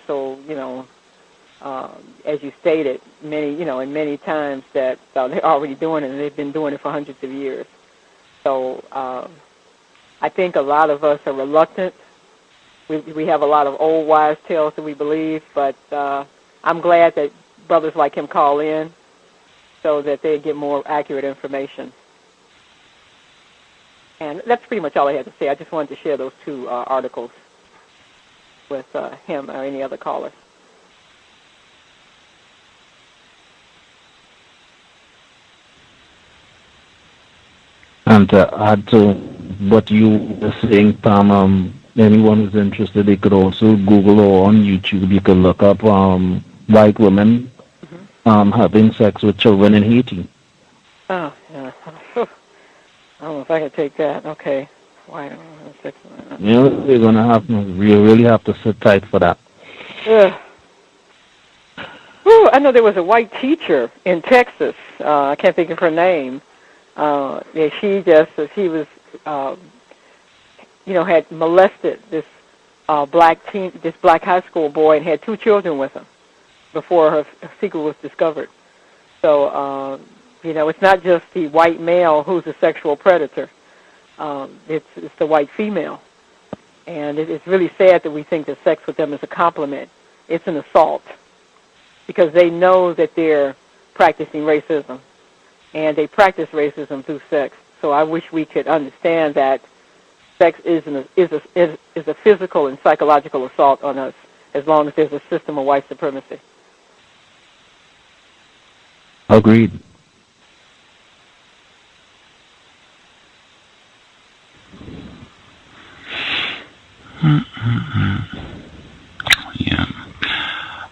as you stated, in many times that they're already doing it, and they've been doing it for hundreds of years. So I think a lot of us are reluctant. We have a lot of old wives' tales that we believe, but I'm glad that brothers like him call in so that they get more accurate information. And that's pretty much all I had to say. I just wanted to share those two articles with him or any other caller. And to add to what you were saying, Pam, anyone who's interested, they could also Google or on YouTube, you could look up white women having sex with children in Haiti. Oh, yeah. I don't know if I can take that. Okay. White sex. You're gonna have to, you really have to sit tight for that. Yeah. Ooh, I know there was a white teacher in Texas. I can't think of her name. She was, had molested this black high school boy and had 2 children with him before her secret was discovered. So, it's not just the white male who's a sexual predator. It's the white female. And it's really sad that we think that sex with them is a compliment. It's an assault because they know that they're practicing racism, and they practice racism through sex. So I wish we could understand that sex is a physical and psychological assault on us as long as there's a system of white supremacy. Agreed. Yeah.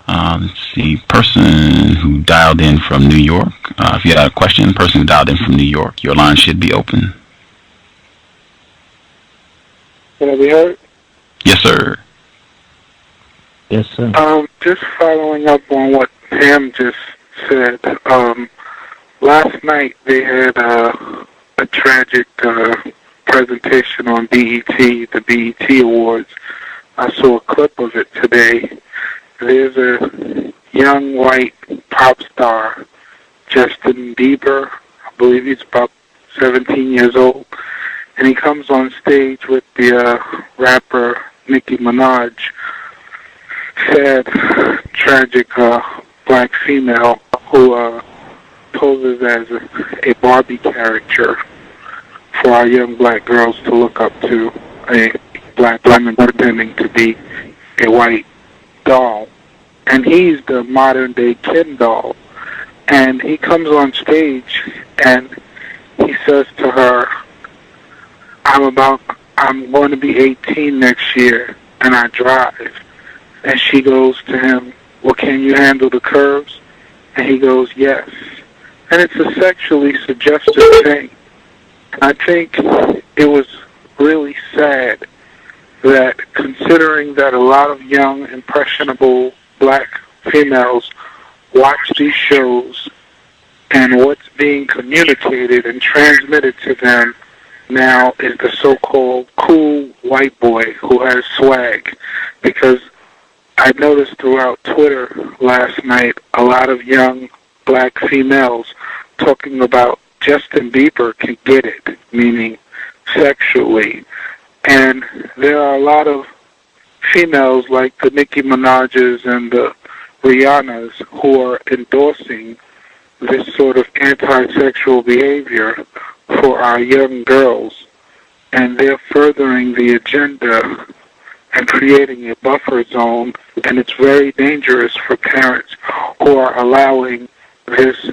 Let's see. Person who dialed in from New York. If you had a question, person who dialed in from New York, your line should be open. Can I be heard? Yes, sir. Yes, sir. Just following up on what Pam just said. Last night they had a tragic presentation on BET, the BET Awards. I saw a clip of it today. There's a young white pop star, Justin Bieber. I believe he's about 17 years old. And he comes on stage with the rapper Nicki Minaj. Sad, tragic black female who poses as a Barbie character for our young black girls to look up to, a black woman pretending to be a white doll. And he's the modern day Ken doll. And he comes on stage and he says to her, I'm going to be 18 next year and I drive. And she goes to him, well, can you handle the curves? And he goes, yes. And it's a sexually suggestive thing. I think it was really sad that, considering that a lot of young, impressionable black females watch these shows and what's being communicated and transmitted to them now is the so-called cool white boy who has swag. Because I noticed throughout Twitter last night a lot of young black females talking about Justin Bieber can get it, meaning sexually. And there are a lot of females like the Nicki Minaj's and the Rihanna's who are endorsing this sort of anti-sexual behavior for our young girls. And they're furthering the agenda and creating a buffer zone, and it's very dangerous for parents who are allowing this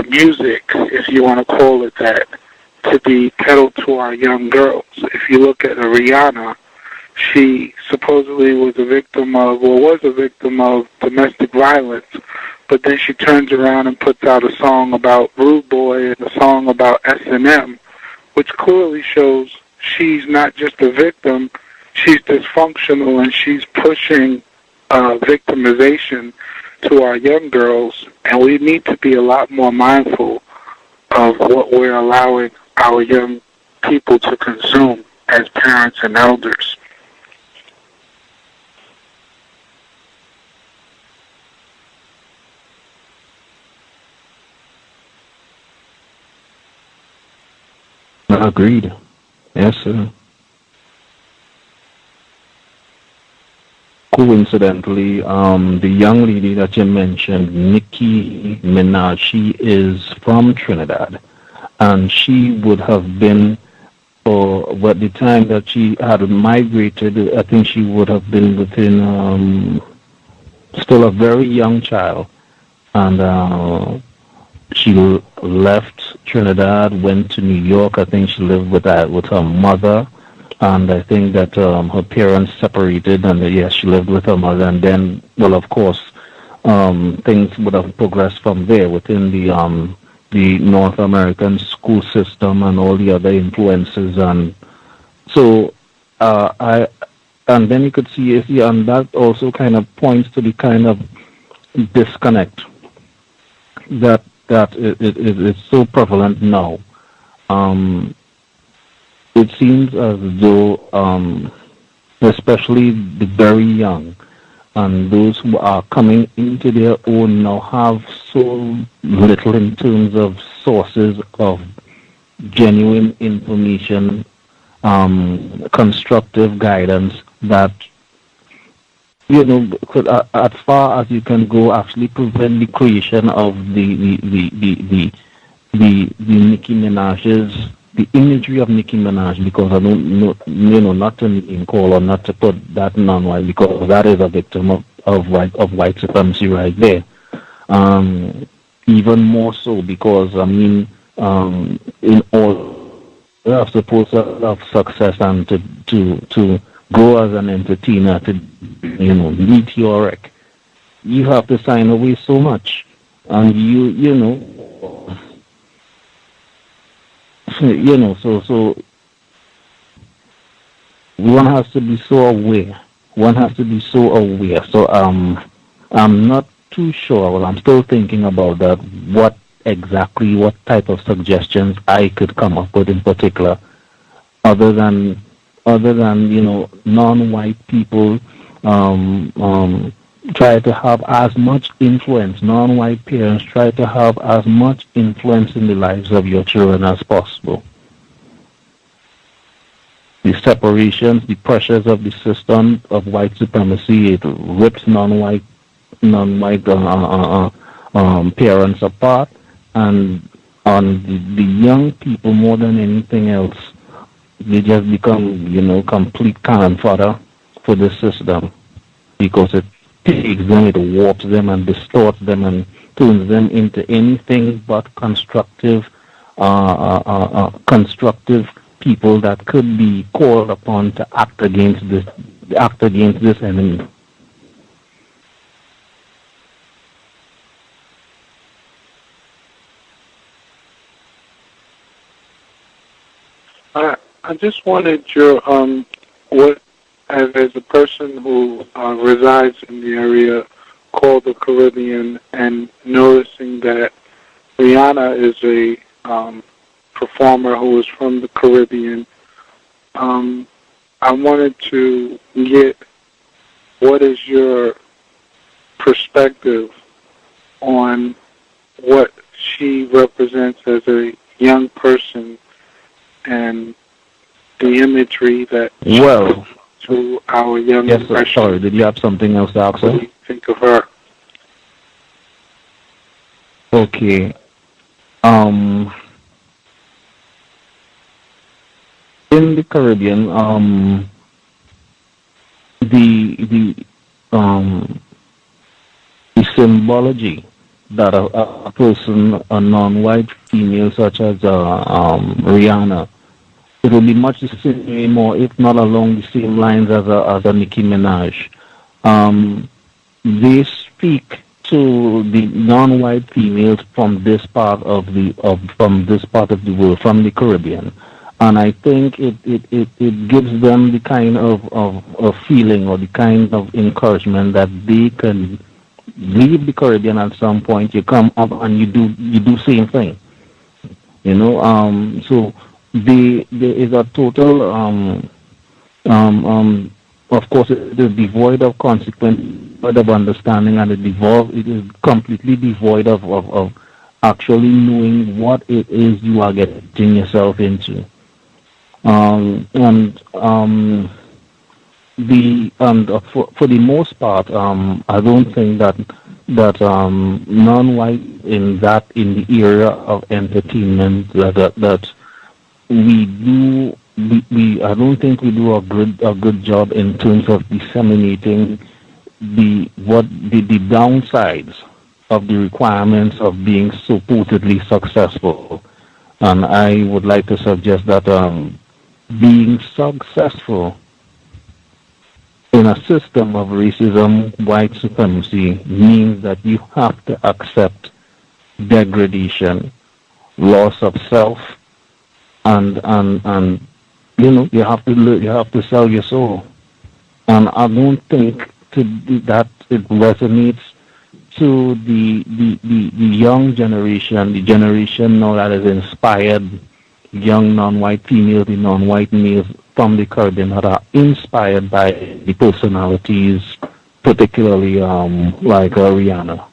music, if you want to call it that, to be peddled to our young girls. If you look at Rihanna, she supposedly was a victim of domestic violence, but then she turns around and puts out a song about Rude Boy and a song about S&M, which clearly shows she's not just a victim, she's dysfunctional, and she's pushing victimization to our young girls, and we need to be a lot more mindful of what we're allowing our young people to consume as parents and elders. Agreed. Yes, sir. Coincidentally, the young lady that you mentioned, Nicki Minaj, she is from Trinidad, and she would have been, at the time that she had migrated, I think she would have been within, still a very young child, and she left Trinidad, went to New York. I think she lived with her mother. And I think that her parents separated, and yes, she lived with her mother. And then, well, of course, things would have progressed from there within the North American school system and all the other influences. And so, and then you could see, and that also kind of points to the kind of disconnect that is so prevalent now. It seems as though, especially the very young and those who are coming into their own now have so little in terms of sources of genuine information, constructive guidance that, you know, could, as far as you can go, actually prevent the creation of the Nicki Minaj's, the imagery of Nicki Minaj, because I don't know, not to name call or not to put that non-white, because that is a victim of white supremacy right there. Even more so because, I mean, in all supposed to have success and to grow as an entertainer, to, meteoric, you have to sign away so much. And so one has to be so aware. So I'm not too sure. Well, I'm still thinking about that. What type of suggestions I could come up with in particular, other than non-white people try to have as much influence. Non-white parents try to have as much influence in the lives of your children as possible. The separations, the pressures of the system of white supremacy, it rips non-white parents apart, and on the young people more than anything else, they just become, complete cannon fodder for the system, because it takes them, it warps them and distorts them and turns them into anything but constructive people that could be called upon to act against this enemy. I just wanted your as a person who resides in the area called the Caribbean, and noticing that Rihanna is a performer who is from the Caribbean, I wanted to get what is your perspective on what she represents as a young person and the imagery that to our young yes, sir. Sorry, did you have something else to ask, sir? What do you think of her? Okay. In the Caribbean, the symbology that a person, a non-white female such as Rihanna, it will be much the same, or if not along the same lines as a Nicki Minaj. They speak to the non-white females from this part of the world, from the Caribbean, and I think it gives them the kind of feeling or the kind of encouragement that they can leave the Caribbean at some point. You come up and you do same thing, so there is a total of course it is devoid of consequence, devoid of understanding, and it is completely devoid of actually knowing what it is you are getting yourself into. For the most part, I don't think that non-white in the area of entertainment that we do. I don't think we do a good job in terms of disseminating the downsides of the requirements of being supposedly successful. And I would like to suggest that being successful in a system of racism, white supremacy, means that you have to accept degradation, loss of self, and you have to sell your soul. And I don't think that it resonates to the young generation, the generation now that is inspired, young non-white females, the non-white males from the Caribbean that are inspired by the personalities, particularly like Rihanna.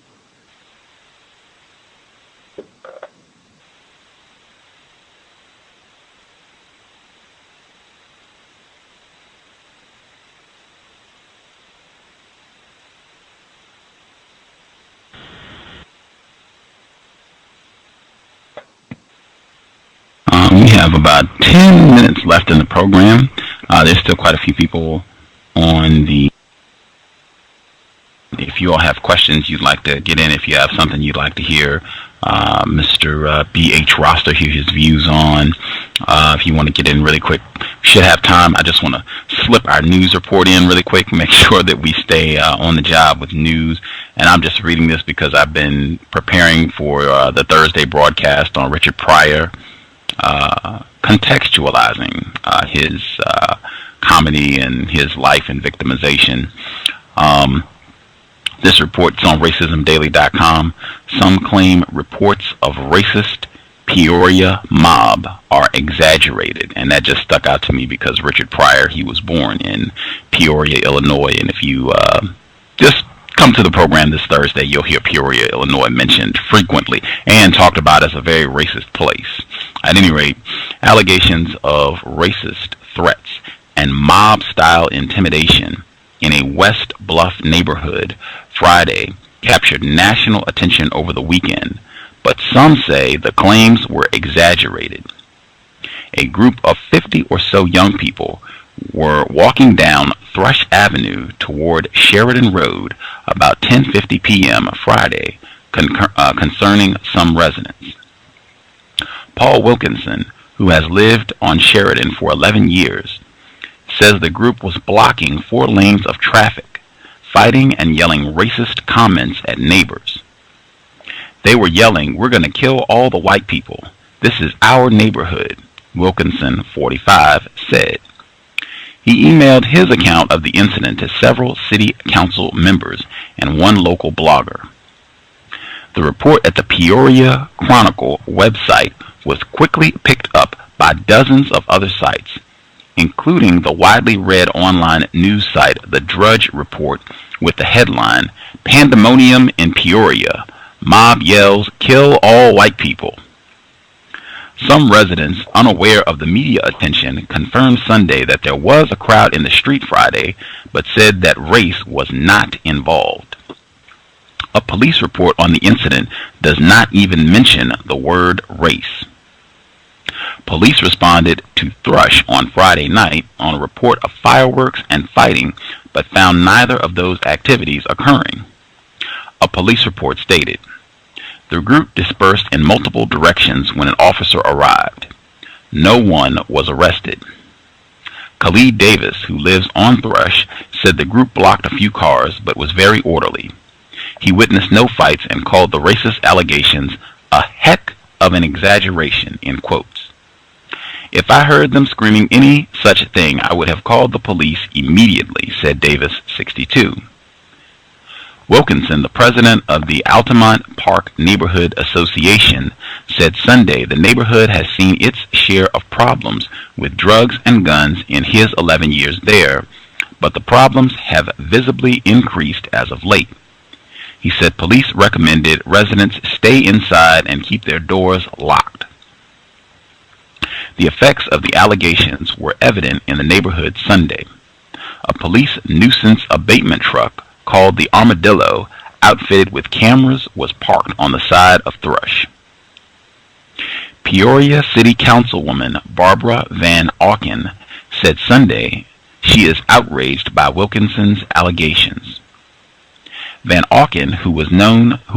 We have about 10 minutes left in the program. There's still quite a few people on the... If you all have questions you'd like to get in, if you have something you'd like to hear Mr. B.H. Roster hear his views on, if you want to get in really quick, should have time. I just want to slip our news report in really quick, make sure that we stay on the job with news. And I'm just reading this because I've been preparing for the Thursday broadcast on Richard Pryor, contextualizing his comedy and his life and victimization. This report's on racismdaily.com. Some claim reports of racist Peoria mob are exaggerated, and that just stuck out to me because Richard Pryor, he was born in Peoria, Illinois, and if you just come to the program this Thursday, you'll hear Peoria, Illinois mentioned frequently and talked about as a very racist place. At any rate, allegations of racist threats and mob-style intimidation in a West Bluff neighborhood Friday captured national attention over the weekend, but some say the claims were exaggerated. A group of 50 or so young people were walking down Thrush Avenue toward Sheridan Road about 10:50 p.m. Friday, concerning some residents. Paul Wilkinson, who has lived on Sheridan for 11 years, says the group was blocking 4 lanes of traffic, fighting and yelling racist comments at neighbors. They were yelling, "We're going to kill all the white people. This is our neighborhood," Wilkinson, 45, said. He emailed his account of the incident to several city council members and one local blogger. The report at the Peoria Chronicle website was quickly picked up by dozens of other sites, including the widely read online news site The Drudge Report with the headline, "Pandemonium in Peoria. Mob yells, kill all white people." Some residents, unaware of the media attention, confirmed Sunday that there was a crowd in the street Friday, but said that race was not involved. A police report on the incident does not even mention the word race. Police responded to Thrush on Friday night on a report of fireworks and fighting, but found neither of those activities occurring. A police report stated, "The group dispersed in multiple directions when an officer arrived. No one was arrested." Khalid Davis, who lives on Thrush, said the group blocked a few cars but was very orderly. He witnessed no fights and called the racist allegations a heck of an exaggeration, in quotes. "If I heard them screaming any such thing, I would have called the police immediately," said Davis, 62. Wilkinson, the president of the Altamont Park Neighborhood Association, said Sunday the neighborhood has seen its share of problems with drugs and guns in his 11 years there, but the problems have visibly increased as of late. He said police recommended residents stay inside and keep their doors locked. The effects of the allegations were evident in the neighborhood Sunday. A police nuisance abatement truck called the Armadillo, outfitted with cameras, was parked on the side of Thrush. Peoria City Councilwoman Barbara Van Auken said Sunday she is outraged by Wilkinson's allegations. Van Auken, who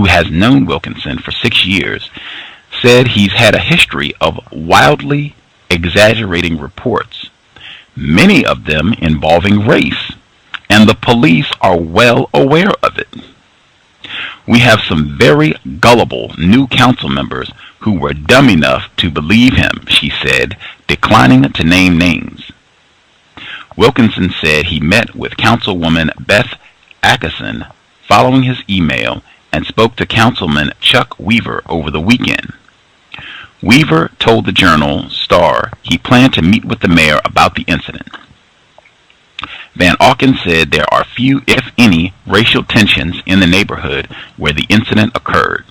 has known Wilkinson for 6 years, said he's had a history of wildly exaggerating reports, many of them involving race, and the police are well aware of it. "We have some very gullible new council members who were dumb enough to believe him," she said, declining to name names. Wilkinson said he met with Councilwoman Beth Atkinson following his email and spoke to Councilman Chuck Weaver over the weekend. Weaver told the Journal Star he planned to meet with the mayor about the incident. Van Auken said there are few, if any, racial tensions in the neighborhood where the incident occurred.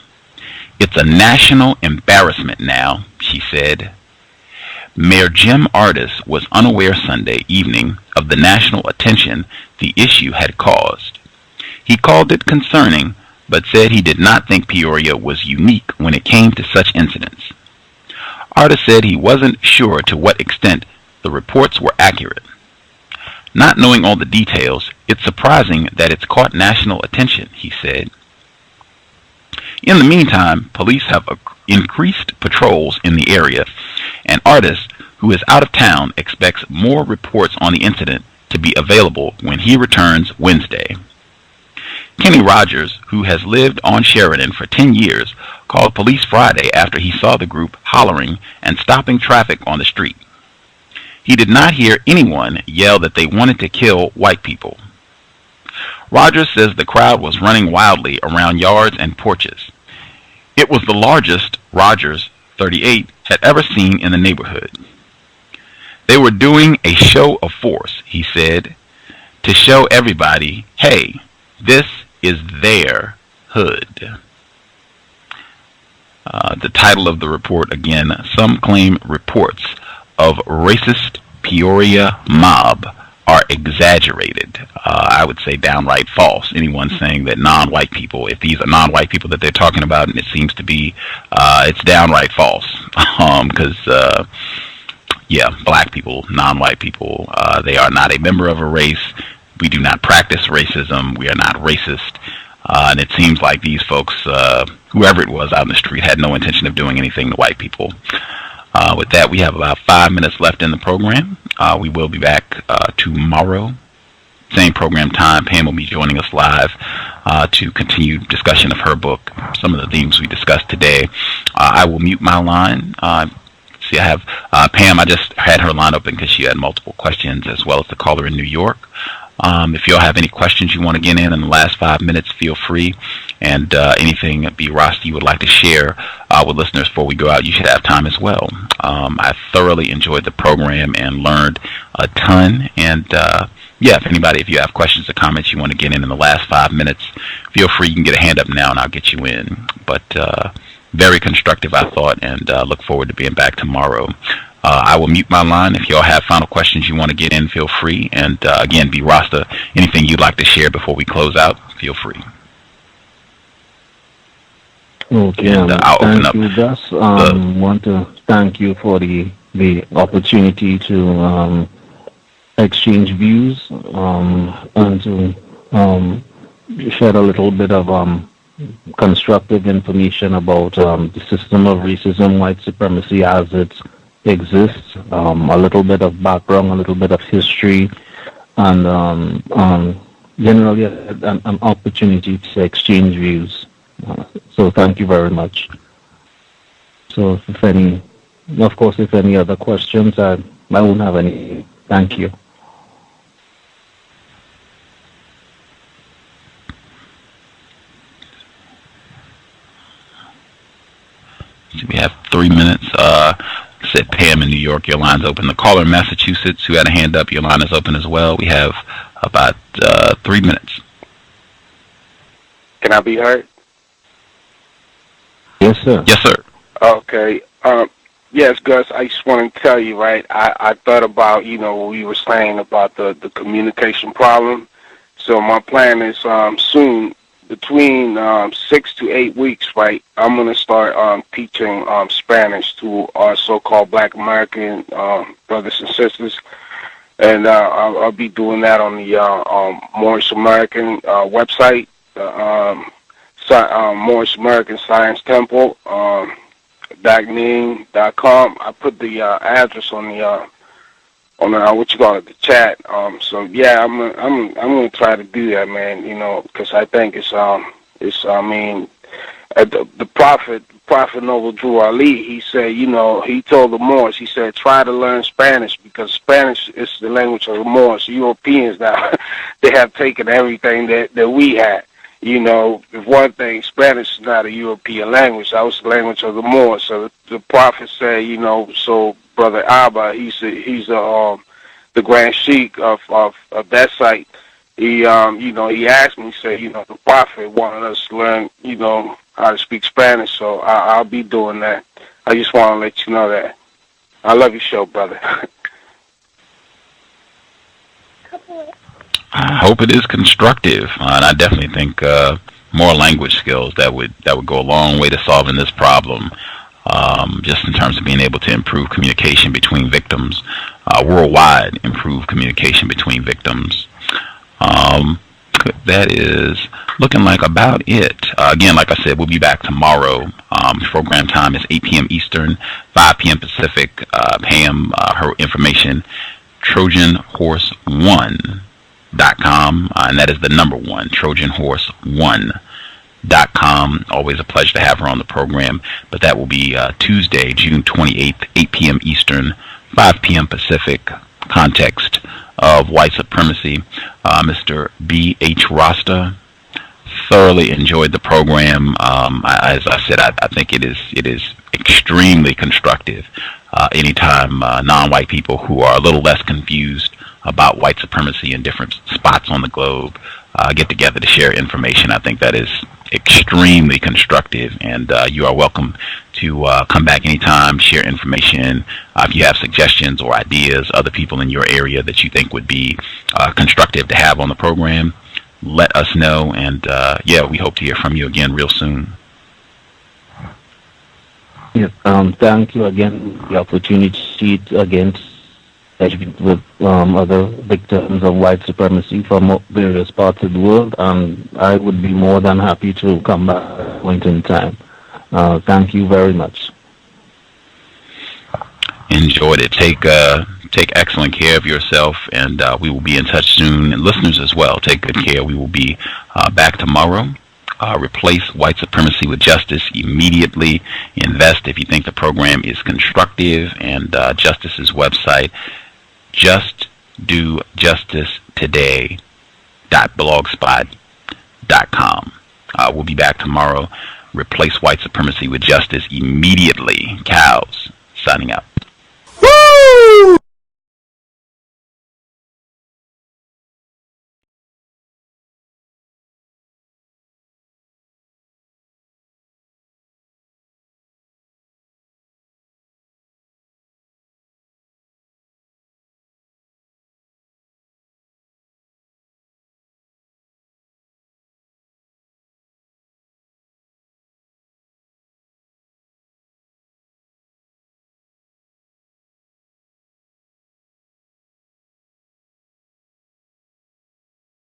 "It's a national embarrassment now," she said. Mayor Jim Ardis was unaware Sunday evening of the national attention the issue had caused. He called it concerning, but said he did not think Peoria was unique when it came to such incidents. Ardis said he wasn't sure to what extent the reports were accurate. "Not knowing all the details, it's surprising that it's caught national attention," he said. In the meantime, police have increased patrols in the area, and Ardis, who is out of town, expects more reports on the incident to be available when he returns Wednesday. Kenny Rogers, who has lived on Sheridan for 10 years, called police Friday after he saw the group hollering and stopping traffic on the street. He did not hear anyone yell that they wanted to kill white people. Rogers says the crowd was running wildly around yards and porches. It was the largest Rogers, 38, had ever seen in the neighborhood. "They were doing a show of force," he said, "to show everybody, hey, this is their hood." The title of the report again, "Some claim reports of racist Peoria mob are exaggerated." I would say downright false. Anyone saying that non-white people, if these are non-white people that they're talking about, and it seems to be, it's downright false. Because, black people, non-white people, they are not a member of a race. We do not practice racism. We are not racist. And it seems like these folks, whoever it was out in the street, had no intention of doing anything to white people. With that, we have about 5 minutes left in the program. We will be back tomorrow, same program time. Pam will be joining us live to continue discussion of her book, some of the themes we discussed today. I will mute my line. See, I have Pam. I just had her line open because she had multiple questions, as well as the caller in New York. If you all have any questions you want to get in the last 5 minutes, feel free. And anything, B. Rasta, you would like to share with listeners before we go out, you should have time as well. I thoroughly enjoyed the program and learned a ton. And yeah, if you have questions or comments you want to get in the last 5 minutes, feel free. You can get a hand up now and I'll get you in. But very constructive, I thought, and look forward to being back tomorrow. I will mute my line. If you all have final questions you want to get in, feel free. And again, B. Rasta, anything you'd like to share before we close out, feel free. Okay, thank you, Gus. Want to thank you for the opportunity to exchange views and to share a little bit of constructive information about the system of racism, white supremacy as it exists, a little bit of background, a little bit of history, and generally an opportunity to exchange views. So thank you very much. So if any other questions, I won't have any. Thank you. So we have 3 minutes. Said Pam in New York, your line's open. The caller in Massachusetts who had a hand up, your line is open as well. We have about 3 minutes. Can I be heard? Yes, sir. Yes, sir. Okay. Yes, Gus, I just want to tell you, right, I thought about, what we were saying about the communication problem. So my plan is soon, between 6 to 8 weeks, right, I'm going to start teaching Spanish to our so-called Black American brothers and sisters. And I'll be doing that on the Moorish American website, Moorish American Science Temple, .com. I put the address on the the chat. So yeah, I'm gonna try to do that, man. Because I think it's the Prophet Noble Drew Ali. He said, he told the Moors, he said, try to learn Spanish because Spanish is the language of the Moors. Europeans now they have taken everything that we had. If one thing, Spanish is not a European language. That was the language of the Moors. So the Prophet said, so Brother Abba, he's the Grand Sheikh of that site. He asked me, he said, the Prophet wanted us to learn, how to speak Spanish. So I'll be doing that. I just want to let you know that. I love your show, brother. I hope it is constructive, and I definitely think more language skills that would go a long way to solving this problem. Just in terms of being able to improve communication between victims worldwide, improve communication between victims. That is looking like about it. Again, like I said, we'll be back tomorrow. Program time is 8 p.m. Eastern, 5 p.m. Pacific. Pam, her information, TrojanHorse1.com, and that is the number 1, TrojanHorse1.com. Always a pleasure to have her on the program. But that will be Tuesday, June 28th, 8 p.m. Eastern, 5 p.m. Pacific. Context of white supremacy. Mr. B.H. Rasta, thoroughly enjoyed the program. As I said, I think it is extremely constructive. Anytime non-white people who are a little less confused about white supremacy in different spots on the globe get together to share information, I think that is extremely constructive, and you are welcome to come back anytime, share information. If you have suggestions or ideas, other people in your area that you think would be constructive to have on the program, let us know, and yeah, we hope to hear from you again real soon. Yes, thank you again for the opportunity to again with other victims of white supremacy from various parts of the world, and I would be more than happy to come back at a point in time. Thank you very much. Enjoyed it. Take excellent care of yourself, and we will be in touch soon. And listeners as well, take good care. We will be back tomorrow. Replace white supremacy with justice immediately. Invest if you think the program is constructive, and Justice's website, justdojustice.today.com. Terrorism.blogspot.com. We'll be back tomorrow. Replace white supremacy with justice immediately. Cows, signing out.